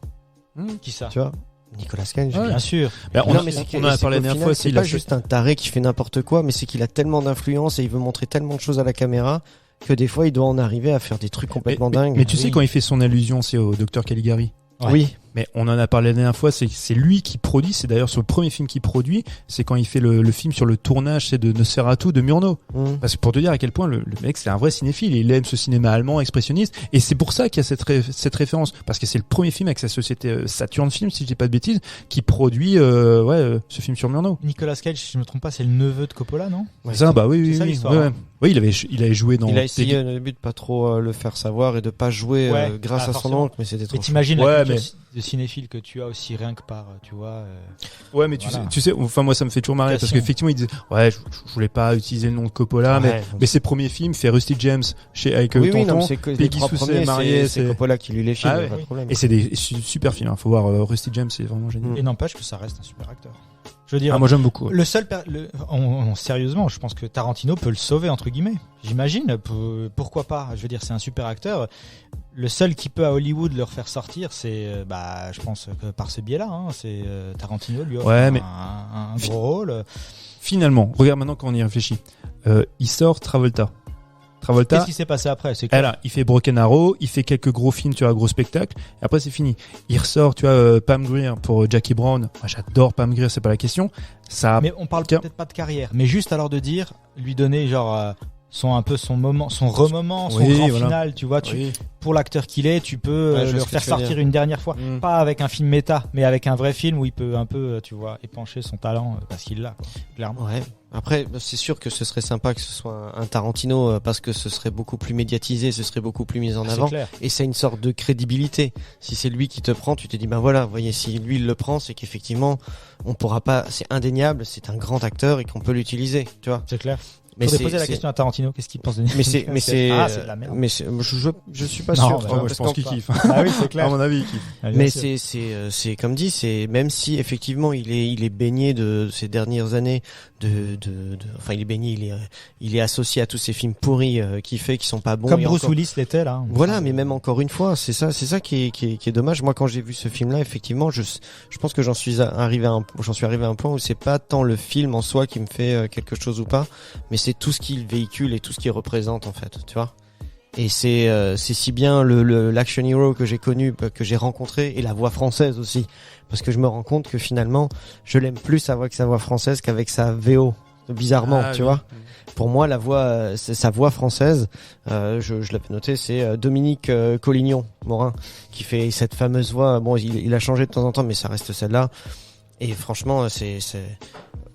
Speaker 4: Qui ça?
Speaker 6: Tu vois? Nicolas Cage.
Speaker 5: Ouais.
Speaker 4: Bien sûr.
Speaker 5: Bah, on
Speaker 6: Non,
Speaker 5: a-
Speaker 6: mais c'est
Speaker 5: on en a parlé la dernière fois,
Speaker 6: c'est
Speaker 5: il
Speaker 6: pas
Speaker 5: a fait-
Speaker 6: juste un taré qui fait n'importe quoi, mais c'est qu'il a tellement d'influence et il veut montrer tellement de choses à la caméra que des fois il doit en arriver à faire des trucs complètement dingues.
Speaker 5: Mais tu sais,
Speaker 6: Oui.
Speaker 5: quand il fait son allusion, c'est au docteur Caligari.
Speaker 4: Ouais.
Speaker 6: Oui.
Speaker 5: Mais on en a parlé la dernière fois, c'est lui qui produit, c'est d'ailleurs sur le premier film qu'il produit, c'est quand il fait le film sur le tournage, c'est de Nosferatu de Murnau.
Speaker 6: Mmh.
Speaker 5: Parce que pour te dire à quel point le mec c'est un vrai cinéphile, il aime ce cinéma allemand expressionniste, et c'est pour ça qu'il y a cette référence, parce que c'est le premier film avec sa société Saturn Film, si je dis pas de bêtises, qui produit ce film sur Murnau.
Speaker 4: Nicolas Cage, si je me trompe pas, c'est le neveu de Coppola, non?
Speaker 6: Ouais,
Speaker 5: Ça, bah oui,
Speaker 4: c'est
Speaker 5: oui,
Speaker 4: ça
Speaker 5: oui,
Speaker 4: l'histoire,
Speaker 5: ouais,
Speaker 4: hein.
Speaker 5: ouais. Oui, il avait joué dans.
Speaker 6: Il a essayé au début de pas trop le faire savoir et de pas jouer
Speaker 4: Ouais.
Speaker 6: grâce
Speaker 4: Ah,
Speaker 6: à son
Speaker 4: forcément.
Speaker 6: oncle, mais c'était trop.
Speaker 4: Mais t'imagines
Speaker 5: Ouais,
Speaker 4: la culture, de cinéphile que tu as aussi rien que par, tu vois.
Speaker 5: Ouais, mais
Speaker 4: Voilà.
Speaker 5: tu sais, enfin moi ça me fait toujours marrer parce
Speaker 4: Vocation.
Speaker 5: qu'effectivement il disait ouais, je voulais pas utiliser le nom de Coppola, mais ses premiers films fait Rusty James avec
Speaker 6: Oui, oui, non,
Speaker 5: Tonton,
Speaker 6: mais c'est que les
Speaker 5: Peggy
Speaker 6: 3
Speaker 5: Sous
Speaker 6: premiers,
Speaker 5: marié,
Speaker 6: c'est Coppola qui lui les filme,
Speaker 5: Ah
Speaker 6: y a
Speaker 5: ouais.
Speaker 6: pas de problème.
Speaker 5: et c'est des super films. Faut voir Rusty James, c'est vraiment génial.
Speaker 4: Et n'empêche que ça reste un super acteur. Je veux dire,
Speaker 5: Ah, moi j'aime beaucoup. Ouais.
Speaker 4: le seul, sérieusement, je pense que Tarantino peut le sauver entre guillemets. J'imagine, pourquoi pas. Je veux dire, c'est un super acteur. Le seul qui peut à Hollywood le refaire sortir, c'est, je pense que par ce biais-là, hein, c'est Tarantino lui offre
Speaker 5: Ouais, mais-
Speaker 4: un gros rôle.
Speaker 5: Finalement, regarde maintenant quand on y réfléchit, il sort Travolta.
Speaker 4: Qu'est-ce qui s'est passé après? C'est clair.
Speaker 5: Alors, il fait Broken Arrow, il fait quelques gros films, tu vois, gros spectacles. Et après, c'est fini. Il ressort, tu vois, Pam Grier pour Jackie Brown. Moi, j'adore Pam Grier, c'est pas la question. Ça,
Speaker 4: Mais on parle
Speaker 5: Tiens.
Speaker 4: peut-être pas de carrière, mais juste alors de dire, lui donner genre son moment, son remoment, son
Speaker 5: Oui,
Speaker 4: grand
Speaker 5: voilà.
Speaker 4: final, tu vois,
Speaker 5: Oui.
Speaker 4: pour l'acteur qu'il est, tu peux
Speaker 6: Ouais, je vois
Speaker 4: le
Speaker 6: ce que
Speaker 4: faire
Speaker 6: tu veux
Speaker 4: sortir
Speaker 6: dire.
Speaker 4: une dernière fois,
Speaker 5: Mm.
Speaker 4: pas avec un film méta, mais avec un vrai film où il peut un peu, tu vois, épancher son talent parce qu'il l'a, quoi, clairement.
Speaker 6: Ouais. Après, c'est sûr que ce serait sympa que ce soit un Tarantino parce que ce serait beaucoup plus médiatisé, ce serait beaucoup plus mis en
Speaker 4: C'est
Speaker 6: avant.
Speaker 4: clair.
Speaker 6: Et c'est une sorte de crédibilité. Si c'est lui qui te prend, tu te dis, ben voilà, vous voyez, si lui il le prend, c'est qu'effectivement, on pourra pas, c'est indéniable, c'est un grand acteur et qu'on peut l'utiliser, tu vois.
Speaker 4: C'est clair.
Speaker 6: Mais
Speaker 4: Faudrait poser la question à Tarantino, qu'est-ce qu'il pense de
Speaker 6: mais c'est
Speaker 4: Ah, c'est de la merde.
Speaker 6: mais je suis pas
Speaker 4: Non,
Speaker 6: sûr.
Speaker 4: bah,
Speaker 6: tu vois,
Speaker 5: moi,
Speaker 6: parce
Speaker 5: je pense
Speaker 6: qu'en-
Speaker 5: qu'il kiffe.
Speaker 4: Ah oui, c'est
Speaker 5: À
Speaker 4: clair.
Speaker 5: mon avis, il kiffe.
Speaker 4: Ah, bien
Speaker 6: Mais
Speaker 4: sûr.
Speaker 6: c'est comme dit, c'est même si effectivement il est baigné de ces dernières années enfin il est baigné, il est associé à tous ces films pourris qu'il fait qui sont pas bons.
Speaker 4: Comme
Speaker 6: et
Speaker 4: Bruce
Speaker 6: encore-
Speaker 4: Willis l'était là.
Speaker 6: Voilà, mais même encore une fois, c'est ça qui est dommage. Moi, quand j'ai vu ce film-là, effectivement, je pense que j'en suis arrivé à un point où c'est pas tant le film en soi qui me fait quelque chose ou pas, mais c'est tout ce qu'il véhicule et tout ce qu'il représente en fait, tu vois. Et c'est si bien l'action hero que j'ai connu, que j'ai rencontré, et la voix française aussi, parce que je me rends compte que finalement, je l'aime plus avec sa voix française qu'avec sa VO. Bizarrement,
Speaker 5: Ah,
Speaker 6: tu
Speaker 5: oui.
Speaker 6: vois. Pour moi, la voix, c'est sa voix française. Je l'avais noté, c'est Dominique Collignon, Morin, qui fait cette fameuse voix. Bon, il a changé de temps en temps, mais ça reste celle-là. Et franchement, c'est.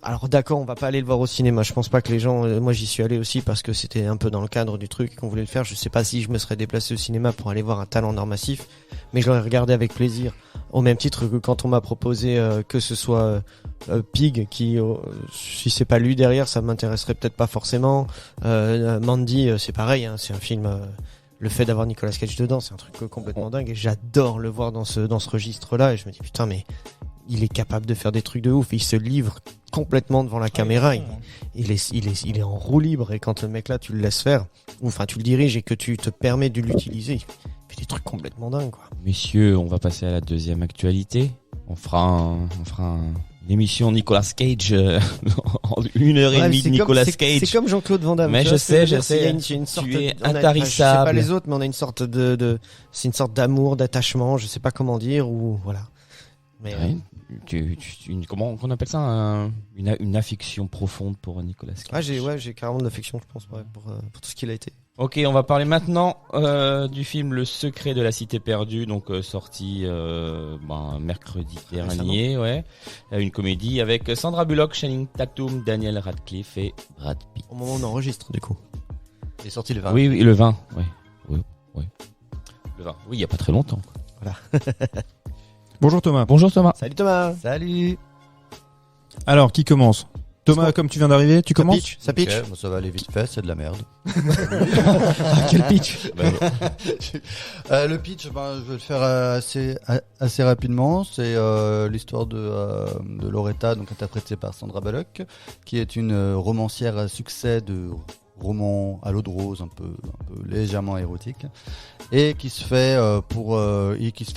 Speaker 6: Alors d'accord, on va pas aller le voir au cinéma. Je pense pas que les gens. Moi, j'y suis allé aussi parce que c'était un peu dans le cadre du truc qu'on voulait le faire. Je sais pas si je me serais déplacé au cinéma pour aller voir un talent d'art massif, mais je l'aurais regardé avec plaisir. Au même titre que quand on m'a proposé que ce soit Pig, qui si c'est pas lui derrière, ça m'intéresserait peut-être pas forcément. Mandy, c'est pareil. Hein, c'est un film. Le fait d'avoir Nicolas Cage dedans, c'est un truc complètement dingue et j'adore le voir dans ce registre-là. Et je me dis putain, mais il est capable de faire des trucs de ouf. Et il se livre complètement devant la caméra. Il est en roue libre et quand le mec là, tu le laisses faire, ou enfin tu le diriges et que tu te permets de l'utiliser, il fait des trucs complètement dingues, quoi.
Speaker 3: Messieurs, on va passer à la deuxième actualité. On fera une émission Nicolas Cage en 1h30 de Nicolas Cage.
Speaker 6: C'est comme Jean-Claude Van Damme.
Speaker 3: Mais
Speaker 6: tu
Speaker 3: je
Speaker 6: vois ce que
Speaker 3: sais,
Speaker 6: veux dire.
Speaker 3: je sais.
Speaker 6: Il y a une sorte
Speaker 3: Tu es
Speaker 6: on a-
Speaker 3: intarissable.
Speaker 6: Je sais pas les autres, mais on a une sorte c'est une sorte d'amour, d'attachement, je sais pas comment dire, ou voilà. Mais
Speaker 3: Ouais. Comment on appelle ça une affection profonde pour Nicolas Cage.
Speaker 6: j'ai carrément de l'affection, je pense, ouais, pour tout ce qu'il a été.
Speaker 3: Ok, on va parler maintenant du film Le Secret de la Cité perdue, donc sorti mercredi dernier, ouais. Une comédie avec Sandra Bullock, Channing Tatum, Daniel Radcliffe et Brad Pitt.
Speaker 6: Au moment où on enregistre, du coup.
Speaker 2: Il est sorti le 20.
Speaker 3: Oui, le 20, oui. Le 20, oui, il y a pas très longtemps.
Speaker 5: Bonjour Thomas.
Speaker 3: Bonjour Thomas.
Speaker 6: Salut Thomas.
Speaker 2: Salut.
Speaker 5: Alors, qui commence? Thomas, comme tu viens d'arriver, tu commences?
Speaker 6: Ça pitch.
Speaker 2: Ok, bon, ça va aller vite fait, c'est de la merde.
Speaker 4: Quel pitch.
Speaker 2: Le pitch, je vais le faire assez rapidement. C'est l'histoire de Loretta, donc interprétée par Sandra Bullock, qui est une romancière à succès de romans à l'eau de rose, un peu légèrement érotique, et qui se fait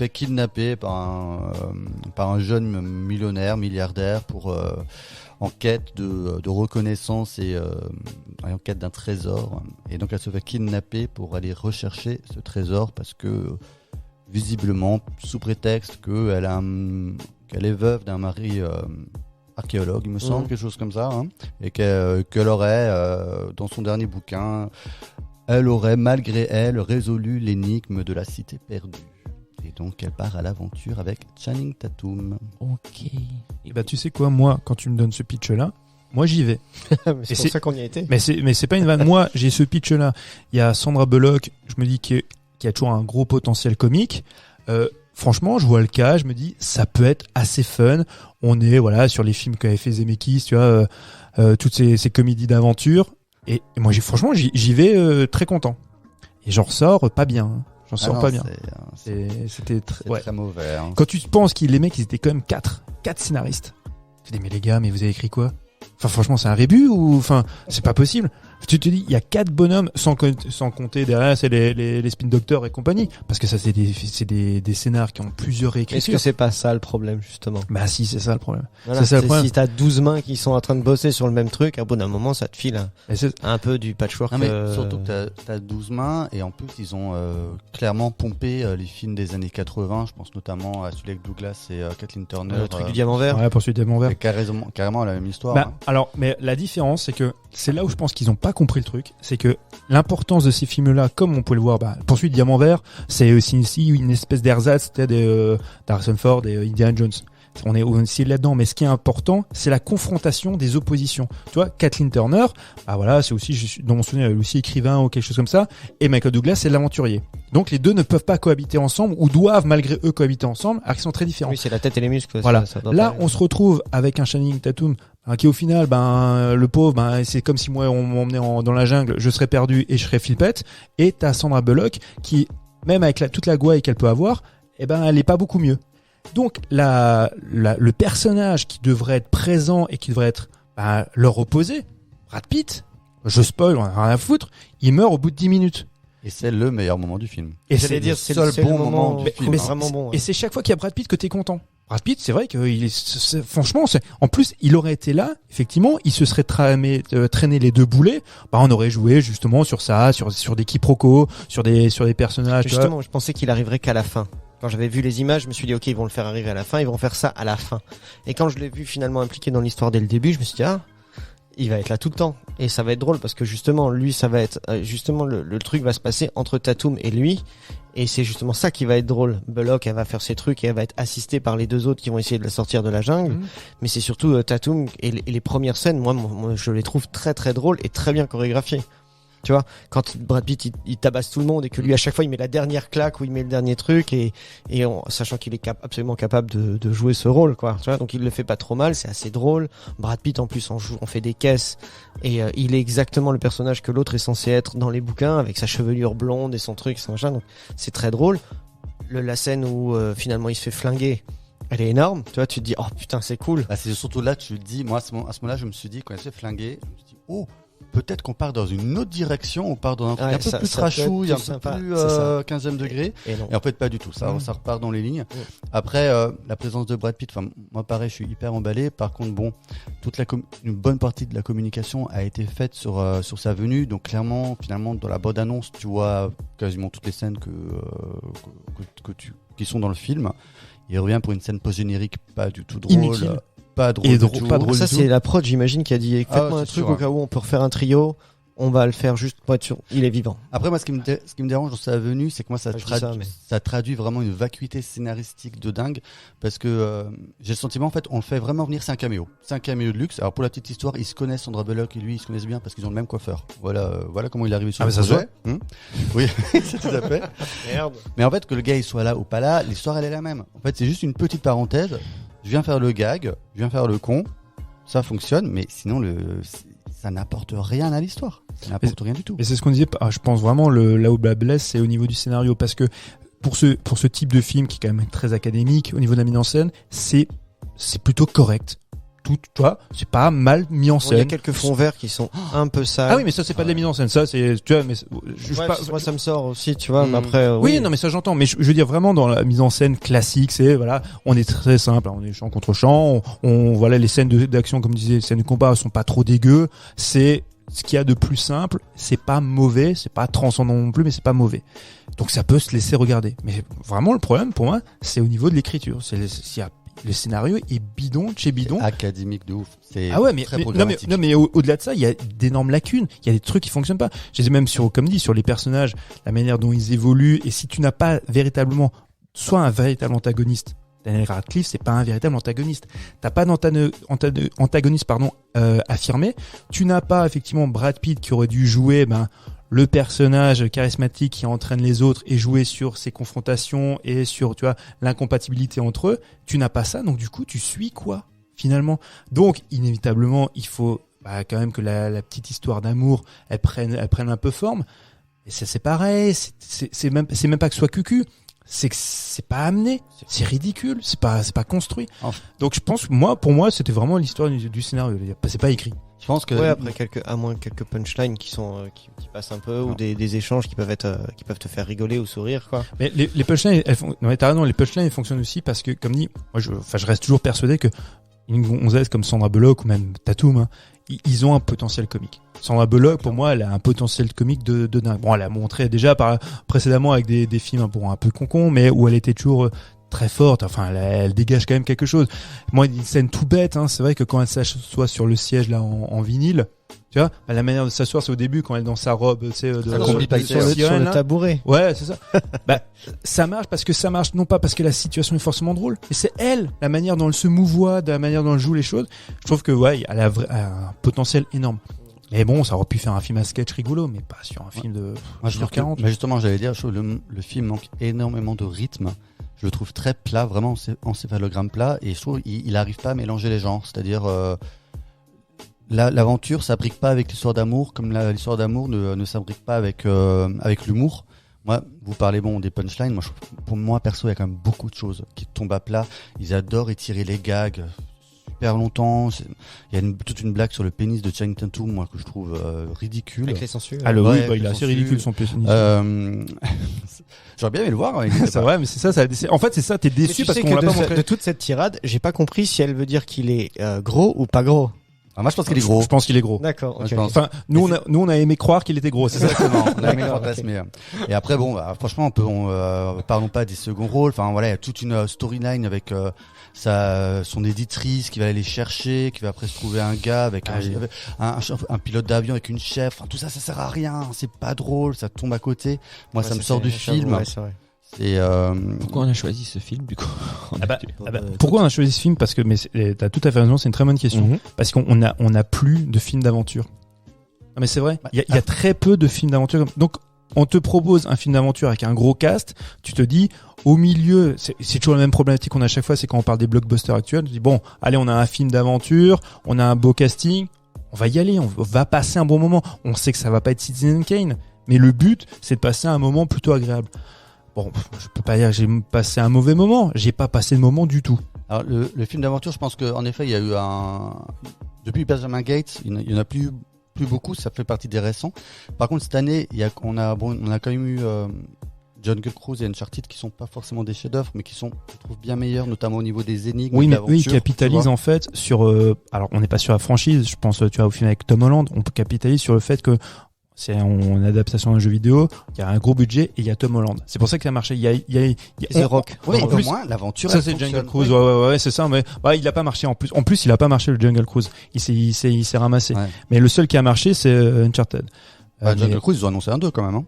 Speaker 2: kidnapper par un jeune milliardaire en quête de reconnaissance et en quête d'un trésor. Et donc elle se fait kidnapper pour aller rechercher ce trésor parce que visiblement, sous prétexte qu'elle est veuve d'un mari archéologue, il me semble, quelque chose comme ça, hein, et qu'elle aurait, dans son dernier bouquin, elle aurait malgré elle résolu l'énigme de la cité perdue. Et donc elle part à l'aventure avec Channing Tatum.
Speaker 3: Ok.
Speaker 5: Et bah, tu sais quoi, moi, quand tu me donnes ce pitch-là, moi j'y vais.
Speaker 6: C'est
Speaker 5: Et
Speaker 6: pour
Speaker 5: c'est-
Speaker 6: ça qu'on y a été.
Speaker 5: Mais c'est pas une vanne. Moi, j'ai ce pitch-là. Il y a Sandra Bullock. Je me dis qu'il y a toujours un gros potentiel comique. franchement, je vois le cas, je me dis, ça peut être assez fun. On est, voilà, sur les films qu'avait fait Zemeckis, tu vois, toutes ces comédies d'aventure. Et moi, franchement, j'y vais très content. Et j'en ressors pas bien. Hein. J'en sors pas bien. C'était
Speaker 2: très mauvais. Hein.
Speaker 5: Quand tu penses les mecs, ils étaient quand même 4 scénaristes. Tu te dis, mais les gars, mais vous avez écrit quoi? Enfin, franchement, c'est un rébut ou, enfin, c'est pas possible. Tu te dis, il y a 4 bonhommes, sans compter derrière, c'est les Spin Doctors et compagnie. Parce que ça, c'est des scénars qui ont plusieurs réécritures.
Speaker 6: Est-ce que c'est pas ça le problème, justement?
Speaker 5: Bah, si, c'est ça le problème.
Speaker 6: Voilà, c'est le problème. Si t'as 12 mains qui sont en train de bosser sur le même truc, à bout d'un moment, ça te file un peu du patchwork.
Speaker 2: Non, mais surtout que t'as 12 mains, et en plus, ils ont clairement pompé les films des années 80. Je pense notamment à celui avec Douglas et Kathleen Turner.
Speaker 6: Le truc du diamant vert.
Speaker 5: Ouais, pour celui du diamant vert.
Speaker 2: C'est carrément la même histoire.
Speaker 5: Bah, alors, mais la différence, c'est que c'est là où je pense qu'ils ont pas compris le truc, c'est que l'importance de ces films-là, comme on peut le voir, Poursuite Diamant Vert, c'est aussi une espèce d'ersatz d'Harrison Ford et Indiana Jones. On est aussi là-dedans, mais ce qui est important, c'est la confrontation des oppositions. Tu vois, Kathleen Turner, voilà, c'est aussi, dans mon souvenir, elle est aussi écrivain ou quelque chose comme ça, et Michael Douglas, c'est l'aventurier. Donc les deux ne peuvent pas cohabiter ensemble, ou doivent malgré eux cohabiter ensemble, alors qu'ils sont très différents.
Speaker 6: Oui, c'est la tête et les muscles.
Speaker 5: Voilà.
Speaker 6: Ça
Speaker 5: là, on se retrouve avec un Channing Tatum qui au final, le pauvre, c'est comme si moi on m'emmenait dans la jungle, je serais perdu et je serais flippette. Et t'as Sandra Bullock qui, même avec toute la gouaille qu'elle peut avoir, elle est pas beaucoup mieux. Donc le personnage qui devrait être présent et qui devrait être leur opposé, Brad Pitt, je spoil, on a rien à foutre, il meurt au bout de 10 minutes.
Speaker 2: Et c'est le meilleur moment du film.
Speaker 5: Et
Speaker 6: c'est le seul bon moment du film. Vraiment bon.
Speaker 5: Et c'est chaque fois qu'il y a Brad Pitt que t'es content. Brad Pitt, c'est vrai qu'il est, franchement, en plus, il aurait été là, effectivement, il se serait traîné les deux boulets, on aurait joué justement sur ça, sur des quiproquos, sur des personnages.
Speaker 6: Justement, je pensais qu'il arriverait qu'à la fin. Quand j'avais vu les images, je me suis dit, ok, ils vont le faire arriver à la fin, ils vont faire ça à la fin. Et quand je l'ai vu finalement impliqué dans l'histoire dès le début, je me suis dit, il va être là tout le temps. Et ça va être drôle parce que justement, lui, ça va être, justement, le truc va se passer entre Tatum et lui. Et c'est justement ça qui va être drôle. Bullock, elle va faire ses trucs et elle va être assistée par les deux autres qui vont essayer de la sortir de la jungle. Mais c'est surtout Tatum et les premières scènes, moi, je les trouve très très drôles et très bien chorégraphiées. Tu vois, quand Brad Pitt il tabasse tout le monde et que lui à chaque fois il met la dernière claque ou il met le dernier truc sachant qu'il est absolument capable de jouer ce rôle, quoi. Tu vois, donc il le fait pas trop mal, c'est assez drôle. Brad Pitt en plus on fait des caisses et il est exactement le personnage que l'autre est censé être dans les bouquins avec sa chevelure blonde et son truc, son machin. Donc c'est très drôle. La scène où finalement il se fait flinguer, elle est énorme. Tu vois, tu te dis putain c'est cool.
Speaker 2: C'est surtout là tu te dis, moi à ce moment-là je me suis dit quand il se fait flinguer, je me suis dit peut-être qu'on part dans une autre direction, on part dans un truc un peu plus trashouille, un peu plus 15e degré. Et en fait, pas du tout. Ça repart dans les lignes. Après, la présence de Brad Pitt, moi pareil, je suis hyper emballé. Par contre, une bonne partie de la communication a été faite sur sa venue. Donc clairement, finalement, dans la bande-annonce, tu vois quasiment toutes les scènes qui sont dans le film. Il revient pour une scène post-générique pas du tout drôle.
Speaker 5: Inutile.
Speaker 2: Pas drôle,
Speaker 5: pas drôle.
Speaker 6: Ça, c'est la prod, j'imagine, qui a dit faites-moi un truc au cas où on peut refaire un trio. On va le faire juste pour être sûr. Il est vivant.
Speaker 2: Après, moi, ce qui me dérange dans sa venue, c'est que moi, ça traduit vraiment une vacuité scénaristique de dingue. Parce que j'ai le sentiment, en fait, on le fait vraiment venir. C'est un caméo. C'est un caméo de luxe. Alors, pour la petite histoire, ils se connaissent, Sandra Bullock et lui, ils se connaissent bien parce qu'ils ont le même coiffeur. Voilà comment il est arrivé sur le projet. Oui, c'est tout à fait.
Speaker 6: Merde.
Speaker 2: Mais en fait, que le gars il soit là ou pas là, l'histoire, elle est la même. En fait, c'est juste une petite parenthèse. Je viens faire le gag, je viens faire le con, ça fonctionne, mais sinon ça n'apporte rien à l'histoire. Ça n'apporte rien du tout.
Speaker 5: Et c'est ce qu'on disait, je pense vraiment là où le blesse, c'est au niveau du scénario, parce que pour ce type de film qui est quand même très académique, au niveau de la mise en scène, c'est plutôt correct. C'est pas mal mis en scène.
Speaker 6: Il y a quelques fonds verts qui sont un peu sales.
Speaker 5: Ah oui, mais ça c'est pas de la mise en scène, ça c'est, tu vois, mais
Speaker 6: moi ça me sort aussi, tu vois, mais après
Speaker 5: oui, non mais ça j'entends, mais je veux dire vraiment dans la mise en scène classique, c'est on est très simple, on est champ contre champ, voilà, les scènes d'action comme disait, les scènes de combat sont pas trop dégueu, c'est ce qu'il y a de plus simple, c'est pas mauvais, c'est pas transcendant non plus, mais c'est pas mauvais. Donc ça peut se laisser regarder. Mais vraiment le problème pour moi, c'est au niveau de l'écriture, le scénario est bidon de chez bidon.
Speaker 2: Académique de ouf. C'est très programmatique.
Speaker 5: Non mais au-delà de ça, il y a d'énormes lacunes. Il y a des trucs qui fonctionnent pas. Je les ai même comme dit, sur les personnages, la manière dont ils évoluent. Et si tu n'as pas véritablement, soit un véritable antagoniste. Daniel Radcliffe, c'est pas un véritable antagoniste. T'as pas d'antagoniste, affirmé. Tu n'as pas, effectivement, Brad Pitt qui aurait dû jouer, le personnage charismatique qui entraîne les autres et jouer sur ces confrontations et sur, tu vois, l'incompatibilité entre eux. Tu n'as pas ça, donc du coup, tu suis quoi, finalement? Donc, inévitablement, il faut quand même que la petite histoire d'amour, elle prenne un peu forme. Et ça, c'est pareil, c'est même pas que ce soit cucu. C'est que c'est pas amené, c'est ridicule, c'est pas construit. Donc je pense, pour moi, c'était vraiment l'histoire du scénario. C'est pas écrit.
Speaker 2: Je pense que
Speaker 6: après à moins quelques punchlines qui sont qui passent un peu ou des échanges qui peuvent te faire rigoler ou sourire, quoi.
Speaker 5: Mais les punchlines, t'as raison, les punchlines elles fonctionnent aussi parce que, comme dit, moi je reste toujours persuadé que une gonzesse comme Sandra Bullock ou même Tatum, hein, ils ont un potentiel comique. Sandra Bullock, pour moi, elle a un potentiel comique de dingue. Bon, elle a montré déjà précédemment avec des films un peu concons, mais où elle était toujours très forte. Enfin, elle dégage quand même quelque chose. Moi, une scène tout bête, hein, c'est vrai que quand elle s'assoit sur le siège là en vinyle, tu vois, la manière de s'asseoir, c'est au début quand elle est dans sa robe, tu sais,
Speaker 6: sur le tabouret.
Speaker 5: Ouais, c'est ça. Ça marche parce que ça marche non pas parce que la situation est forcément drôle, mais c'est elle, la manière dont elle se mouvoie, de la manière dont elle joue les choses. Je trouve que elle a un potentiel énorme. Mais bon, ça aurait pu faire un film à sketch rigolo, mais pas sur un film de 1h40.
Speaker 2: Mais justement, j'allais dire, je trouve le film manque énormément de rythme. Je le trouve très plat, vraiment encéphalogramme plat, et je trouve il arrive pas à mélanger les genres. C'est-à-dire, l'aventure s'abrique pas avec l'histoire d'amour, comme l'histoire d'amour ne s'abrique pas avec l'humour. Moi, vous parlez des punchlines. Moi, pour moi perso, il y a quand même beaucoup de choses qui tombent à plat. Ils adorent étirer les gags super longtemps. Il y a toute une blague sur le pénis de Channing Tatum, moi, que je trouve ridicule.
Speaker 6: Avec les sensus.
Speaker 5: Oui, il est assez ridicule son pénis.
Speaker 2: J'aurais bien aimé le voir.
Speaker 5: C'est vrai, mais c'est ça. En fait, c'est ça. T'es déçu parce qu'on l'a pas montré.
Speaker 6: De toute cette tirade, j'ai pas compris si elle veut dire qu'il est gros ou pas gros.
Speaker 2: Ah, moi, je pense qu'il est gros.
Speaker 5: Je pense qu'il est gros.
Speaker 6: D'accord. Okay.
Speaker 5: Enfin, nous on a aimé croire qu'il était gros. C'est ça.
Speaker 2: Exactement. On a aimé fantasmer. Et après, franchement, parlons pas des seconds rôles. Enfin, voilà, il y a toute une storyline avec son éditrice qui va aller les chercher, qui va après se trouver un gars avec un pilote d'avion avec une chef. Enfin, tout ça, ça sert à rien. C'est pas drôle. Ça tombe à côté. Moi, ça me sort du film.
Speaker 6: Ouais, c'est vrai.
Speaker 3: Pourquoi on a choisi ce film du coup?
Speaker 5: Pourquoi on a choisi ce film? Parce que, mais t'as tout à fait raison, c'est une très bonne question. Parce qu'on a plus de films d'aventure. Non mais c'est vrai, il y a très peu de films d'aventure. Donc on te propose un film d'aventure avec un gros cast, tu te dis au milieu, c'est toujours la même problématique qu'on a à chaque fois, c'est quand on parle des blockbusters actuels, tu dis bon, allez, on a un film d'aventure, on a un beau casting, on va y aller, on va passer un bon moment. On sait que ça va pas être Citizen Kane, mais le but c'est de passer un moment plutôt agréable. Bon, je peux pas dire que j'ai passé un mauvais moment. J'ai pas passé de moment du tout.
Speaker 2: Alors, le film d'aventure, je pense qu'en effet, il y a eu depuis Benjamin Gates, il y en a plus beaucoup. Ça fait partie des récents. Par contre, cette année, on a quand même eu Jungle Cruise et Uncharted qui sont pas forcément des chefs-d'œuvre, mais qui sont, je trouve, bien meilleurs, notamment au niveau des énigmes.
Speaker 5: Oui,
Speaker 2: et de
Speaker 5: mais
Speaker 2: l'aventure,
Speaker 5: eux, ils capitalisent en fait sur. Alors, on n'est pas sur la franchise. Je pense, tu vois, au film avec Tom Holland, on capitalise sur le fait que c'est une adaptation d'un jeu vidéo, il y a un gros budget et il y a Tom Holland. C'est pour ça que ça a marché. Il y a
Speaker 6: The Rock.
Speaker 2: Oui,
Speaker 5: en plus,
Speaker 2: au moins, l'aventure.
Speaker 5: Ça, c'est Jungle Cruise. Ouais, c'est ça, mais, il a pas marché en plus. En plus, il a pas marché le Jungle Cruise. Il s'est ramassé. Ouais. Mais le seul qui a marché, c'est Uncharted.
Speaker 2: Jungle Cruise, ils ont annoncé un 2 quand même, hein.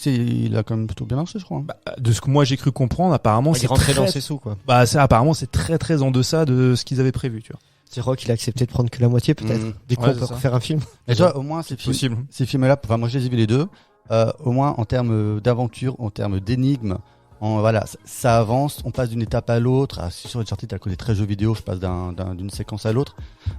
Speaker 2: Il a quand même plutôt bien marché, je crois.
Speaker 5: De ce que moi j'ai cru comprendre, apparemment,
Speaker 6: c'est rentré dans ses sous, quoi.
Speaker 5: Apparemment, c'est très très en deçà de ce qu'ils avaient prévu, tu vois.
Speaker 6: The Rock, il a accepté de prendre que la moitié, peut-être. Du coup, on peut faire un film.
Speaker 2: Et toi, au moins, ces films-là, enfin, moi, je les ai vus les deux. Au moins, en termes d'aventure, en termes d'énigmes, ça avance. On passe d'une étape à l'autre. Si sur Uncharted, t'as côté très jeux vidéo, je passe d'une séquence à l'autre.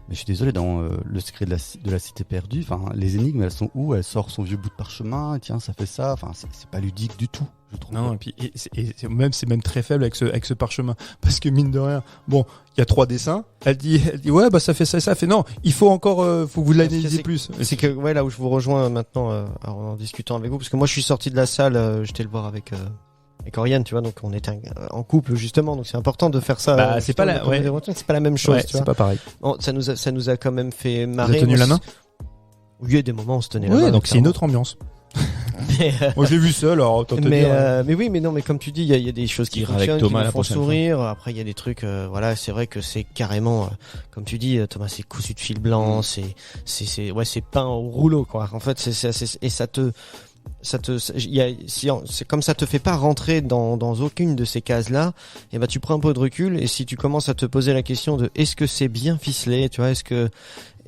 Speaker 2: Mais je suis désolé, dans Le Secret de la Cité Perdue, enfin, les énigmes, elles sont où? Elle sort son vieux bout de parchemin. Tiens, ça fait ça. Enfin, c'est pas ludique du tout. Je trouve.
Speaker 5: Non, et puis c'est même très faible avec ce parchemin, parce que mine de rien, bon, il y a 3 dessins. Elle dit ouais, ça fait ça et ça. Elle fait non, il faut encore, faut que vous l'analysez plus.
Speaker 6: C'est que là où je vous rejoins maintenant, en discutant avec vous, parce que moi je suis sorti de la salle, j'étais le voir avec Oriane, tu vois, donc on était en couple justement, donc c'est important de faire ça.
Speaker 5: C'est pas
Speaker 6: c'est pas la même chose, tu vois.
Speaker 5: C'est pas pareil.
Speaker 6: Bon, ça nous a quand même fait marrer.
Speaker 5: Vous avez tenu la main?
Speaker 6: Oui, il y a des moments où on se tenait la main.
Speaker 5: Donc c'est une autre ambiance. Moi je l'ai vu seul, alors
Speaker 6: mais oui, mais non, mais comme tu dis, il y a des choses qui fonctionnent,
Speaker 3: Thomas,
Speaker 6: qui me font sourire. Après il y a des trucs, c'est vrai que c'est carrément, comme tu dis, Thomas, c'est cousu de fil blanc, c'est peint au rouleau, quoi. En fait, et c'est comme ça te fait pas rentrer dans aucune de ces cases-là, et ben tu prends un peu de recul, et si tu commences à te poser la question de est-ce que c'est bien ficelé, tu vois, est-ce que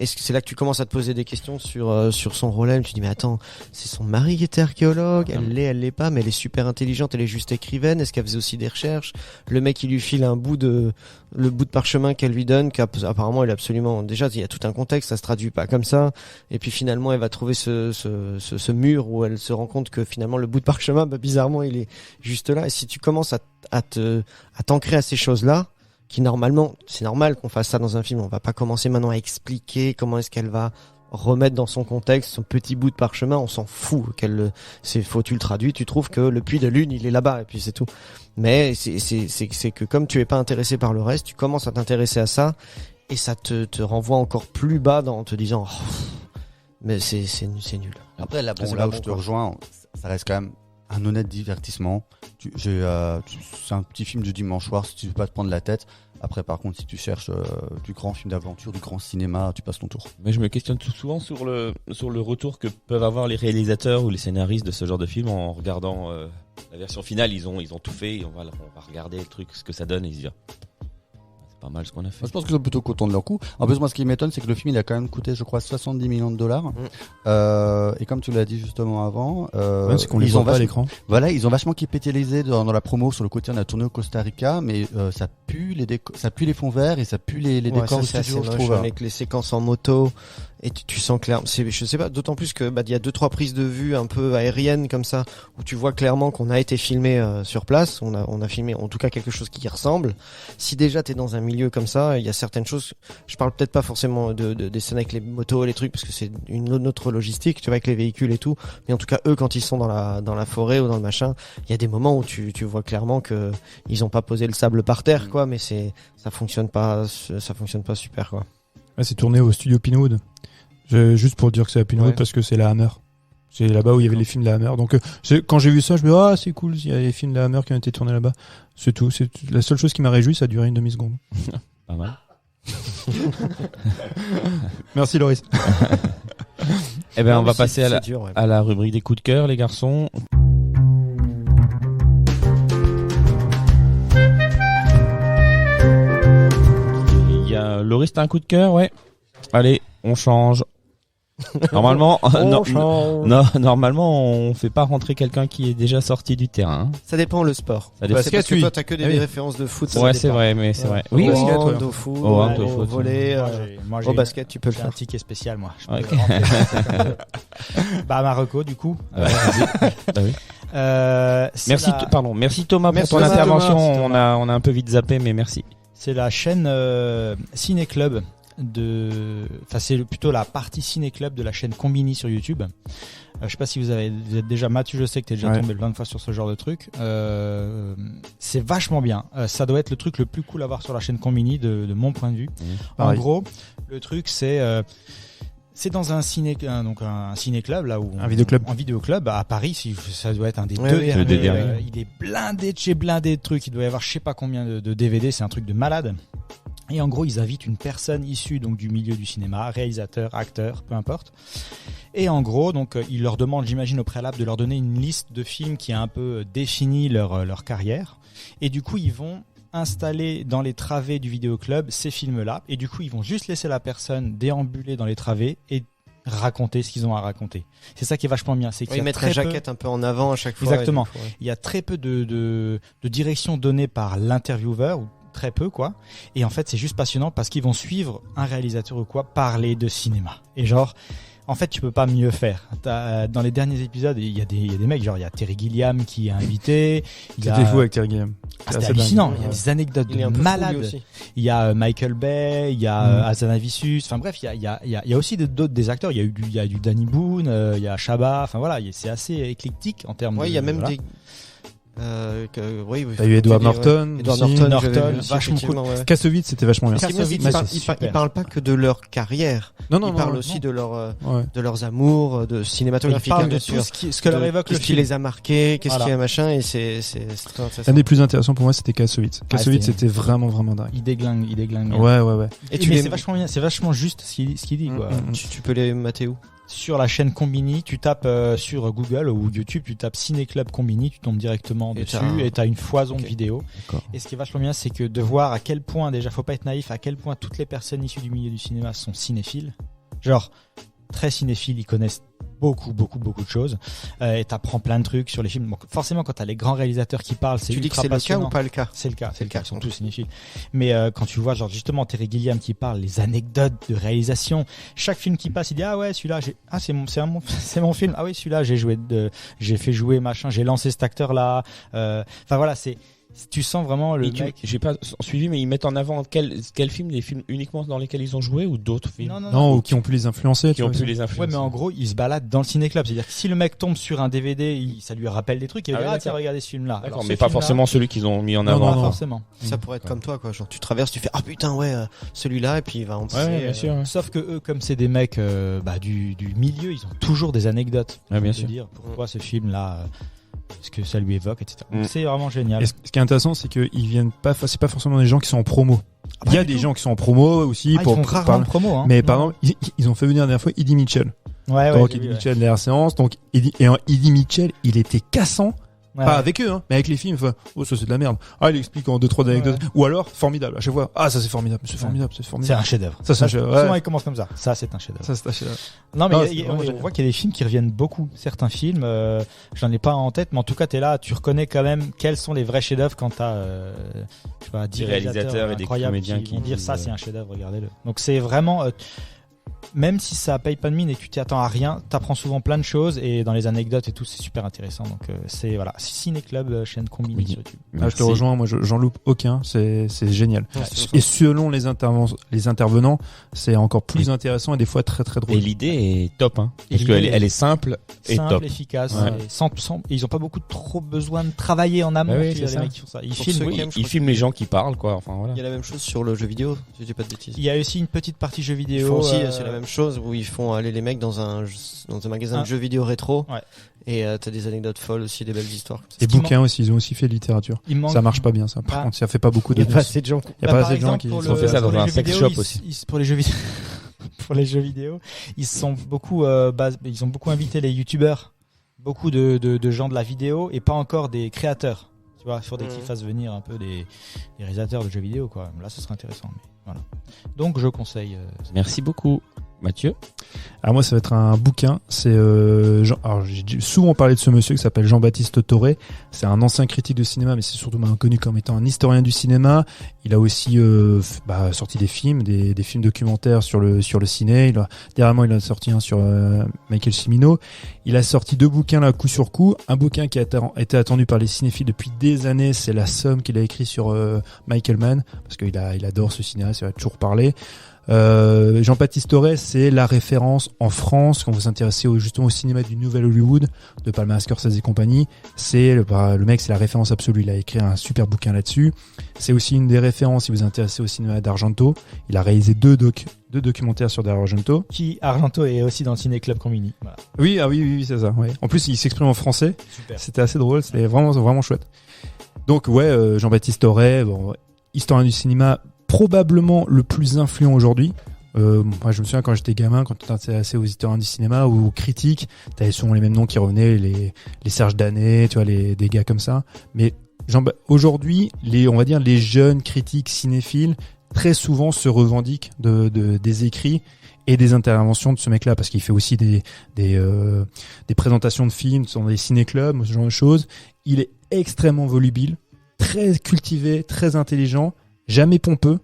Speaker 6: c'est là que tu commences à te poser des questions sur son problème. Tu dis mais attends, c'est son mari qui était archéologue, elle l'est pas, mais elle est super intelligente, elle est juste écrivaine, est-ce qu'elle faisait aussi des recherches? Le mec il lui file le bout de parchemin qu'elle lui donne, qu'apparemment elle est absolument, déjà il y a tout un contexte, ça se traduit pas comme ça, et puis finalement elle va trouver ce mur où elle se rend compte que finalement le bout de parchemin, bah, bizarrement il est juste là, et si tu commences à t'ancrer à ces choses-là, qui normalement, c'est normal qu'on fasse ça dans un film. On va pas commencer maintenant à expliquer comment est-ce qu'elle va remettre dans son contexte son petit bout de parchemin. On s'en fout. Faut tu le traduis, tu trouves que le puits de lune, il est là-bas, et puis c'est tout. Mais c'est que comme tu es pas intéressé par le reste, tu commences à t'intéresser à ça, et ça te renvoie encore plus bas en te disant, mais c'est nul.
Speaker 2: Après, là où je te rejoins, ça reste quand même un honnête divertissement. C'est un petit film du dimanche soir si tu veux pas te prendre la tête. Après, par contre, si tu cherches du grand film d'aventure, du grand cinéma, tu passes ton tour.
Speaker 3: Mais je me questionne tout souvent sur le retour que peuvent avoir les réalisateurs ou les scénaristes de ce genre de film en regardant la version finale. Ils ont tout fait, et on va regarder le truc, ce que ça donne, et se dire c'est pas mal ce qu'on a fait.
Speaker 2: Moi, je pense qu'ils sont plutôt contents de leur coup. En plus, moi, ce qui m'étonne, c'est que le film, il a quand même coûté, je crois, 70 millions de dollars. Et comme tu l'as dit justement avant,
Speaker 5: c'est qu'on les voit pas à l'écran.
Speaker 2: Voilà, ils ont vachement capitalisé dans la promo sur le côté. On a tourné au Costa Rica, mais ça pue les fonds verts, et ça pue les décors du studio, je trouve.
Speaker 6: Avec les séquences en moto, et tu sens clair. Je sais pas, d'autant plus que il y a 2-3 prises de vue un peu aériennes comme ça, où tu vois clairement qu'on a été filmé sur place. On a filmé en tout cas quelque chose qui y ressemble. Si déjà t'es dans un milieu comme ça, il y a certaines choses. Je parle peut-être pas forcément des scènes avec les motos, les trucs, parce que c'est une autre logistique, tu vois, avec les véhicules et tout. Mais en tout cas, eux, quand ils sont dans la forêt ou dans le machin, il y a des moments où tu vois clairement que ils ont pas posé le sable par terre, quoi. Mais ça fonctionne pas super, quoi.
Speaker 5: Ouais, c'est tourné au studio Pinewood. Juste pour dire que c'est à Pinewood, parce que c'est la Hammer. C'est là-bas où il y avait les films de la Hammer. Donc quand j'ai vu ça, je me dis c'est cool, il y a les films de la Hammer qui ont été tournés là-bas. C'est tout. C'est la seule chose qui m'a réjoui, ça a duré une demi-seconde.
Speaker 3: Pas mal.
Speaker 5: Merci Loris.
Speaker 3: Eh ben, on va passer à la rubrique des coups de cœur, les garçons. Il y a Loris, t'as un coup de cœur, ouais. Allez, on change. Normalement, normalement, on fait pas rentrer quelqu'un qui est déjà sorti du terrain.
Speaker 6: Ça dépend le sport.
Speaker 3: Ça dépend.
Speaker 6: Parce que toi, t'as que des références de foot.
Speaker 3: Ouais, c'est vrai, mais c'est vrai.
Speaker 6: Oui,
Speaker 3: Au
Speaker 6: basket, au foot, au volley, au basket, tu peux le
Speaker 4: J'ai
Speaker 6: faire.
Speaker 4: un ticket spécial, moi.
Speaker 3: Ouais.
Speaker 4: Marocco, du coup.
Speaker 3: Ouais, bah oui. Merci Thomas
Speaker 6: Merci
Speaker 3: pour ton
Speaker 6: Thomas.
Speaker 3: intervention.
Speaker 6: Merci Thomas.
Speaker 3: On a un peu vite zappé, mais merci.
Speaker 4: C'est la chaîne Ciné Club c'est plutôt la partie Ciné Club de la chaîne Combini sur YouTube. Je sais pas si vous êtes déjà, Mathieu, je sais que t'es déjà tombé plein de fois sur ce genre de truc. C'est vachement bien. Ça doit être le truc le plus cool à voir sur la chaîne Combini de mon point de vue. En gros, le truc c'est dans un ciné club là où
Speaker 5: un vidéoclub.
Speaker 4: En vidéoclub à Paris, ça doit être un des deux
Speaker 3: le
Speaker 4: derniers. Il est blindé de chez blindé de trucs. Il doit y avoir je sais pas combien de DVD. C'est un truc de malade. Et en gros, ils invitent une personne issue donc du milieu du cinéma, réalisateur, acteur, peu importe. Et en gros, donc ils leur demandent, j'imagine au préalable, de leur donner une liste de films qui a un peu défini leur carrière. Et du coup, ils vont installer dans les travées du vidéoclub ces films-là. Et du coup, ils vont juste laisser la personne déambuler dans les travées et raconter ce qu'ils ont à raconter. C'est ça qui est vachement bien. C'est qu'il
Speaker 6: ils mettent la jaquette un peu en avant à chaque fois.
Speaker 4: Exactement. Il y a très peu de direction donnée par l'intervieweur, ou très peu quoi. Et en fait, c'est juste passionnant parce qu'ils vont suivre un réalisateur ou quoi parler de cinéma. Et genre, en fait, tu peux pas mieux faire. Dans les derniers épisodes, il y a des mecs, genre il y a Terry Gilliam qui est invité.
Speaker 5: C'était fou avec Terry Gilliam.
Speaker 4: C'était hallucinant. Il y a des anecdotes de malades. Il y a Michael Bay, il y a Hazanavicius. Enfin bref, il y a aussi des acteurs. Il y a du Danny Boone, il y a Chabat. Enfin voilà, c'est assez éclectique en termes.
Speaker 6: Ouais, il y a même des.
Speaker 5: T'as eu Edward Norton,
Speaker 4: vachement cool.
Speaker 6: Ouais.
Speaker 5: Kassovitz, c'était vachement bien.
Speaker 6: Ils parlent pas que de leur carrière. Ils parlent aussi de leurs amours, de cinématographiques.
Speaker 4: Ils parlent de tout ce que leur évoque le film.
Speaker 6: Qu'est-ce qui les a marqués, qu'est-ce qui est machin, et c'est très intéressant.
Speaker 5: Un des plus intéressants pour moi, c'était Kassovitz. Kassovitz, c'était vraiment dingue.
Speaker 4: Il déglingue.
Speaker 5: Ouais.
Speaker 4: Et c'est vachement bien, c'est vachement juste ce qu'il dit, quoi.
Speaker 6: Tu peux les mater où?
Speaker 4: sur la chaîne Combini, tu tapes sur Google ou YouTube, tu tapes Ciné Club Combini, tu tombes directement
Speaker 6: Et
Speaker 4: dessus
Speaker 6: t'as
Speaker 4: et t'as une foison
Speaker 6: Ok.
Speaker 4: de vidéos.
Speaker 3: D'accord.
Speaker 4: Et ce qui est vachement bien, c'est que de voir à quel point, déjà, faut pas être naïf, à quel point toutes les personnes issues du milieu du cinéma sont cinéphiles. Genre, très cinéphiles, ils connaissent beaucoup de choses. Et t'apprends plein de trucs sur les films. Donc, forcément, quand t'as les grands réalisateurs qui parlent, c'est
Speaker 6: Tu dis que
Speaker 4: ultra
Speaker 6: c'est le cas
Speaker 4: passionnant.
Speaker 6: ou pas le cas?
Speaker 4: C'est le cas,
Speaker 6: C'est le cas.
Speaker 4: Ils sont tous cinéphiles. Mais quand tu vois, genre justement Terry Gilliam qui parle, les anecdotes de réalisation, chaque film qui passe, il dit ah ouais celui-là, c'est mon film. Ah oui celui-là, j'ai fait jouer machin, j'ai lancé cet acteur là. Enfin voilà, tu sens vraiment le mec.
Speaker 3: J'ai pas suivi, mais ils mettent en avant quel film, des films uniquement dans lesquels ils ont joué ou d'autres films
Speaker 5: Non, ou qui ont pu les influencer.
Speaker 3: qui ont pu les influencer.
Speaker 4: Ouais, mais en gros, il se balade dans le ciné-club. C'est-à-dire que si le mec tombe sur un DVD, ça lui rappelle des trucs. Il va
Speaker 3: Ah
Speaker 4: dire,
Speaker 3: ouais,
Speaker 4: tiens,
Speaker 3: d'accord.
Speaker 4: regardez ce film-là.
Speaker 3: D'accord,
Speaker 4: Alors,
Speaker 3: mais
Speaker 4: ce
Speaker 3: pas
Speaker 4: film-là,
Speaker 3: forcément celui qu'ils ont mis en
Speaker 5: Non,
Speaker 3: avant.
Speaker 4: Pas
Speaker 5: non.
Speaker 4: forcément.
Speaker 6: Ça pourrait être comme toi, quoi. Genre, tu traverses, tu fais ah putain ouais, celui-là, et puis il va en passer.
Speaker 3: Ouais, bien sûr. Ouais.
Speaker 4: Sauf que eux, comme c'est des mecs du milieu, ils ont toujours des anecdotes.
Speaker 3: Ouais, bien
Speaker 4: Pour te
Speaker 3: sûr.
Speaker 4: dire pourquoi ce film-là, ce que ça lui évoque, etc. Donc,
Speaker 3: Mm.
Speaker 4: c'est vraiment génial.
Speaker 5: Et ce qui est intéressant, c'est qu'ils viennent pas, c'est pas forcément des gens qui sont en promo. Il y a
Speaker 4: du
Speaker 5: des
Speaker 4: tout.
Speaker 5: gens qui sont en promo aussi
Speaker 4: Ils
Speaker 5: pour
Speaker 4: font rarement
Speaker 5: parler.
Speaker 4: de promo. Hein.
Speaker 5: Mais par
Speaker 4: Non.
Speaker 5: exemple, ils ont fait venir la dernière fois Eddie Mitchell.
Speaker 4: Ouais,
Speaker 5: Donc
Speaker 4: j'ai
Speaker 5: Eddie
Speaker 4: vu,
Speaker 5: Mitchell de la séance. Donc Eddie Mitchell, il était cassant.
Speaker 4: ouais.
Speaker 5: Pas
Speaker 4: Ouais.
Speaker 5: avec eux, hein, mais avec les films. Enfin, oh, ça c'est de la merde. Ah, il explique en 2-3 anecdotes. Ou alors, formidable. À chaque fois, ah, ça c'est formidable, c'est formidable, c'est
Speaker 4: C'est
Speaker 5: formidable.
Speaker 4: un chef-d'œuvre.
Speaker 5: Ça, c'est un chef-d'œuvre,
Speaker 4: Souvent,
Speaker 5: ouais.
Speaker 4: il commence comme ça. Ça, c'est un chef-d'œuvre.
Speaker 5: Ça, c'est un-
Speaker 4: Non, mais
Speaker 5: Non,
Speaker 4: il y a-
Speaker 5: c'est
Speaker 4: il y a-
Speaker 5: vraiment
Speaker 4: on
Speaker 5: génial.
Speaker 4: voit qu'il y a des films qui reviennent beaucoup. Certains films, j'en ai pas en tête, mais en tout cas, t'es là, tu reconnais quand même quels sont les vrais chefs-d'œuvre quand t'as, je sais pas, 10
Speaker 3: Des réalisateurs et des
Speaker 4: incroyables
Speaker 3: comédiens
Speaker 4: qui vont
Speaker 3: qui
Speaker 4: dire
Speaker 3: disent,
Speaker 4: ça, c'est un chef-d'œuvre, regardez-le. Donc c'est vraiment, même si ça paye pas de mine et que tu t'y attends à rien, t'apprends souvent plein de choses et dans les anecdotes et tout, c'est super intéressant. Donc c'est voilà, Ciné Club, chaîne Combini
Speaker 3: Oui.
Speaker 4: sur YouTube.
Speaker 5: Ah, je
Speaker 3: Merci.
Speaker 5: te rejoins, moi j'en loupe aucun, c'est génial.
Speaker 6: Ouais,
Speaker 5: Et selon les intervenants, c'est encore plus intéressant et des fois très très drôle.
Speaker 3: Et l'idée est top, hein.
Speaker 4: Et
Speaker 3: Parce qu'elle
Speaker 4: l'idée
Speaker 3: elle est simple et
Speaker 4: Simple,
Speaker 3: top.
Speaker 4: efficace,
Speaker 3: Ouais.
Speaker 4: et ils ont pas beaucoup trop besoin de travailler en amont.
Speaker 3: Bah oui,
Speaker 4: tu vois,
Speaker 3: c'est
Speaker 4: les
Speaker 3: ça.
Speaker 4: mecs qui font ça. Ils
Speaker 6: Pour
Speaker 4: filment.
Speaker 6: ceux
Speaker 3: Oui,
Speaker 6: qui aiment, je
Speaker 3: ils
Speaker 6: crois
Speaker 3: filment les gens qui parlent, quoi. Enfin voilà.
Speaker 6: Il y a la même chose sur le jeu vidéo, si je dis pas de bêtises.
Speaker 4: Il y a aussi une petite partie jeux
Speaker 6: Ils
Speaker 4: vidéo.
Speaker 6: font aussi, c'est la même chose où ils font aller les mecs dans un magasin
Speaker 4: Ah.
Speaker 6: de jeux vidéo rétro.
Speaker 4: Ouais.
Speaker 6: Et t'as des anecdotes folles aussi, des belles histoires.
Speaker 5: Les
Speaker 4: Ce qui
Speaker 5: bouquins aussi, ils ont aussi fait littérature.
Speaker 4: Il manque.
Speaker 5: Ça marche pas bien, ça. Par
Speaker 4: Ah.
Speaker 5: contre, ça fait pas beaucoup
Speaker 6: Il y a
Speaker 5: de.
Speaker 6: pas assez de gens.
Speaker 5: Il y a pas
Speaker 4: par
Speaker 5: assez de gens
Speaker 4: exemple,
Speaker 5: qui
Speaker 4: pour
Speaker 3: ont fait ça dans
Speaker 4: pour les
Speaker 3: un
Speaker 4: jeux
Speaker 3: sex
Speaker 4: vidéo,
Speaker 3: shop aussi.
Speaker 4: pour les jeux vidéo, pour les jeux vidéo, ils ont beaucoup invité les youtubeurs, beaucoup de gens de la vidéo et pas encore des créateurs. Tu vois, faudrait qu'ils fassent venir un peu des réalisateurs de jeux vidéo, quoi. Là, ce serait intéressant. Mais voilà. Donc, je conseille.
Speaker 3: Merci beaucoup, Mathieu.
Speaker 5: Alors moi, ça va être un bouquin. C'est alors j'ai souvent parlé de ce monsieur qui s'appelle Jean-Baptiste Toré. C'est un ancien critique de cinéma, mais c'est surtout connu comme étant un historien du cinéma. Il a aussi sorti des films, des films documentaires sur le ciné. Dernièrement, il a sorti un sur Michael Cimino. Il a sorti 2 bouquins là, coup sur coup. Un bouquin qui a été attendu par les cinéphiles depuis des années, c'est La Somme qu'il a écrit sur Michael Mann, parce qu'il adore ce cinéaste, il va toujours parler. Jean-Baptiste Toré, c'est la référence en France quand vous vous intéressez justement au cinéma du Nouvel Hollywood, de Palma, Scorsese et compagnie. C'est le mec, c'est la référence absolue. Il a écrit un super bouquin là-dessus. C'est aussi une des références si vous vous intéressez au cinéma d'Argento. Il a réalisé deux documentaires sur Argento.
Speaker 4: Qui Argento est aussi dans le Ciné Club Combini. Voilà.
Speaker 5: Oui, c'est ça. Ouais. En plus, il s'exprime en français.
Speaker 4: Super.
Speaker 5: C'était assez drôle. C'était vraiment chouette. Donc Jean-Baptiste Toré, historien du cinéma, probablement le plus influent aujourd'hui. Moi, je me souviens quand j'étais gamin, quand on t'intéressait aux historiens du cinéma ou aux critiques, t'avais souvent les mêmes noms qui revenaient, les Serge Danet, tu vois, des gars comme ça. Mais aujourd'hui, on va dire les jeunes critiques cinéphiles, très souvent se revendiquent des écrits et des interventions de ce mec-là, parce qu'il fait aussi des présentations de films dans des ciné-clubs, ce genre de choses. Il est extrêmement volubile, très cultivé, très intelligent, jamais pompeux.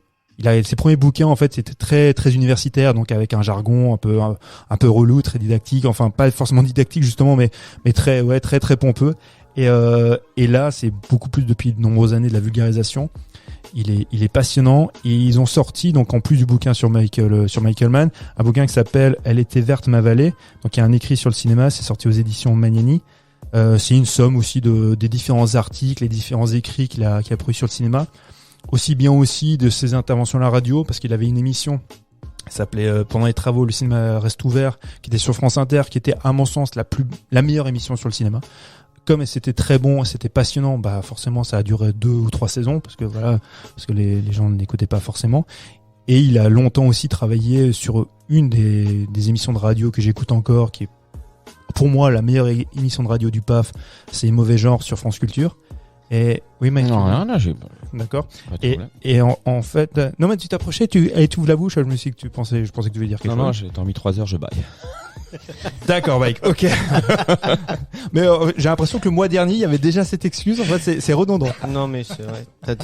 Speaker 5: Ses premiers bouquins, en fait, c'était très, très universitaire, donc avec un jargon un peu relou, très didactique, enfin, pas forcément didactique, justement, mais très, très pompeux. Et là, c'est beaucoup plus depuis de nombreuses années de la vulgarisation. Il est passionnant, et ils ont sorti, donc, en plus du bouquin sur Michael Mann, un bouquin qui s'appelle Elle était verte, ma vallée. Donc, il y a un écrit sur le cinéma, c'est sorti aux éditions Magnani. C'est une somme aussi des différents articles, les différents écrits qu'il a produits sur le cinéma. Aussi bien aussi de ses interventions à la radio, parce qu'il avait une émission qui s'appelait Pendant les travaux, le cinéma reste ouvert, qui était sur France Inter, qui était à mon sens la meilleure émission sur le cinéma. Comme c'était très bon, c'était passionnant, forcément ça a duré 2 ou 3 saisons, parce que les gens ne l'écoutaient pas forcément. Et il a longtemps aussi travaillé sur une des émissions de radio que j'écoute encore, qui est pour moi la meilleure émission de radio du PAF, c'est Mauvais Genre sur France Culture. Et oui, mec.
Speaker 3: Non, rien, là, j'ai
Speaker 5: D'accord.
Speaker 3: pas de
Speaker 5: Et,
Speaker 3: problème.
Speaker 5: et en fait, non mais tu t'approchais, tu ouvres la bouche. Je me suis dit que je pensais que tu voulais dire quelque
Speaker 3: Non,
Speaker 5: chose.
Speaker 3: j'ai dormi 3 heures, je baille.
Speaker 5: D'accord, Mike. Ok. Mais j'ai l'impression que le mois dernier, il y avait déjà cette excuse. En fait, c'est redondant.
Speaker 6: Non, mais c'est vrai.
Speaker 5: T'as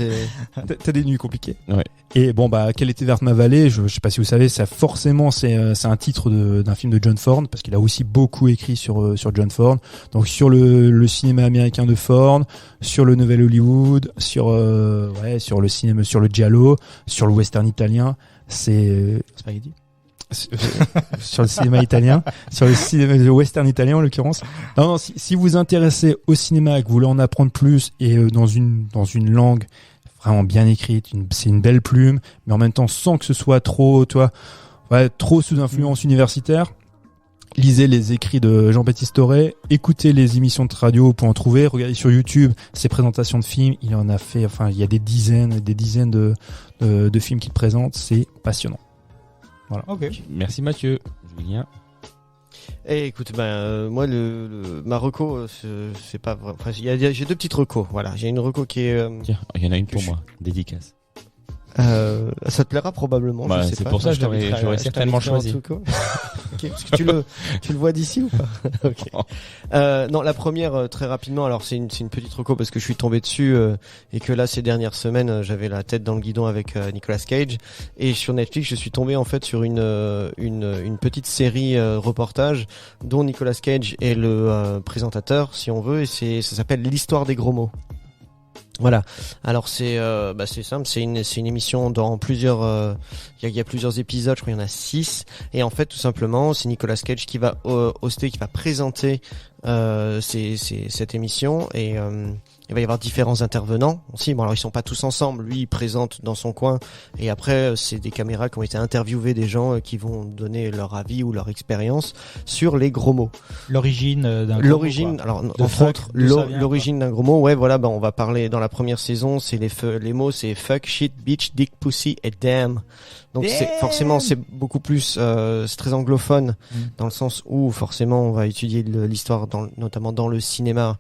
Speaker 5: des nuits compliquées.
Speaker 3: Ouais.
Speaker 5: Et bon, bah, Quelle était verte ma vallée, je sais pas si vous savez, ça forcément, c'est un titre d'un film de John Ford, parce qu'il a aussi beaucoup écrit sur John Ford. Donc, sur le cinéma américain de Ford, sur le Nouvel Hollywood, sur le cinéma, sur le giallo, sur le western italien. C'est
Speaker 4: Spaghetti.
Speaker 5: sur le cinéma italien, sur le western italien en l'occurrence. Non, si vous vous intéressez au cinéma et que vous voulez en apprendre plus et dans une langue vraiment bien écrite, c'est une belle plume, mais en même temps sans que ce soit trop, trop sous influence universitaire. Lisez les écrits de Jean-Baptiste Auré, écoutez les émissions de radio pour en trouver, regardez sur YouTube ses présentations de films, il en a fait, il y a des dizaines de films qu'il présente, c'est passionnant. Voilà.
Speaker 4: Ok.
Speaker 3: Merci Mathieu. Julien.
Speaker 6: Et écoute, moi ma reco, c'est pas vrai. Enfin, j'ai 2 petites recos. Voilà, j'ai une reco qui est.
Speaker 3: Tiens, il y en a une pour moi. Dédicace.
Speaker 6: Ça te plaira probablement.
Speaker 3: Bah,
Speaker 6: je sais
Speaker 3: c'est
Speaker 6: pas.
Speaker 3: pour ça que
Speaker 6: Je
Speaker 3: j'aurais certainement choisi.
Speaker 6: Ok, parce que tu le vois d'ici ou pas? Ok. Non, la première très rapidement. Alors c'est une petite reco parce que je suis tombé dessus et que là ces dernières semaines j'avais la tête dans le guidon avec Nicolas Cage, et sur Netflix je suis tombé en fait sur une petite série reportage dont Nicolas Cage est le présentateur si on veut, et ça s'appelle L'histoire des gros mots. Voilà. Alors c'est simple, c'est une émission dans plusieurs il y a plusieurs épisodes, je crois qu'il y en a 6, et en fait tout simplement, c'est Nicolas Cage qui va hoster, qui va présenter cette émission, et il va y avoir différents intervenants aussi. Bon, alors ils sont pas tous ensemble, lui il présente dans son coin, et après c'est des caméras qui ont été interviewées des gens qui vont donner leur avis ou leur expérience sur les gros mots.
Speaker 4: L'origine d'un gros
Speaker 6: L'origine,
Speaker 4: mot,
Speaker 6: alors
Speaker 4: De
Speaker 6: entre
Speaker 4: fuck,
Speaker 6: autres,
Speaker 4: d'où ça vient,
Speaker 6: l'origine d'un gros mot, ouais, voilà, on va parler dans la première saison, c'est les mots, c'est fuck, shit, bitch, dick, pussy et damn. Donc c'est beaucoup plus, c'est très anglophone dans le sens où forcément on va étudier l'histoire notamment dans le cinéma.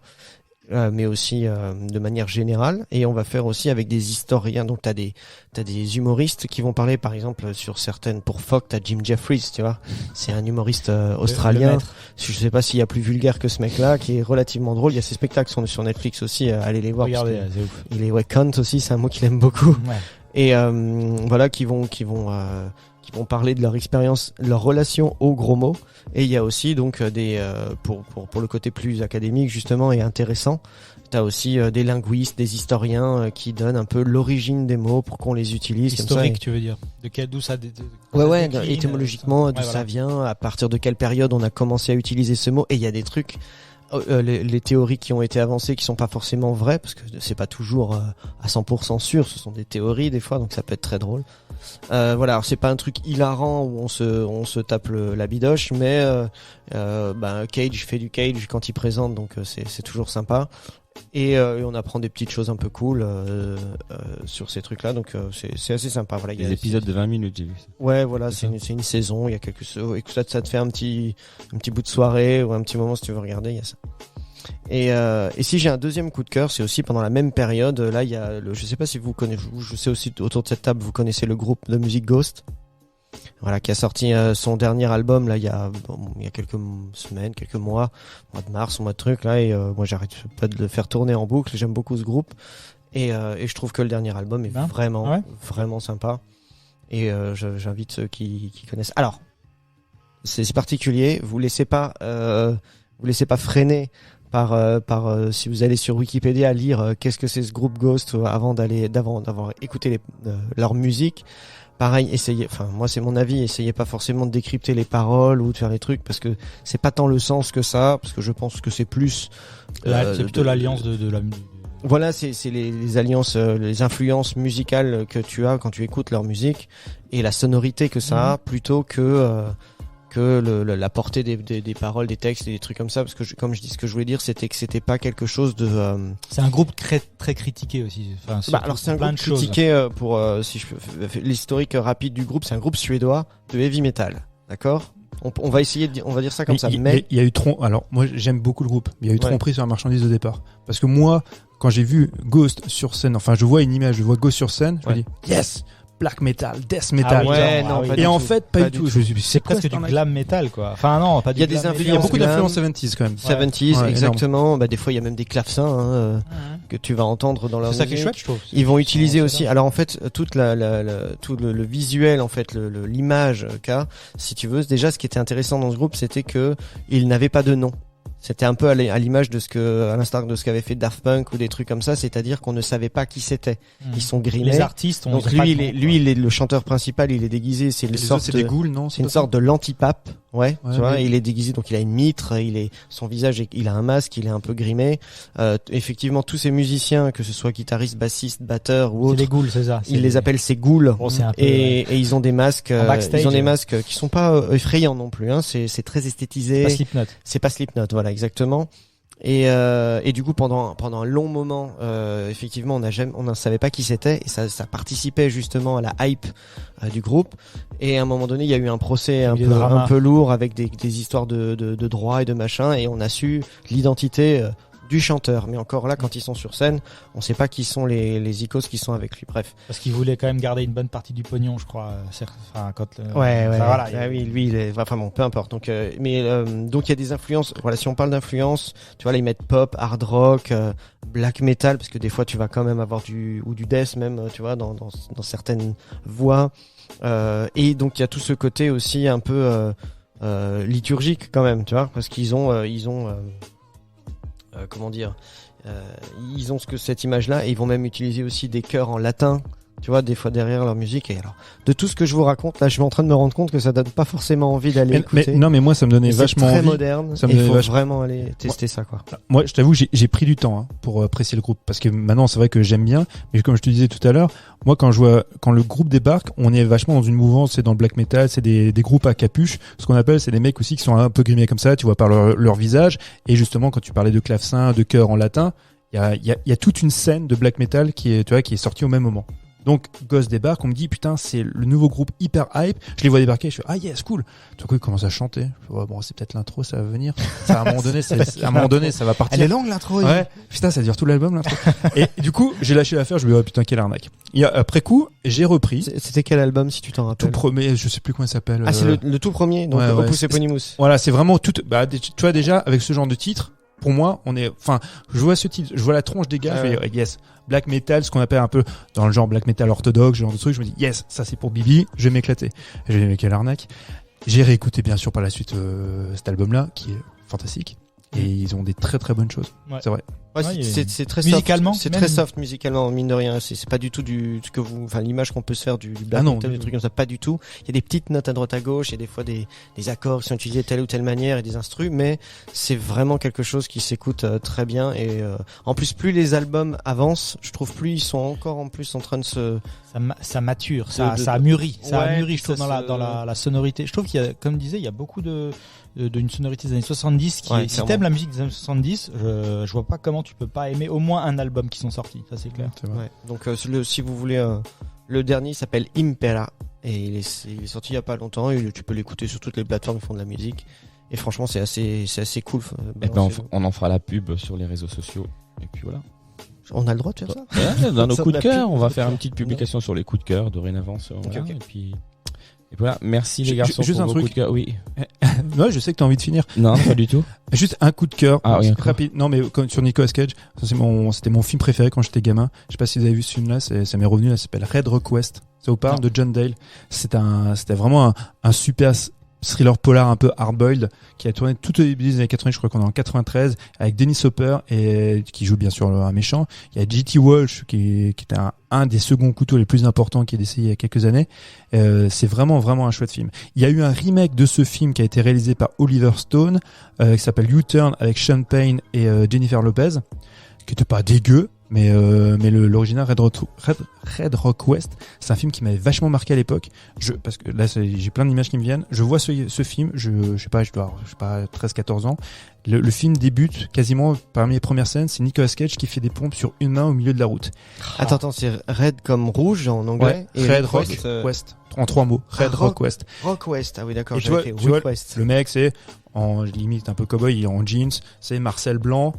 Speaker 6: Mais aussi de manière générale, et on va faire aussi avec des historiens. Donc t'as des humoristes qui vont parler, par exemple sur certaines, pour Fox t'as Jim Jeffries, tu vois, c'est un humoriste australien. Je sais pas s'il y a plus vulgaire que ce mec-là, qui est relativement drôle. Il y a ses spectacles sur Netflix aussi, allez les voir.
Speaker 4: Regardez, c'est ouf.
Speaker 6: Il est cunt aussi, c'est un mot qu'il aime beaucoup.
Speaker 4: Ouais.
Speaker 6: Et voilà, qui vont parler de leur expérience, leur relation aux gros mots. Et il y a aussi donc pour le côté plus académique justement et intéressant, t'as aussi des linguistes, des historiens qui donnent un peu l'origine des mots pour qu'on les utilise.
Speaker 4: Historique,
Speaker 6: comme ça.
Speaker 4: tu veux dire? D'où ça?
Speaker 6: Ouais,
Speaker 4: décline,
Speaker 6: étymologiquement, d'où
Speaker 4: ouais,
Speaker 6: ça
Speaker 4: voilà.
Speaker 6: vient, à partir de quelle période on a commencé à utiliser ce mot. Et il y a des trucs, les théories qui ont été avancées qui sont pas forcément vraies, parce que c'est pas toujours à 100% sûr, ce sont des théories des fois, donc ça peut être très drôle. Voilà, alors c'est pas un truc hilarant où on se tape la bidoche, mais Cage fait du Cage quand il présente, donc c'est toujours sympa. Et on apprend des petites choses un peu cool sur ces trucs-là, donc c'est assez sympa. Voilà,
Speaker 3: Des épisodes de 20 minutes, j'ai vu ça.
Speaker 6: Ouais, voilà,
Speaker 3: C'est
Speaker 6: c'est une saison, il y a quelques et que ça te fait un petit bout de soirée ou un petit moment si tu veux regarder, il y a ça. Et si j'ai un deuxième coup de cœur, c'est aussi pendant la même période. Là, il y a je sais pas si vous connaissez, je sais aussi autour de cette table, vous connaissez le groupe de musique Ghost. Voilà, qui a sorti son dernier album là il y a quelques semaines, quelques mois, mois de mars, mois de truc là, et moi j'arrête pas de le faire tourner en boucle. J'aime beaucoup ce groupe, et je trouve que le dernier album est vraiment sympa, et j'invite ceux qui connaissent. Alors c'est particulier, vous laissez pas freiner par si vous allez sur Wikipédia lire qu'est-ce que c'est ce groupe Ghost avant d'avoir écouté leur musique. Pareil, moi c'est mon avis, essayez pas forcément de décrypter les paroles ou de faire les trucs, parce que c'est pas tant le sens que ça, parce que je pense que c'est plus
Speaker 4: c'est plutôt l'alliance de la.
Speaker 6: Voilà, c'est les alliances, les influences musicales que tu as quand tu écoutes leur musique, et la sonorité que ça a, plutôt que que la portée des paroles, des textes et des trucs comme ça, parce que comme je dis, ce que je voulais dire, c'était que c'était pas quelque chose de.
Speaker 4: C'est un groupe très critiqué aussi. Enfin,
Speaker 6: Alors c'est un groupe critiqué pour si je peux, l'historique rapide du groupe, c'est un groupe suédois de heavy metal, d'accord. On va essayer on va dire ça comme ça. Mais
Speaker 5: il y a eu alors moi j'aime beaucoup le groupe, mais il y a eu tromperie sur la marchandise de départ, parce que moi quand j'ai vu Ghost sur scène, enfin je vois une image, je vois Ghost sur scène, je me dis yes. Black metal, death metal. Et en fait, pas du tout.
Speaker 4: C'est presque du glam metal, quoi. Enfin, non, pas du
Speaker 6: glam.
Speaker 5: Il y a beaucoup d'influences 70s quand même.
Speaker 6: 70s, exactement. Bah, des fois, il y a même des clavecins, que tu vas entendre dans leur musique.
Speaker 4: C'est ça qui est chouette, je trouve.
Speaker 6: Ils vont utiliser aussi. Alors, en fait, tout le visuel, en fait, l'image, si tu veux. Déjà, ce qui était intéressant dans ce groupe, c'était que ils n'avaient pas de nom. C'était un peu à l'image de à l'instar de ce qu'avait fait Daft Punk ou des trucs comme ça, c'est-à-dire qu'on ne savait pas qui c'était. Ils sont grimés.
Speaker 4: Les artistes,
Speaker 6: donc lui, il est le chanteur principal, il est déguisé, c'est
Speaker 5: des ghouls, non?
Speaker 6: C'est une sorte de l'antipape. Ouais, tu vois, il est déguisé, donc il a une mitre, son visage, il a un masque, il est un peu grimé. Effectivement, tous ces musiciens, que ce soit guitaristes, bassistes, batteurs ou autres,
Speaker 4: c'est des ghouls, c'est ça.
Speaker 6: Ils les appellent ces ghouls.
Speaker 4: Bon,
Speaker 6: et ils ont des masques,
Speaker 4: backstage,
Speaker 6: ils ont des masques qui sont pas effrayants non plus, hein. C'est très esthétisé.
Speaker 4: C'est pas Slipknot,
Speaker 6: voilà, exactement. Et du coup, pendant un long moment, effectivement, on ne savait pas qui c'était, et ça participait justement à la hype du groupe. Et à un moment donné, il y a eu un procès un peu lourd avec des histoires de droit et de machin, et on a su l'identité du chanteur. Mais encore là, quand ils sont sur scène, on sait pas qui sont les icônes qui sont avec lui. Bref.
Speaker 4: Parce qu'il voulait quand même garder une bonne partie du pognon, je crois. Enfin, quand
Speaker 6: voilà. Oui, lui, il est, enfin bon, peu importe. Donc, donc il y a des influences. Voilà, si on parle d'influence, tu vois, là, ils mettent pop, hard rock, black metal, parce que des fois, tu vas quand même avoir du death même, tu vois, dans certaines voix. Et donc, il y a tout ce côté aussi un peu liturgique quand même, tu vois, parce qu'ils ont comment dire, ils ont cette image-là, et ils vont même utiliser aussi des chœurs en latin, tu vois, des fois derrière leur musique. Et alors, de tout ce que je vous raconte, là, je suis en train de me rendre compte que ça donne pas forcément envie d'aller écouter.
Speaker 5: Mais moi, ça me donnait vachement envie.
Speaker 6: C'est très moderne. Il faut vraiment aller tester ça, quoi.
Speaker 5: Moi, je t'avoue, j'ai pris du temps pour apprécier le groupe, parce que maintenant, c'est vrai que j'aime bien. Mais comme je te disais tout à l'heure, moi, quand le groupe débarque, on est vachement dans une mouvance. C'est dans le black metal, c'est des groupes à capuche. Ce qu'on appelle, c'est des mecs aussi qui sont un peu grimés comme ça, tu vois, par leur visage. Et justement, quand tu parlais de clavecin, de chœur en latin, il y a toute une scène de black metal qui est sortie au même moment. Donc Ghost débarque, on me dit putain, c'est le nouveau groupe hyper hype. Je les vois débarquer, je fais ah yes, cool. Tout à coup ils commencent à chanter. Je fais, bon, c'est peut-être l'intro, ça va venir. Ça, à un moment donné, ça va partir.
Speaker 4: Elle est longue l'intro.
Speaker 5: Ouais. Putain, ça dure tout l'album l'intro. Et du coup, j'ai lâché l'affaire, je me dis oh putain, quelle arnaque. Et après coup, j'ai repris.
Speaker 6: C'était quel album, si tu t'en rappelles?
Speaker 5: Tout premier, je sais plus comment il s'appelle.
Speaker 6: Ah, c'est le tout premier, donc Opus Eponymous.
Speaker 5: Voilà, c'est vraiment tout. Bah, tu vois déjà avec ce genre de titre. Pour moi, je vois ce titre, je vois la tronche des gars, je vais dire, yes, black metal, ce qu'on appelle un peu dans le genre black metal orthodoxe, ce genre de truc, je me dis, yes, ça c'est pour Bibi, je vais m'éclater. Et je vais dire, mais quelle arnaque. J'ai réécouté bien sûr par la suite cet album-là, qui est fantastique. Et ils ont des très très bonnes choses. Ouais. C'est vrai.
Speaker 6: Ouais, c'est très
Speaker 4: musicalement,
Speaker 6: soft. C'est très soft musicalement, mine de rien. C'est pas du tout l'image qu'on peut se faire du black metal, des trucs comme ça, pas du tout. Il y a des petites notes à droite à gauche, il y a des fois des accords qui sont utilisés de telle ou telle manière et des instrus, mais c'est vraiment quelque chose qui s'écoute très bien. Et en plus, plus les albums avancent, je trouve, plus ils sont encore en plus en train de
Speaker 4: ça mature, ça a mûri, je trouve, dans la sonorité. Je trouve qu'il y a, comme disait, il y a beaucoup d'une sonorité des années 70 qui si t'aimes la musique des années 70, je vois pas comment tu peux pas aimer au moins un album qui sont sortis, ça c'est clair.
Speaker 6: Ouais. Donc si vous voulez le dernier s'appelle Impera et il est sorti il y a pas longtemps et tu peux l'écouter sur toutes les plateformes qui font de la musique et franchement c'est assez cool.
Speaker 3: On en fera la pub sur les réseaux sociaux et puis voilà.
Speaker 6: On a le droit de faire ça.
Speaker 3: Ouais, dans nos coups de cœur, on va faire une petite publication sur les coups de cœur dorénavant.
Speaker 6: Okay.
Speaker 3: Et voilà, merci les garçons
Speaker 5: juste
Speaker 3: pour
Speaker 5: un
Speaker 3: vos
Speaker 5: truc.
Speaker 3: coups de cœur. Oui.
Speaker 5: Ouais, je sais que t'as envie de finir.
Speaker 3: Non, pas du tout.
Speaker 5: Juste un coup de cœur.
Speaker 3: Ah oui,
Speaker 5: rapide. Non, mais comme sur Nicolas Cage, c'était mon film préféré quand j'étais gamin. Je sais pas si vous avez vu ce film-là, ça m'est revenu, ça s'appelle Red Request. Ça vous parle de John Dale. C'était vraiment un super thriller polar un peu hard-boiled qui a tourné tout au début des années 80, je crois qu'on est en 93, avec Dennis Hopper et qui joue bien sûr un méchant. Il y a J.T. Walsh qui était un des seconds couteaux les plus importants qui est décédé il y a quelques années. C'est vraiment un chouette film. Il y a eu un remake de ce film qui a été réalisé par Oliver Stone qui s'appelle U-Turn avec Sean Payne et Jennifer Lopez, qui était pas dégueu. Mais l'original Red Rock West, c'est un film qui m'avait vachement marqué à l'époque. Parce que là, j'ai plein d'images qui me viennent. Je vois ce film, je sais pas, 13-14 ans. Le film débute quasiment parmi les premières scènes, c'est Nicolas Cage qui fait des pompes sur une main au milieu de la route.
Speaker 6: Attends, c'est Red comme rouge en anglais.
Speaker 5: Ouais, Red Rock West. En 3 mots. Red Rock West.
Speaker 6: Rock West, ah oui d'accord.
Speaker 5: Et tu vois,
Speaker 6: West.
Speaker 5: le mec c'est en limite un peu cowboy, il est en jeans, c'est Marcel Blanc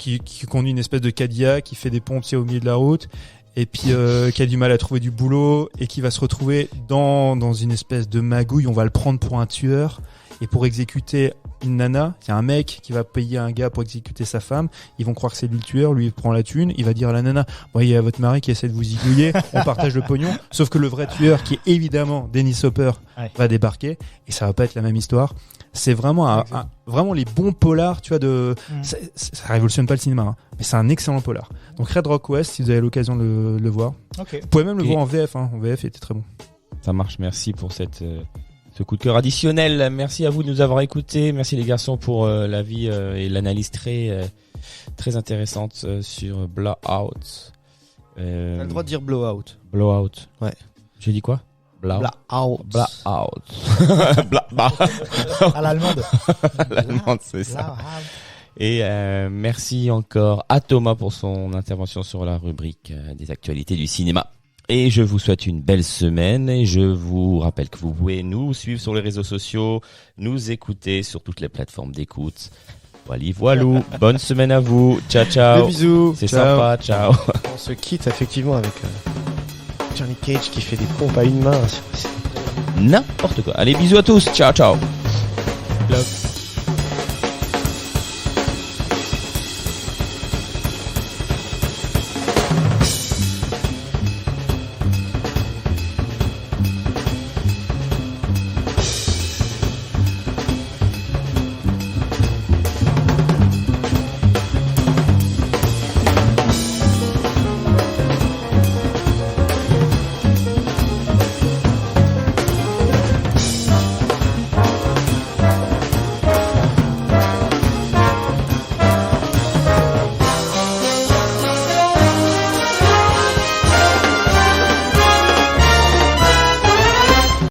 Speaker 5: qui conduit une espèce de Cadillac, qui fait des pompes au milieu de la route et puis qui a du mal à trouver du boulot et qui va se retrouver dans une espèce de magouille, on va le prendre pour un tueur et pour exécuter une nana, c'est un mec qui va payer un gars pour exécuter sa femme, ils vont croire que c'est lui le tueur, lui il prend la thune, il va dire à la nana, bon, il y a votre mari qui essaie de vous zigouiller, on partage le pognon, sauf que le vrai tueur qui est évidemment Dennis Hopper va débarquer et ça va pas être la même histoire. C'est vraiment vraiment les bons polars, tu vois, ça révolutionne pas le cinéma, hein, mais c'est un excellent polar. Donc Red Rock West, si vous avez l'occasion de le voir.
Speaker 4: Okay.
Speaker 5: Vous pouvez même le voir en VF, hein. En VF, il était très bon.
Speaker 3: Ça marche, merci pour ce coup de cœur additionnel. Merci à vous de nous avoir écoutés. Merci les garçons pour l'avis et l'analyse très intéressante sur Blowout.
Speaker 6: T'as le droit de dire Blowout.
Speaker 3: Blowout.
Speaker 6: Ouais.
Speaker 3: J'ai dit quoi?
Speaker 6: Blowout.
Speaker 4: À l'allemande.
Speaker 3: L'allemande, c'est ça. Et merci encore à Thomas pour son intervention sur la rubrique des actualités du cinéma. Et je vous souhaite une belle semaine et je vous rappelle que vous pouvez nous suivre sur les réseaux sociaux, nous écouter sur toutes les plateformes d'écoute. Voilou. Bonne semaine à vous. Ciao, ciao.
Speaker 6: Des bisous.
Speaker 3: C'est
Speaker 6: Ciao.
Speaker 3: sympa. Ciao.
Speaker 6: On se quitte effectivement avec Johnny Cage qui fait des pompes à une main.
Speaker 3: N'importe quoi. Allez, bisous à tous. Ciao, ciao.
Speaker 4: Love.